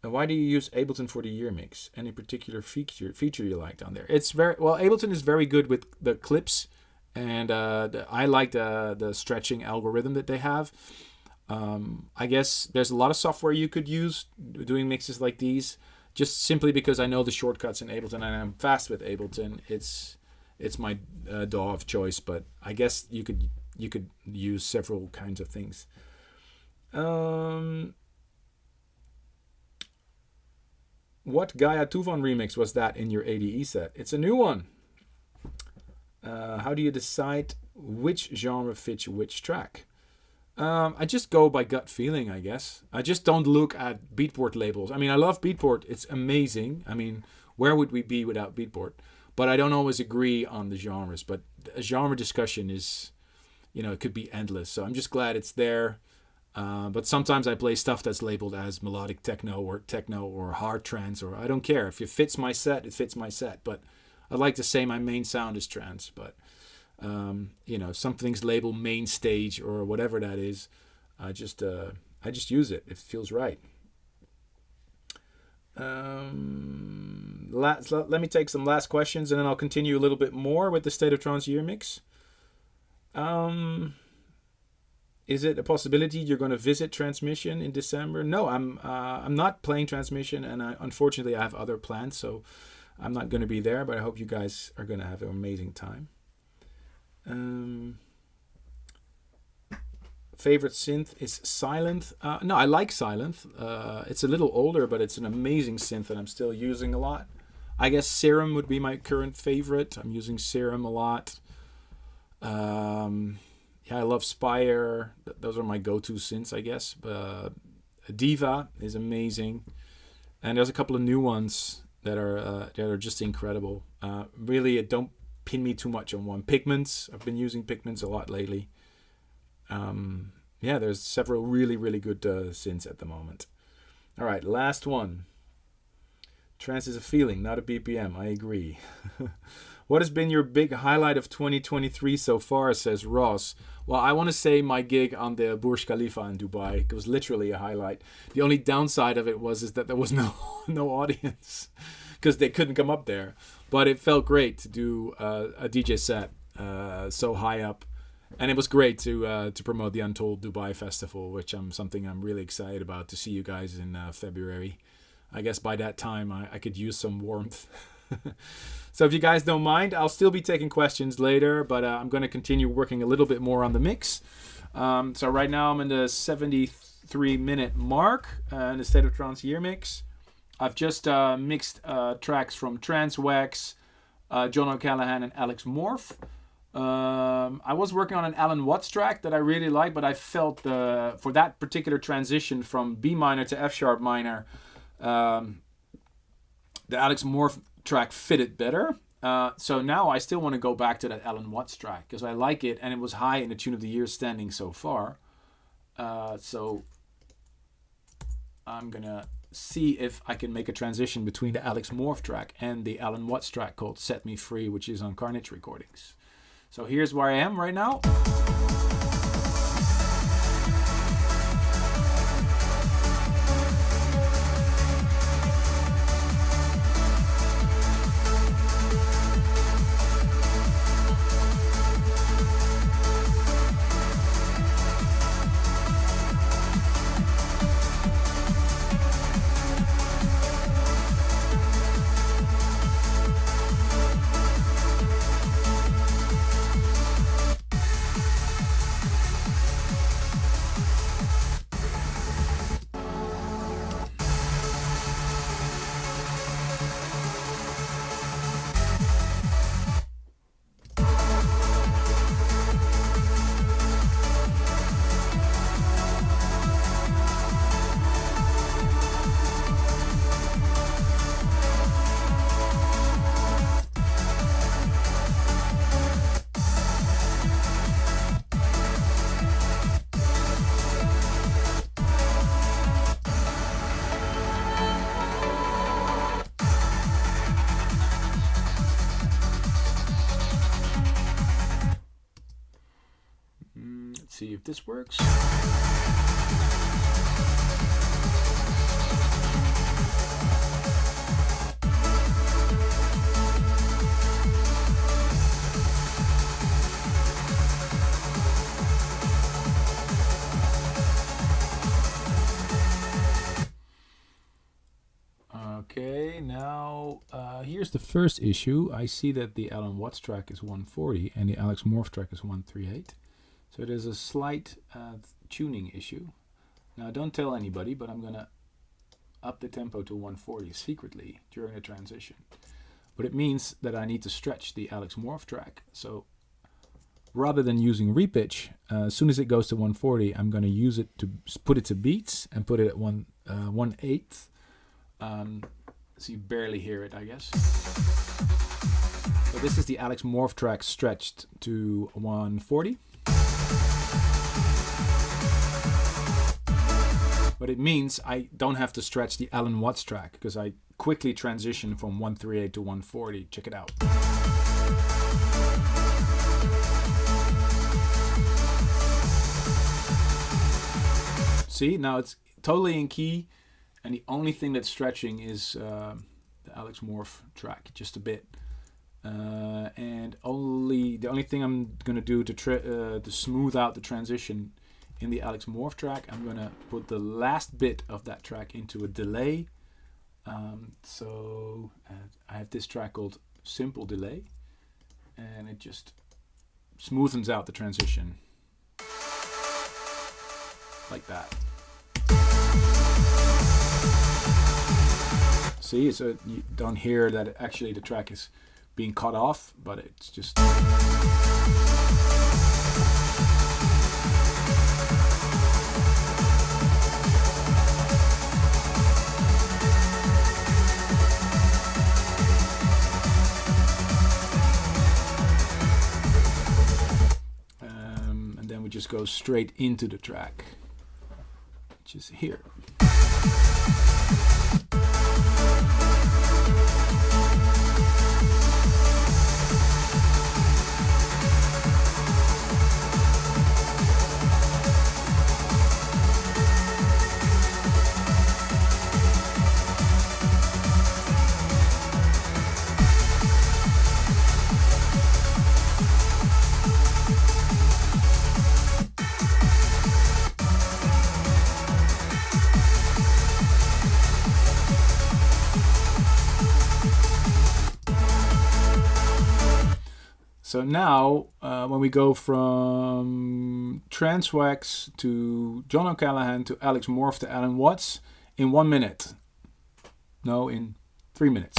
And why do you use Ableton for the year mix? Any particular feature you liked on there? It's Ableton is very good with the clips, and I like the stretching algorithm that they have. I guess there's a lot of software you could use doing mixes like these, just simply because I know the shortcuts in Ableton and I'm fast with Ableton. It's my DAW of choice, but I guess you could use several kinds of things. What Gaia Tuvan remix was that in your ADE set? It's a new one. How do you decide which genre fits which track? I just go by gut feeling, I guess. I just don't look at Beatport labels. I mean, I love Beatport. It's amazing. I mean, where would we be without Beatport? But I don't always agree on the genres. But a genre discussion is, it could be endless. So I'm just glad it's there. But sometimes I play stuff that's labeled as melodic techno or hard trance, or I don't care. If it fits my set, it fits my set. But I like to say my main sound is trance. But something's labeled main stage or whatever that is, I just use it if it feels right. Let me take some last questions, and then I'll continue a little bit more with the State of Trance year mix. Is it a possibility you're going to visit Transmission in December? No, I'm not playing Transmission, and unfortunately I have other plans, so I'm not going to be there. But I hope you guys are going to have an amazing time. Favorite synth is Silent. No, I like Silent. It's a little older, but it's an amazing synth that I'm still using a lot. I guess Serum would be my current favorite. I'm using Serum a lot. I love Spire. Those are my go-to synths, I guess. Diva is amazing, and there's a couple of new ones that are just incredible. Really, don't pin me too much on one. Pigments. I've been using Pigments a lot lately. There's several really, really good synths at the moment. All right, last one. Trance is a feeling, not a BPM. I agree. What has been your big highlight of 2023 so far, says Ross? Well, I want to say my gig on the Burj Khalifa in Dubai. It was literally a highlight. The only downside of it is that there was no audience because they couldn't come up there. But it felt great to do a DJ set so high up. And it was great to promote the Untold Dubai Festival, which something I'm really excited about, to see you guys in February. I guess by that time I could use some warmth. So if you guys don't mind, I'll still be taking questions later, but I'm going to continue working a little bit more on the mix. So right now I'm in the 73 3-minute mark in the State of Trance year mix. I've just mixed tracks from Trance, Wax, John O'Callaghan and Alex Morph. I was working on an Alan Watts track that I really like, but I felt for that particular transition from B minor to F sharp minor, the Alex Morph track fitted better. So now I still want to go back to that Alan Watts track because I like it and it was high in the Tune of the Year standing so far. So I'm gonna see if I can make a transition between the Alex Morph track and the Alan Watts track called Set Me Free, which is on Carnage Recordings. So here's where I am right now. See if this works. Okay, now here's the first issue. I see that the Alan Watts track is 140 and the Alex Morph track is 138. So there's a slight tuning issue. Now don't tell anybody, but I'm gonna up the tempo to 140 secretly during the transition. But it means that I need to stretch the Alex Morph track. So rather than using repitch, as soon as it goes to 140, I'm gonna use it to put it to beats and put it at 1/8. So you barely hear it, I guess. So this is the Alex Morph track stretched to 140. But it means I don't have to stretch the Alan Watts track because I quickly transition from 138 to 140. Check it out. See, now it's totally in key, and the only thing that's stretching is the Alex Morph track, just a bit. And the only thing I'm gonna do to smooth out the transition in the Alex Morph track, I'm gonna put the last bit of that track into a delay. So I have this track called Simple Delay, and it just smoothens out the transition like that. See, so you don't hear that actually the track is being cut off, but it's just. And then we just go straight into the track, which is here. So now, when we go from Trance to John O'Callaghan to Alex Morph to Alan Watts in 1 minute. No, in 3 minutes.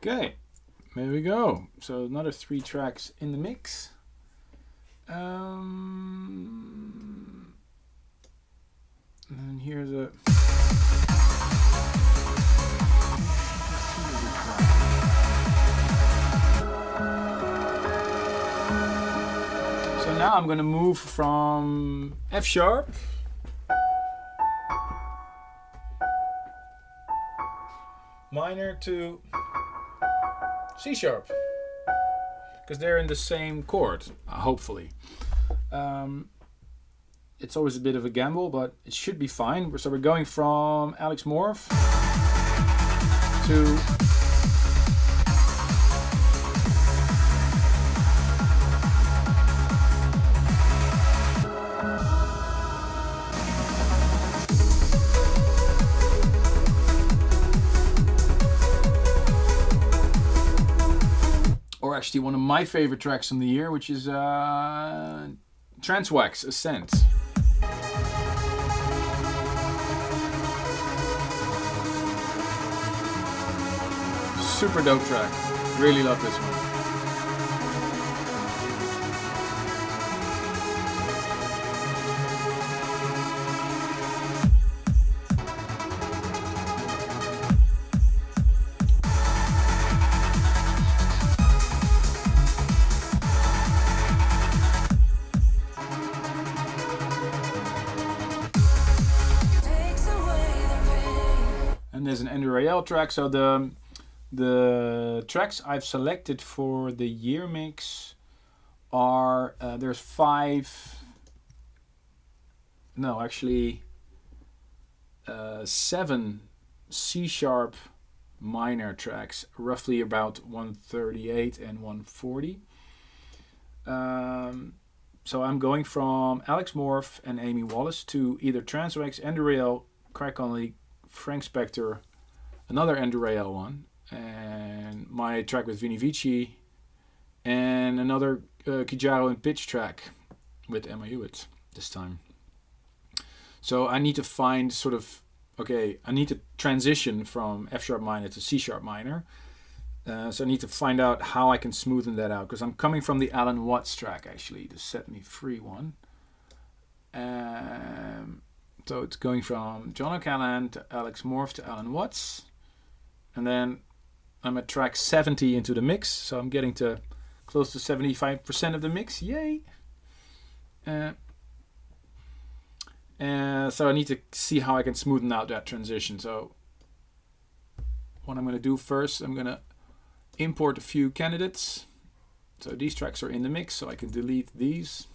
Okay, there we go. So another 3 tracks in the mix. And here's a... So now I'm gonna move from F sharp minor to C sharp, because they're in the same chord, hopefully. It's always a bit of a gamble, but it should be fine. So we're going from Alex Morph to actually one of my favorite tracks from the year, which is Trance Ascent. Super dope track. Really love this one. And there's an Andy Royale track. So the tracks I've selected for the year mix are there's 7 C sharp minor tracks, roughly about 138 and 140. So I'm going from Alex Morph and Amy Wallace to either Trance, Andy Royale, Craig Connolly, Frank Spector, another Andrew Rayel one, and my track with Vini Vici, and another Kijaro and Pitch track with Emma Hewitt this time. So I need to find sort of, okay, I need to transition from F sharp minor to C sharp minor. So I need to find out how I can smoothen that out, because I'm coming from the Alan Watts track actually, the Set Me Free one. So it's going from John O'Callaghan to Alex Morph to Alan Watts. And then I'm at track 70 into the mix, so I'm getting to close to 75% of the mix. Yay! So I need to see how I can smoothen out that transition. So what I'm going to do first, I'm going to import a few candidates. So these tracks are in the mix, so I can delete these.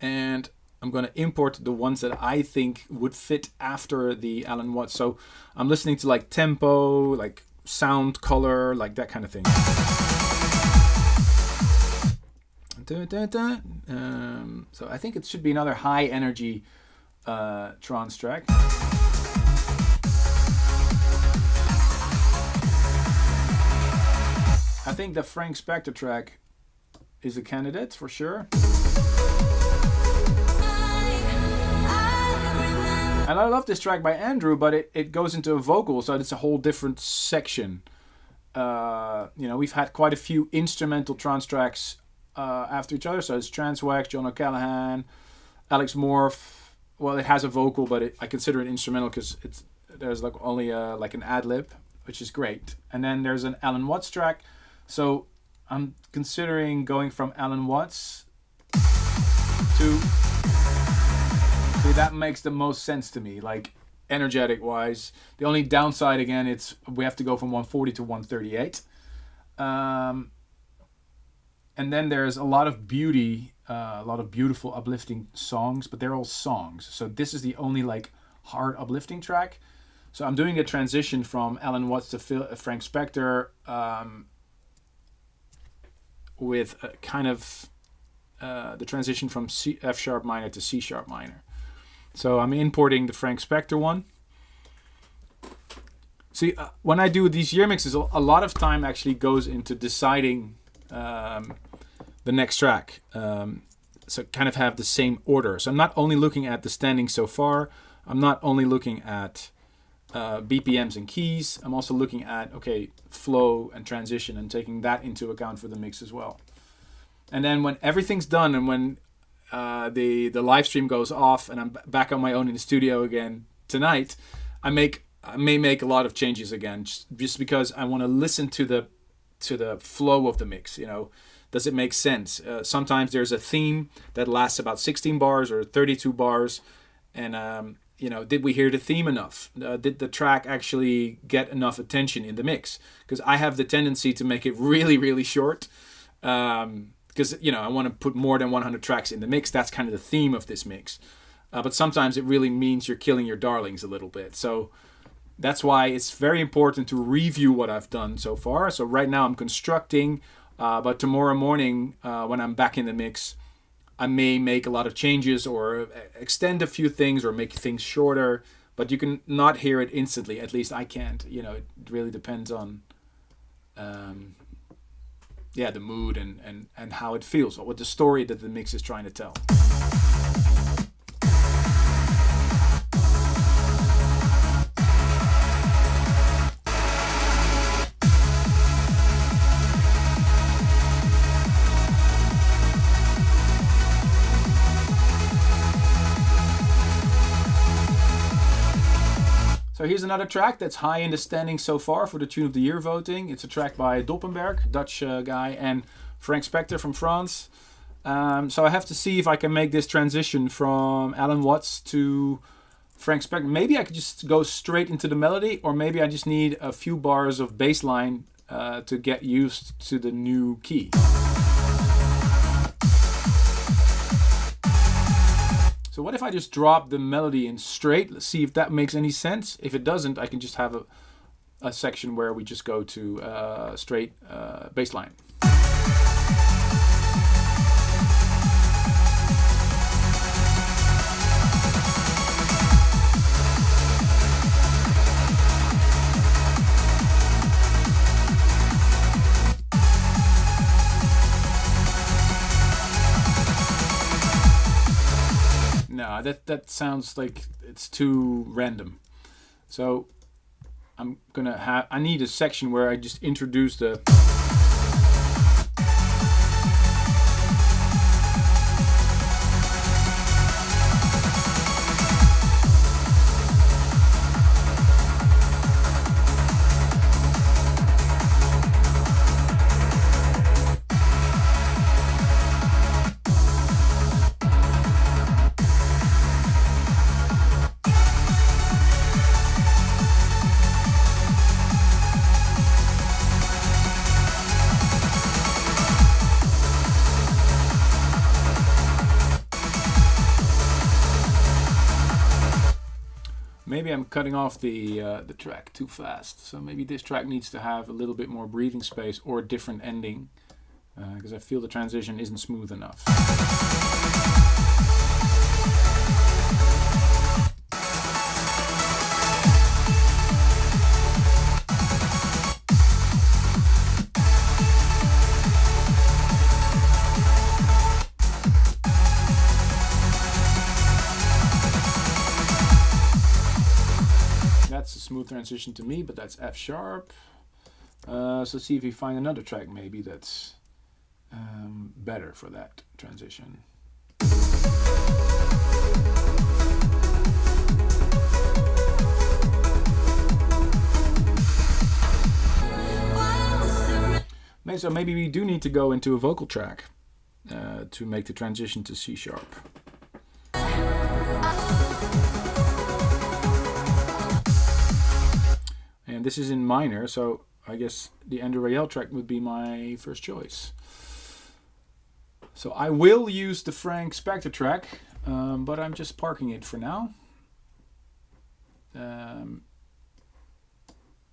And I'm going to import the ones that I think would fit after the Alan Watts. So I'm listening to like tempo, like sound, color, like that kind of thing. So I think it should be another high energy trance track. I think the Frank Spector track is a candidate for sure. And I love this track by Andrew, but it goes into a vocal, so it's a whole different section. We've had quite a few instrumental trance tracks after each other. So it's Trance Wax, John O'Callaghan, Alex Morph. Well, it has a vocal, but I consider it instrumental because there's like only like an ad lib, which is great. And then there's an Alan Watts track. So I'm considering going from Alan Watts to... See, that makes the most sense to me, like energetic wise. The only downside, again, it's we have to go from 140 to 138. And then there's a lot of beauty, a lot of beautiful uplifting songs, but they're all songs. So this is the only like hard uplifting track. So I'm doing a transition from Alan Watts to Frank Spector with a kind of the transition from F sharp minor to C sharp minor. So I'm importing the Frank Spector one. See, when I do these year mixes, a lot of time actually goes into deciding the next track. So kind of have the same order. So I'm not only looking at the standings so far. I'm not only looking at BPMs and keys. I'm also looking at, okay, flow and transition and taking that into account for the mix as well. And then when everything's done and when the live stream goes off and I'm back on my own in the studio again tonight, I may make a lot of changes again, just because I want to listen to the flow of the mix. Does it make sense? Sometimes there's a theme that lasts about 16 bars or 32 bars, and did we hear the theme enough? Did the track actually get enough attention in the mix? Because I have the tendency to make it really, really short. Because I want to put more than 100 tracks in the mix. That's kind of the theme of this mix. But sometimes it really means you're killing your darlings a little bit. So that's why it's very important to review what I've done so far. So right now I'm constructing, but tomorrow morning when I'm back in the mix, I may make a lot of changes or extend a few things or make things shorter. But you can not hear it instantly. At least I can't. It really depends on... the mood and how it feels, or what the story that the mix is trying to tell. So here's another track that's high in the standings so far for the Tune of the Year voting. It's a track by Doppenberg, Dutch guy, and Frank Spector from France. So I have to see if I can make this transition from Alan Watts to Frank Spector. Maybe I could just go straight into the melody, or maybe I just need a few bars of bass line to get used to the new key. So what if I just drop the melody in straight? Let's see if that makes any sense. If it doesn't, I can just have a section where we just go to straight bass line. that sounds like it's too random. So I'm gonna have, I need a section where I just introduce the maybe I'm cutting off the track too fast. So maybe this track needs to have a little bit more breathing space or a different ending, because I feel the transition isn't smooth enough. That's a smooth transition to me, but that's F sharp. So see if we find another track maybe that's better for that transition. So maybe we do need to go into a vocal track to make the transition to C sharp. And this is in minor, so I guess the Andrew Rayel track would be my first choice. So I will use the Frank Spector track, but I'm just parking it for now.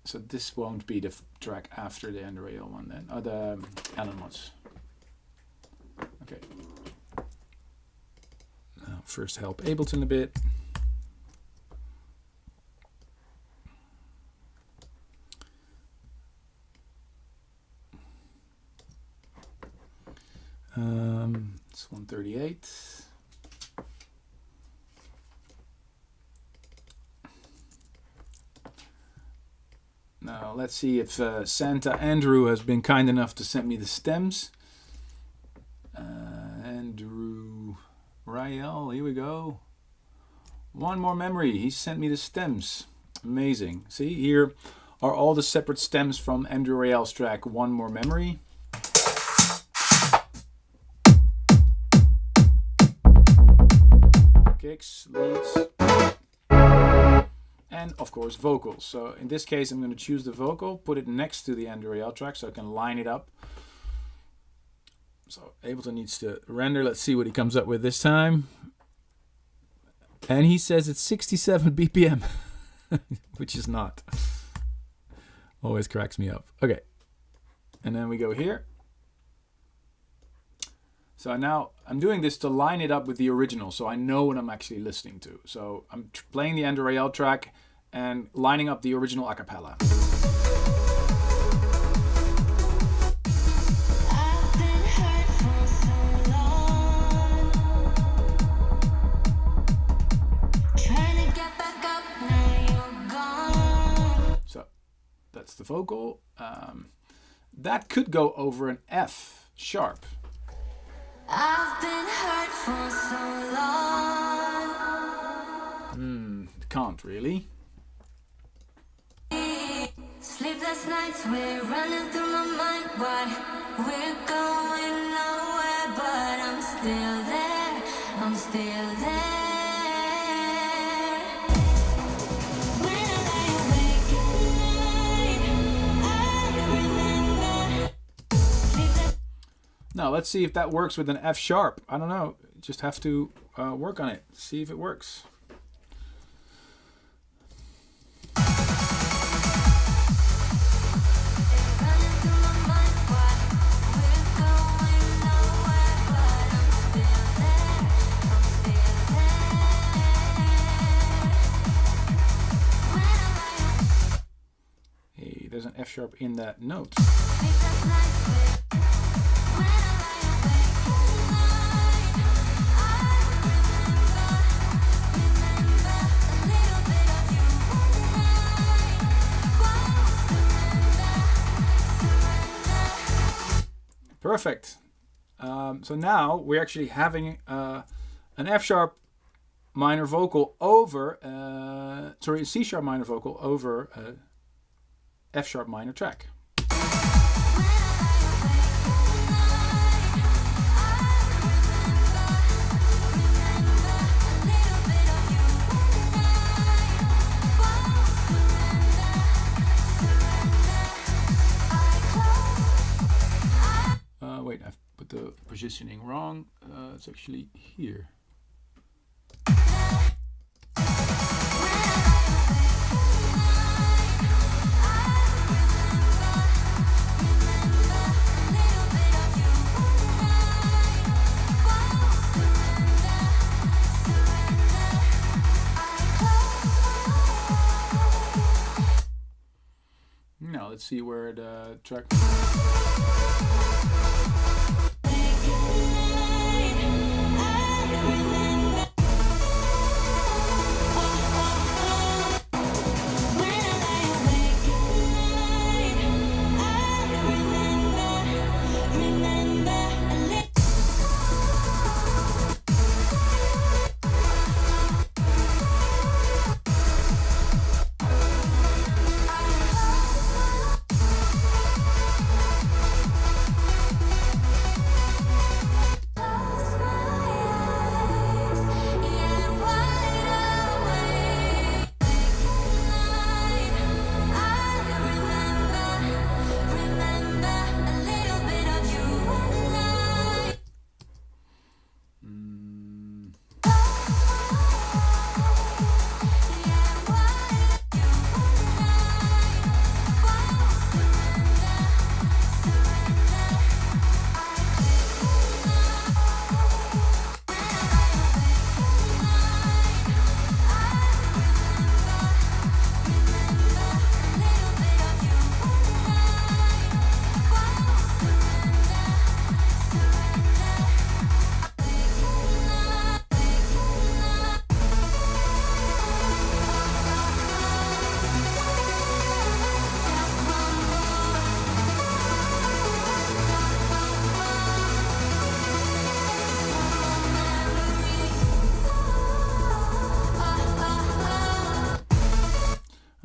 So this won't be the track after the Andrew Rayel one then, or the Alan Watts. Okay. Now first help Ableton a bit. It's 138. Now let's see if Santa Andrew has been kind enough to send me the stems. Andrew Rayel, here we go. One More Memory, he sent me the stems. Amazing. See, here are all the separate stems from Andrew Rayel's track One More Memory. Kicks, leads, and of course vocals. So in this case I'm going to choose the vocal, put it next to the Andrew Rayel track so I can line it up. So Ableton needs to render. Let's see what he comes up with this time. And he says it's 67 BPM, which is not. Always cracks me up. Okay, and then we go here. So now I'm doing this to line it up with the original, so I know what I'm actually listening to. So I'm playing the Andrew Rayel track and lining up the original a cappella. So that's the vocal. That could go over an F sharp. I've been hurt for so long. Can't really. Sleepless nights, we're running through my mind. Why we're going nowhere, but I'm still there. I'm still there. When I lie awake at night, I remember. Sleepless. Now let's see if that works with an F sharp. I don't know. Just have to work on it. See if it works. Hey, there's an F sharp in that note. Perfect. So now we're actually having an F sharp minor vocal over, a C sharp minor vocal over F sharp minor track. Wait, I've put the positioning wrong. It's actually here. Now let's see where the track.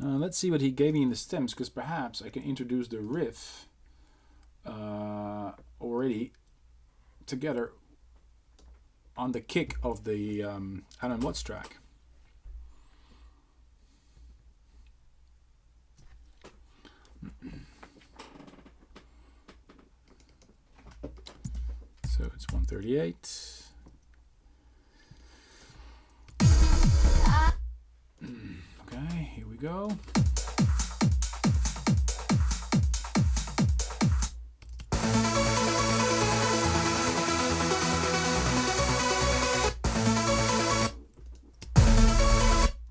Let's see what he gave me in the stems, because perhaps I can introduce the riff already together on the kick of the Alan Watts track. So it's 138. Okay, here we go.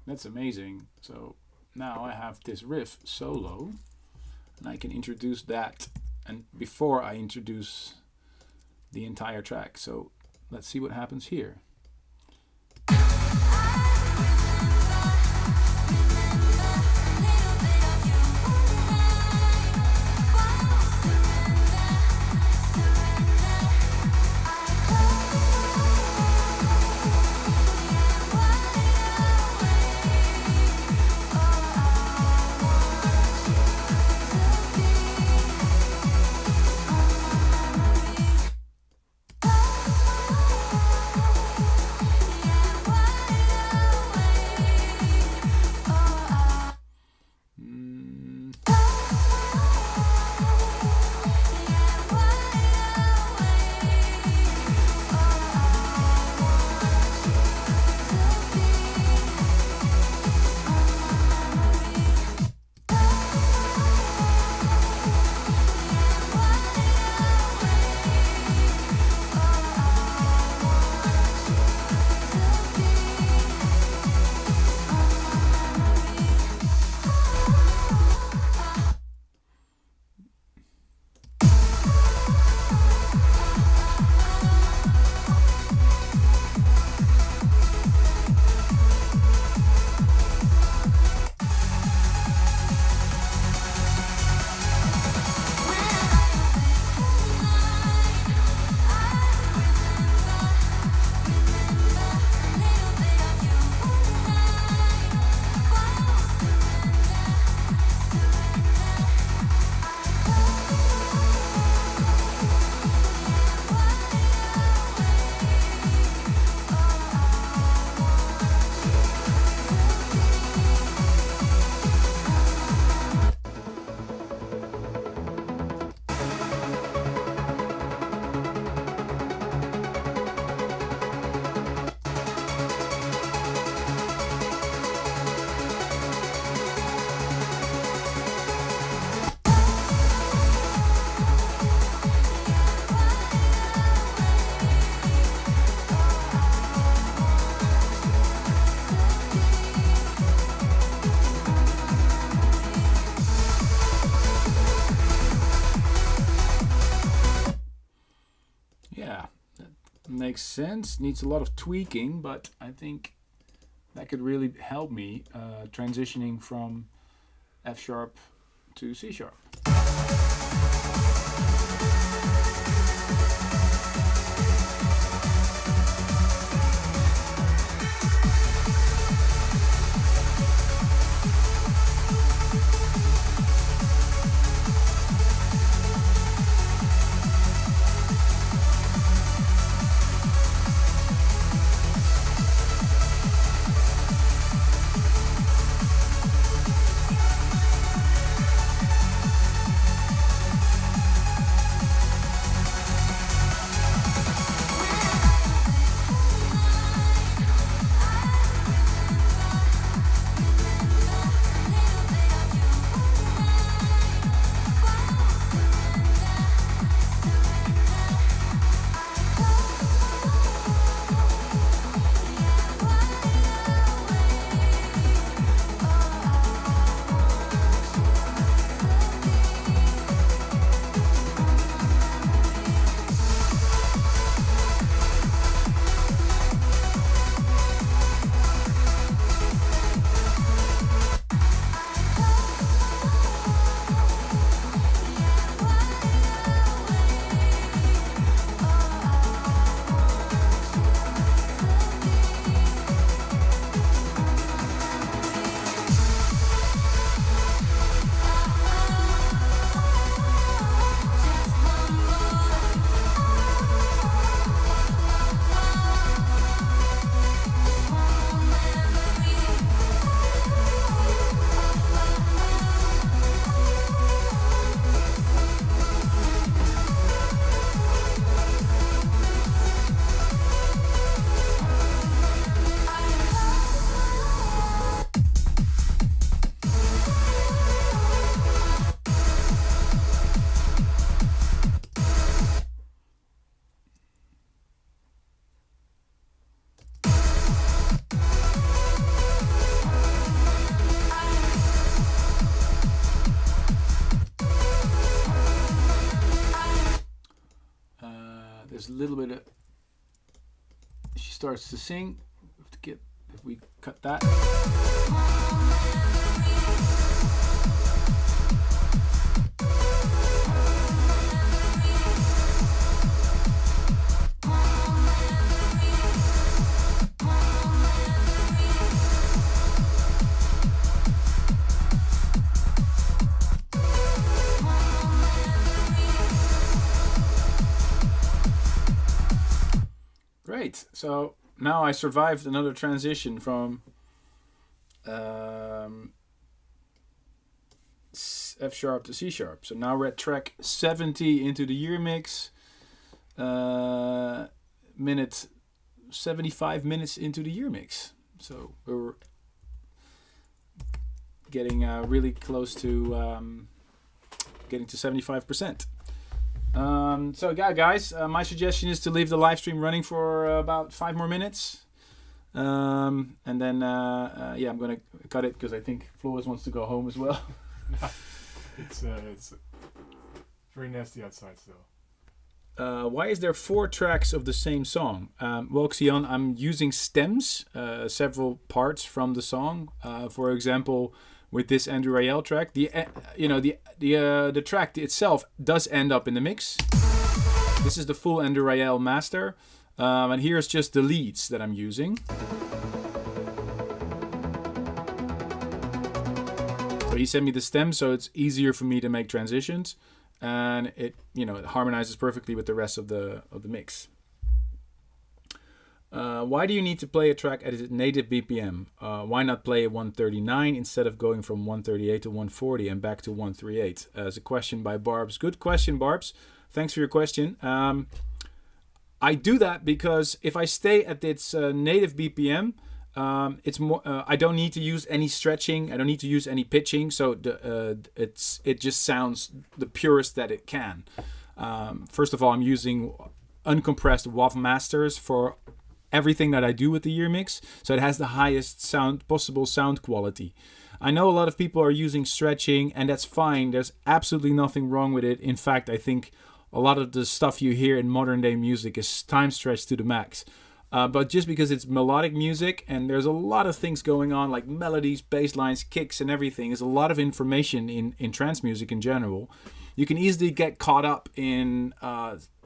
That's amazing. So now I have this riff solo, and I can introduce that, and before I introduce the entire track. So let's see what happens here. Yeah, that makes sense. Needs a lot of tweaking, but I think that could really help me transitioning from F sharp to C sharp. There's a little bit of, she starts to sing. We have to get, if we cut that. Great. So now I survived another transition from F sharp to C sharp. So now we're at track 70 into the year mix. Minute 75 minutes into the year mix. So we're getting really close to getting to 75%. So yeah, guys, my suggestion is to leave the live stream running for about 5 more minutes. And then, yeah, I'm going to cut it because I think Flores wants to go home as well. It's very nasty outside still. Why is there 4 tracks of the same song? Well, Xion, I'm using stems, several parts from the song. For example, with this Andrew Rayel track, the track itself does end up in the mix. This is the full Andrew Rayel master, and here's just the leads that I'm using. So he sent me the stems, so it's easier for me to make transitions, and it harmonizes perfectly with the rest of the mix. Why do you need to play a track at its native BPM? Why not play 139 instead of going from 138 to 140 and back to 138? As a question by Barbs. Good question, Barbs. Thanks for your question. I do that because if I stay at its native BPM, it's more. I don't need to use any stretching. I don't need to use any pitching. So it just sounds the purest that it can. First of all, I'm using uncompressed WAV masters for everything that I do with the year mix, so it has the highest possible sound quality. I know a lot of people are using stretching, and that's fine. There's absolutely nothing wrong with it. In fact, I think a lot of the stuff you hear in modern day music is time stretched to the max. But just because it's melodic music and there's a lot of things going on, like melodies, bass lines, kicks, and everything, there's a lot of information in trance music in general. You can easily get caught up in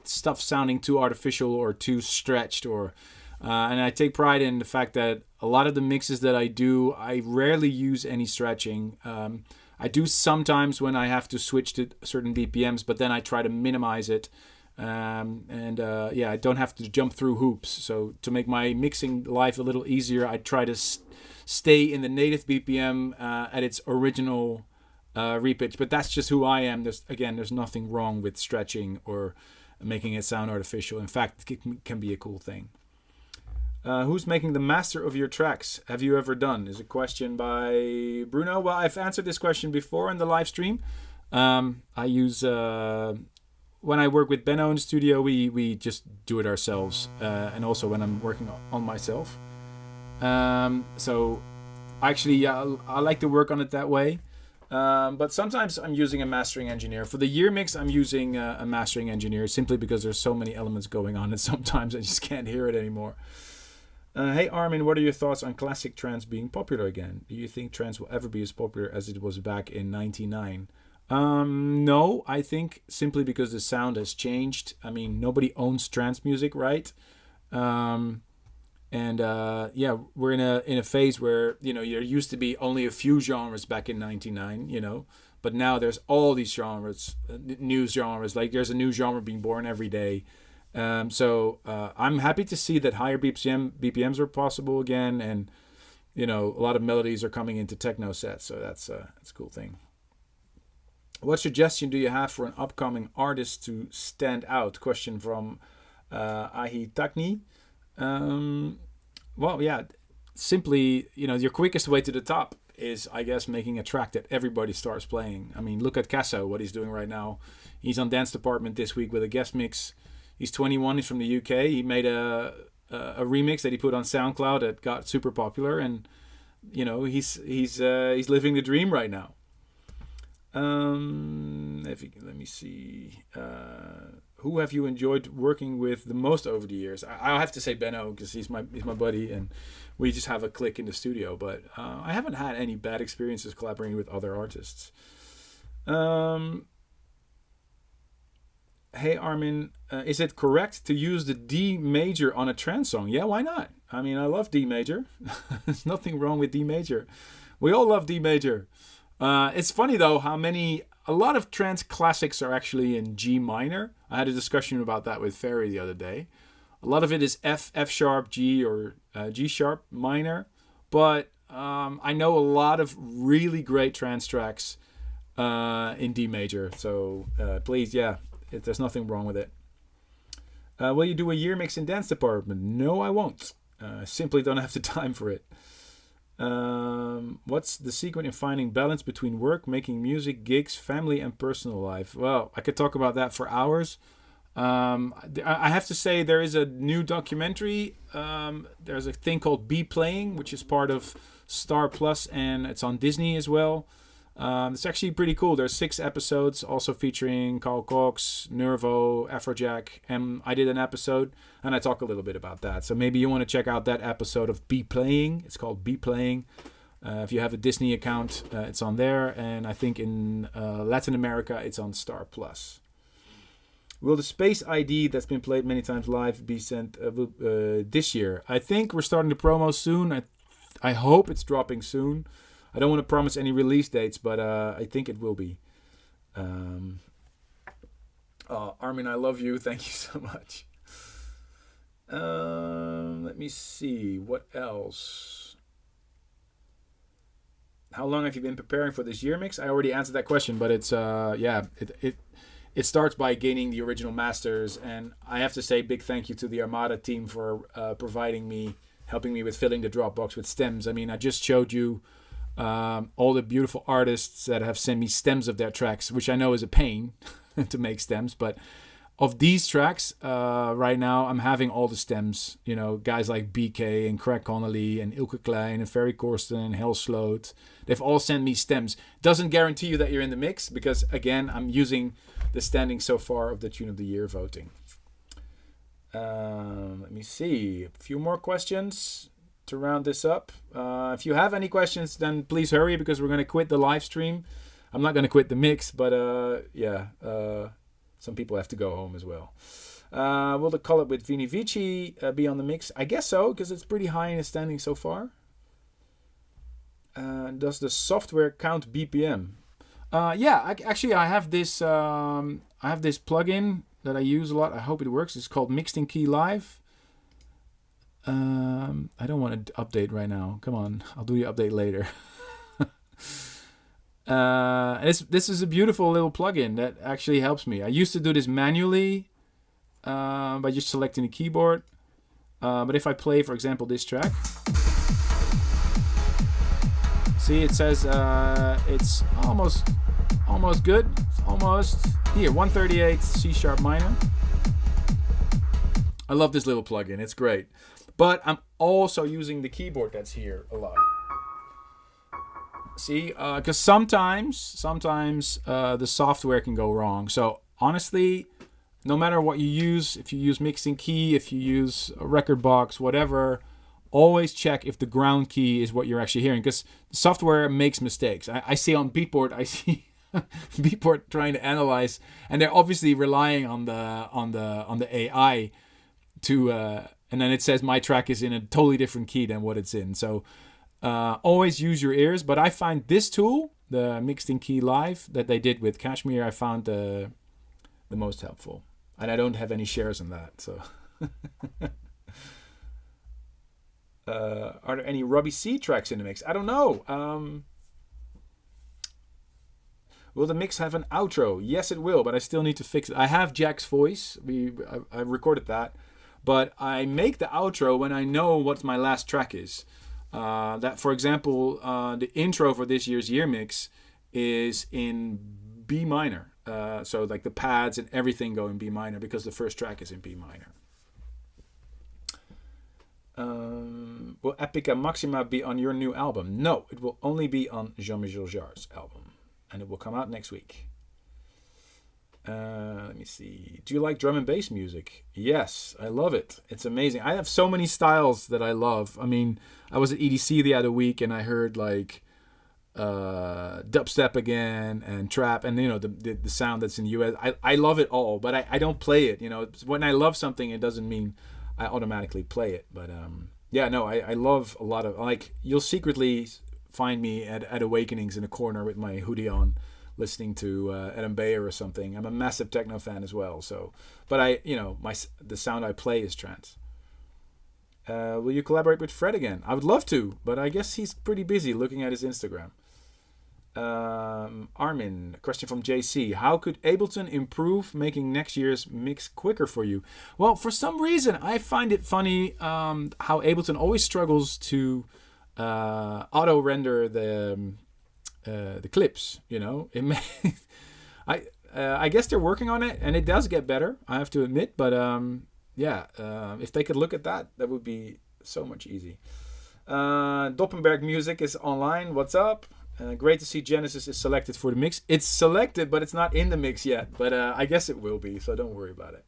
stuff sounding too artificial or too stretched, and I take pride in the fact that a lot of the mixes that I do, I rarely use any stretching. I do sometimes when I have to switch to certain BPMs, but then I try to minimize it. I don't have to jump through hoops. So to make my mixing life a little easier, I try to stay in the native BPM at its original repitch. But that's just who I am. There's nothing wrong with stretching or making it sound artificial. In fact, it can be a cool thing. Who's making the master of your tracks? Have you ever done? Is a question by Bruno. Well, I've answered this question before in the live stream. I use... when I work with Benno in the studio, we just do it ourselves. And also when I'm working on myself. So actually, I like to work on it that way. But sometimes I'm using a mastering engineer. For the year mix, I'm using a mastering engineer simply because there's so many elements going on and sometimes I just can't hear it anymore. Hey Armin, what are your thoughts on classic trance being popular again? Do you think trance will ever be as popular as it was back in 1999? No, I think simply because the sound has changed. I mean, nobody owns trance music, right? We're in a phase where, there used to be only a few genres back in 99, but now there's all these genres, new genres, like there's a new genre being born every day. So I'm happy to see that higher BPMs are possible again, and a lot of melodies are coming into techno sets, so that's a cool thing. What suggestion do you have for an upcoming artist to stand out? Question from Ahi Takni. Simply, your quickest way to the top is, I guess, making a track that everybody starts playing. I mean, look at Casso, what he's doing right now. He's on Dance Department this week with a guest mix. He's 21, he's from the UK. He made a remix that he put on SoundCloud that got super popular, and he's living the dream right now. Let me see. Who have you enjoyed working with the most over the years? I'll have to say Benno, because he's my buddy, and we just have a click in the studio. But I haven't had any bad experiences collaborating with other artists. Hey Armin, is it correct to use the D major on a trance song? Yeah, why not? I mean, I love D major. There's nothing wrong with D major. We all love D major. It's funny though how a lot of trance classics are actually in G minor. I had a discussion about that with Ferry the other day. A lot of it is F sharp, G, or G sharp minor. But I know a lot of really great trance tracks in D major. So please, there's nothing wrong with it. Will you do a year mix in Dance Department? No, I won't. Simply don't have the time for it. What's the secret in finding balance between work, making music, gigs, family, and personal life? Well, I could talk about that for hours. I have to say there is a new documentary. There's a thing called Be Playing, which is part of Star Plus, and it's on Disney as well. It's actually pretty cool. There's 6 episodes, also featuring Carl Cox, Nervo, Afrojack, and I did an episode, and I talk a little bit about that. So maybe you want to check out that episode of Be Playing. It's called Be Playing. If you have a Disney account, it's on there, and I think in Latin America, it's on Star Plus. Will the Space ID that's been played many times live be sent this year? I think we're starting to promo soon. I hope it's dropping soon. I don't want to promise any release dates, but I think it will be. Armin, I love you. Thank you so much. Let me see. What else? How long have you been preparing for this year mix? I already answered that question, but it's it starts by gaining the original masters, and I have to say big thank you to the Armada team for helping me with filling the Dropbox with stems. I mean, I just showed you all the beautiful artists that have sent me stems of their tracks, which I know is a pain to make stems, but of these tracks, right now, I'm having all the stems. You know, guys like BK and Craig Connolly and Ilke Klein and Ferry Corsten and Hel Sloot. They've all sent me stems. Doesn't guarantee you that you're in the mix because, again, I'm using the standing so far of the Tune of the Year voting. Let me see. A few more questions to round this up. If you have any questions, then please hurry because we're going to quit the live stream. I'm not going to quit the mix, but some people have to go home as well. Will the collab with Vini Vici be on the mix? I guess so, because it's pretty high in the standing so far. Does the software count BPM? I have this plugin that I use a lot. I hope it works. It's called Mixed in Key Live. I don't want to update right now. Come on, I'll do the update later. This is a beautiful little plugin that actually helps me. I used to do this manually by just selecting the keyboard. But if I play, for example, this track, see, it says it's almost good. It's almost here, 138 C sharp minor. I love this little plugin. It's great. But I'm also using the keyboard that's here a lot. See, because sometimes the software can go wrong. So honestly, no matter what you use, if you use mixing key, if you use a record box, whatever, always check if the ground key is what you're actually hearing, because the software makes mistakes. I see on Beatport, Beatport trying to analyze, and they're obviously relying on the AI to, and then it says my track is in a totally different key than what it's in. So. Always use your ears, but I find this tool, the Mixed in Key Live that they did with Kashmir, I found the most helpful. And I don't have any shares in that. So, are there any Robbie C tracks in the mix? I don't know. Will the mix have an outro? Yes, it will, but I still need to fix it. I have Jack's voice. I recorded that, but I make the outro when I know what my last track is. That, for example, the intro for this year's year mix is in B minor. So like the pads and everything go in B minor because the first track is in B minor. Will Epica Maxima be on your new album? No, it will only be on Jean-Michel Jarre's album. And it will come out next week. Let me see. Do you like drum and bass music? Yes, I love it. It's amazing. I have so many styles that I love. I mean, I was at EDC the other week and I heard like dubstep again and trap and the sound that's in the US. I love it all, but I don't play it. When I love something, it doesn't mean I automatically play it. But I love a lot of, like, you'll secretly find me at Awakenings in a corner with my hoodie on, listening to Adam Beyer or something. I'm a massive techno fan as well. So, but the sound I play is trance. Will you collaborate with Fred again? I would love to, but I guess he's pretty busy looking at his Instagram. Armin, a question from JC. How could Ableton improve making next year's mix quicker for you? Well, for some reason, I find it funny how Ableton always struggles to auto render the clips. I guess they're working on it, and it does get better, I have to admit. But if they could look at that would be so much easy. Doppenberg Music is online. What's up? Great to see Genesis is selected for the mix. It's selected, but it's not in the mix yet. But I guess it will be, so don't worry about it.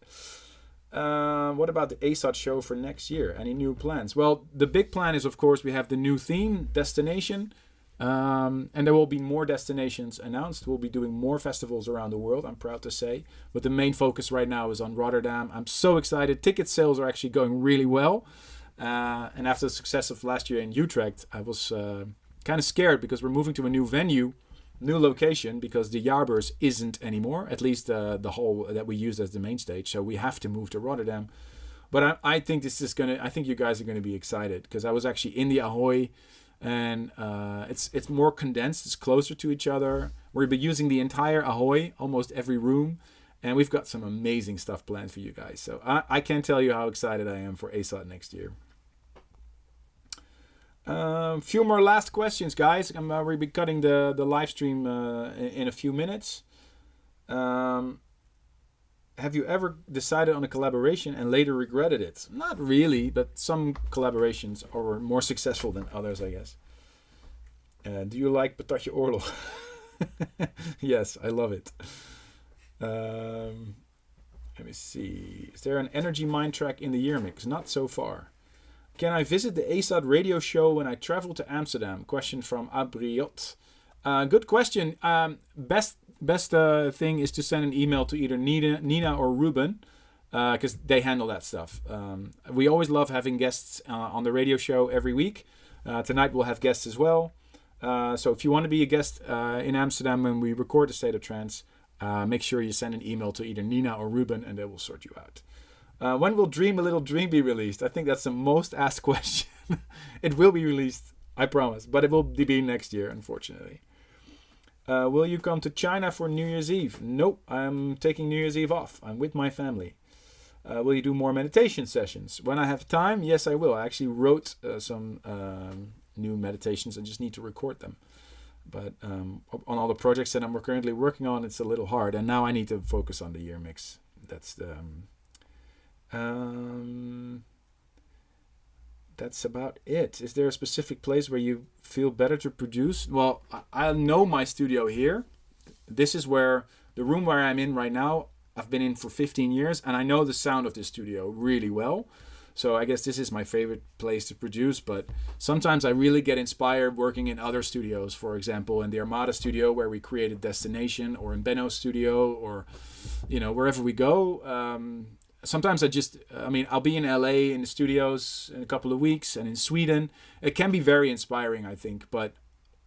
What about the ASOT show for next year? Any new plans? Well, the big plan is, of course, we have the new theme, Destination. And there will be more destinations announced. We'll be doing more festivals around the world, I'm proud to say. But the main focus right now is on Rotterdam. I'm so excited. Ticket sales are actually going really well. And after the success of last year in Utrecht, I was kind of scared because we're moving to a new venue, new location, because the Jaarbeurs isn't anymore, at least the hall that we used as the main stage. So we have to move to Rotterdam. But I think I think you guys are going to be excited because I was actually in the Ahoy. And it's more condensed. It's closer to each other. We'll be using the entire Ahoy, almost every room, and we've got some amazing stuff planned for you guys. So I can't tell you how excited I am for ASOT next year. Few more last questions, guys. We'll be cutting the live stream in a few minutes. have you ever decided on a collaboration and later regretted it? Not really, but some collaborations are more successful than others, I guess. Do you like Patatje Oorlog? Yes, I love it. Let me see. Is there an Energy Mind track in the year mix? Not so far. Can I visit the ASAD radio show when I travel to Amsterdam? Question from Abriot. Good question. Best thing is to send an email to either Nina or Ruben, because they handle that stuff. We always love having guests on the radio show every week. Tonight we'll have guests as well. So if you want to be a guest in Amsterdam when we record the State of Trance, make sure you send an email to either Nina or Ruben and they will sort you out. When will Dream a Little Dream be released? I think that's the most asked question. It will be released, I promise, but it will be next year, unfortunately. Will you come to China for New Year's Eve? Nope, I'm taking New Year's Eve off. I'm with my family. Will you do more meditation sessions? When I have time, yes, I will. I actually wrote some new meditations. I just need to record them. But on all the projects that I'm currently working on, it's a little hard. And now I need to focus on the year mix. That's the... that's about it. Is there a specific place where you feel better to produce? Well, I know my studio here. This is where the room where I'm in right now, I've been in for 15 years and I know the sound of this studio really well. So I guess this is my favorite place to produce, but sometimes I really get inspired working in other studios. For example, in the Armada studio where we created Destination, or in Benno's studio, or, you know, wherever we go. Sometimes I'll be in LA in the studios in a couple of weeks, and in Sweden. It can be very inspiring, I think, but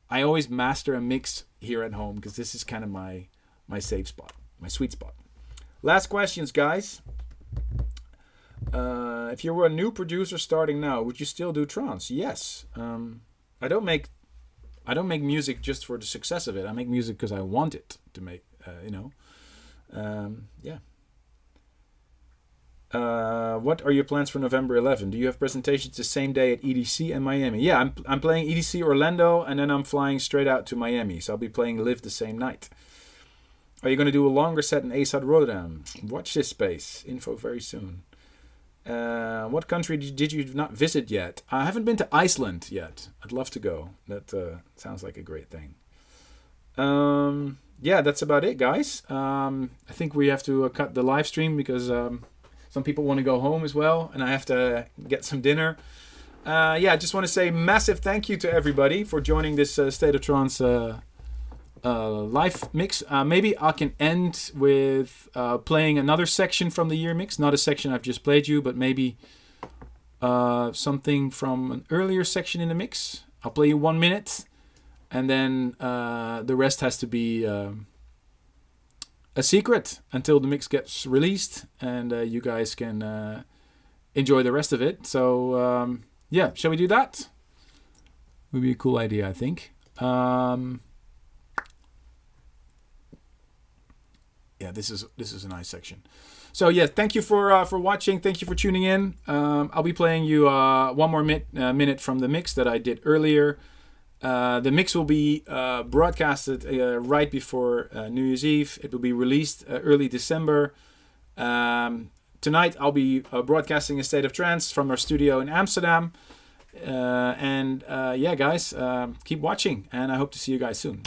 I always master a mix here at home because this is kind of my safe spot, my sweet spot. Last questions, guys. If you were a new producer starting now, would you still do trance? Yes. I don't make music just for the success of it. I make music because I want it to make. Yeah. What are your plans for November 11? Do you have presentations the same day at EDC and Miami? Yeah, I'm playing EDC Orlando, and then I'm flying straight out to Miami. So I'll be playing Live the same night. Are you going to do a longer set in ASAD Rotterdam? Watch this space. Info very soon. What country did you not visit yet? I haven't been to Iceland yet. I'd love to go. That sounds like a great thing. Yeah, that's about it, guys. I think we have to cut the live stream because some people want to go home as well, and I have to get some dinner. I just want to say massive thank you to everybody for joining this State of Trance live mix. Maybe I can end with playing another section from the year mix, not a section I've just played you, but maybe something from an earlier section in the mix. I'll play you 1 minute, and then the rest has to be a secret until the mix gets released, and you guys can enjoy the rest of it. So shall we do that? Would be a cool idea, I think. This is a nice section. So thank you for watching. Thank you for tuning in. I'll be playing you one more minute from the mix that I did earlier. The mix will be broadcasted right before New Year's Eve. It will be released early December. Tonight I'll be broadcasting a State of Trance from our studio in Amsterdam. Guys, keep watching, and I hope to see you guys soon.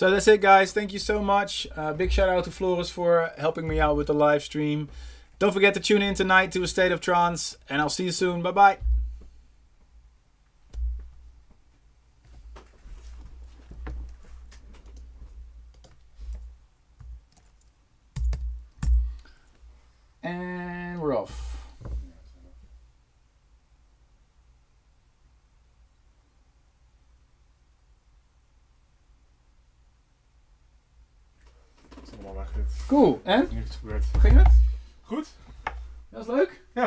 So that's it, guys. Thank you so much. Big shout out to Flores for helping me out with the live stream. Don't forget to tune in tonight to A State of Trance, and I'll see you soon. Bye bye. And we're off. Het is allemaal weg dit. Cool. En? Niks gebeurd. Ging het? Goed? Dat was leuk.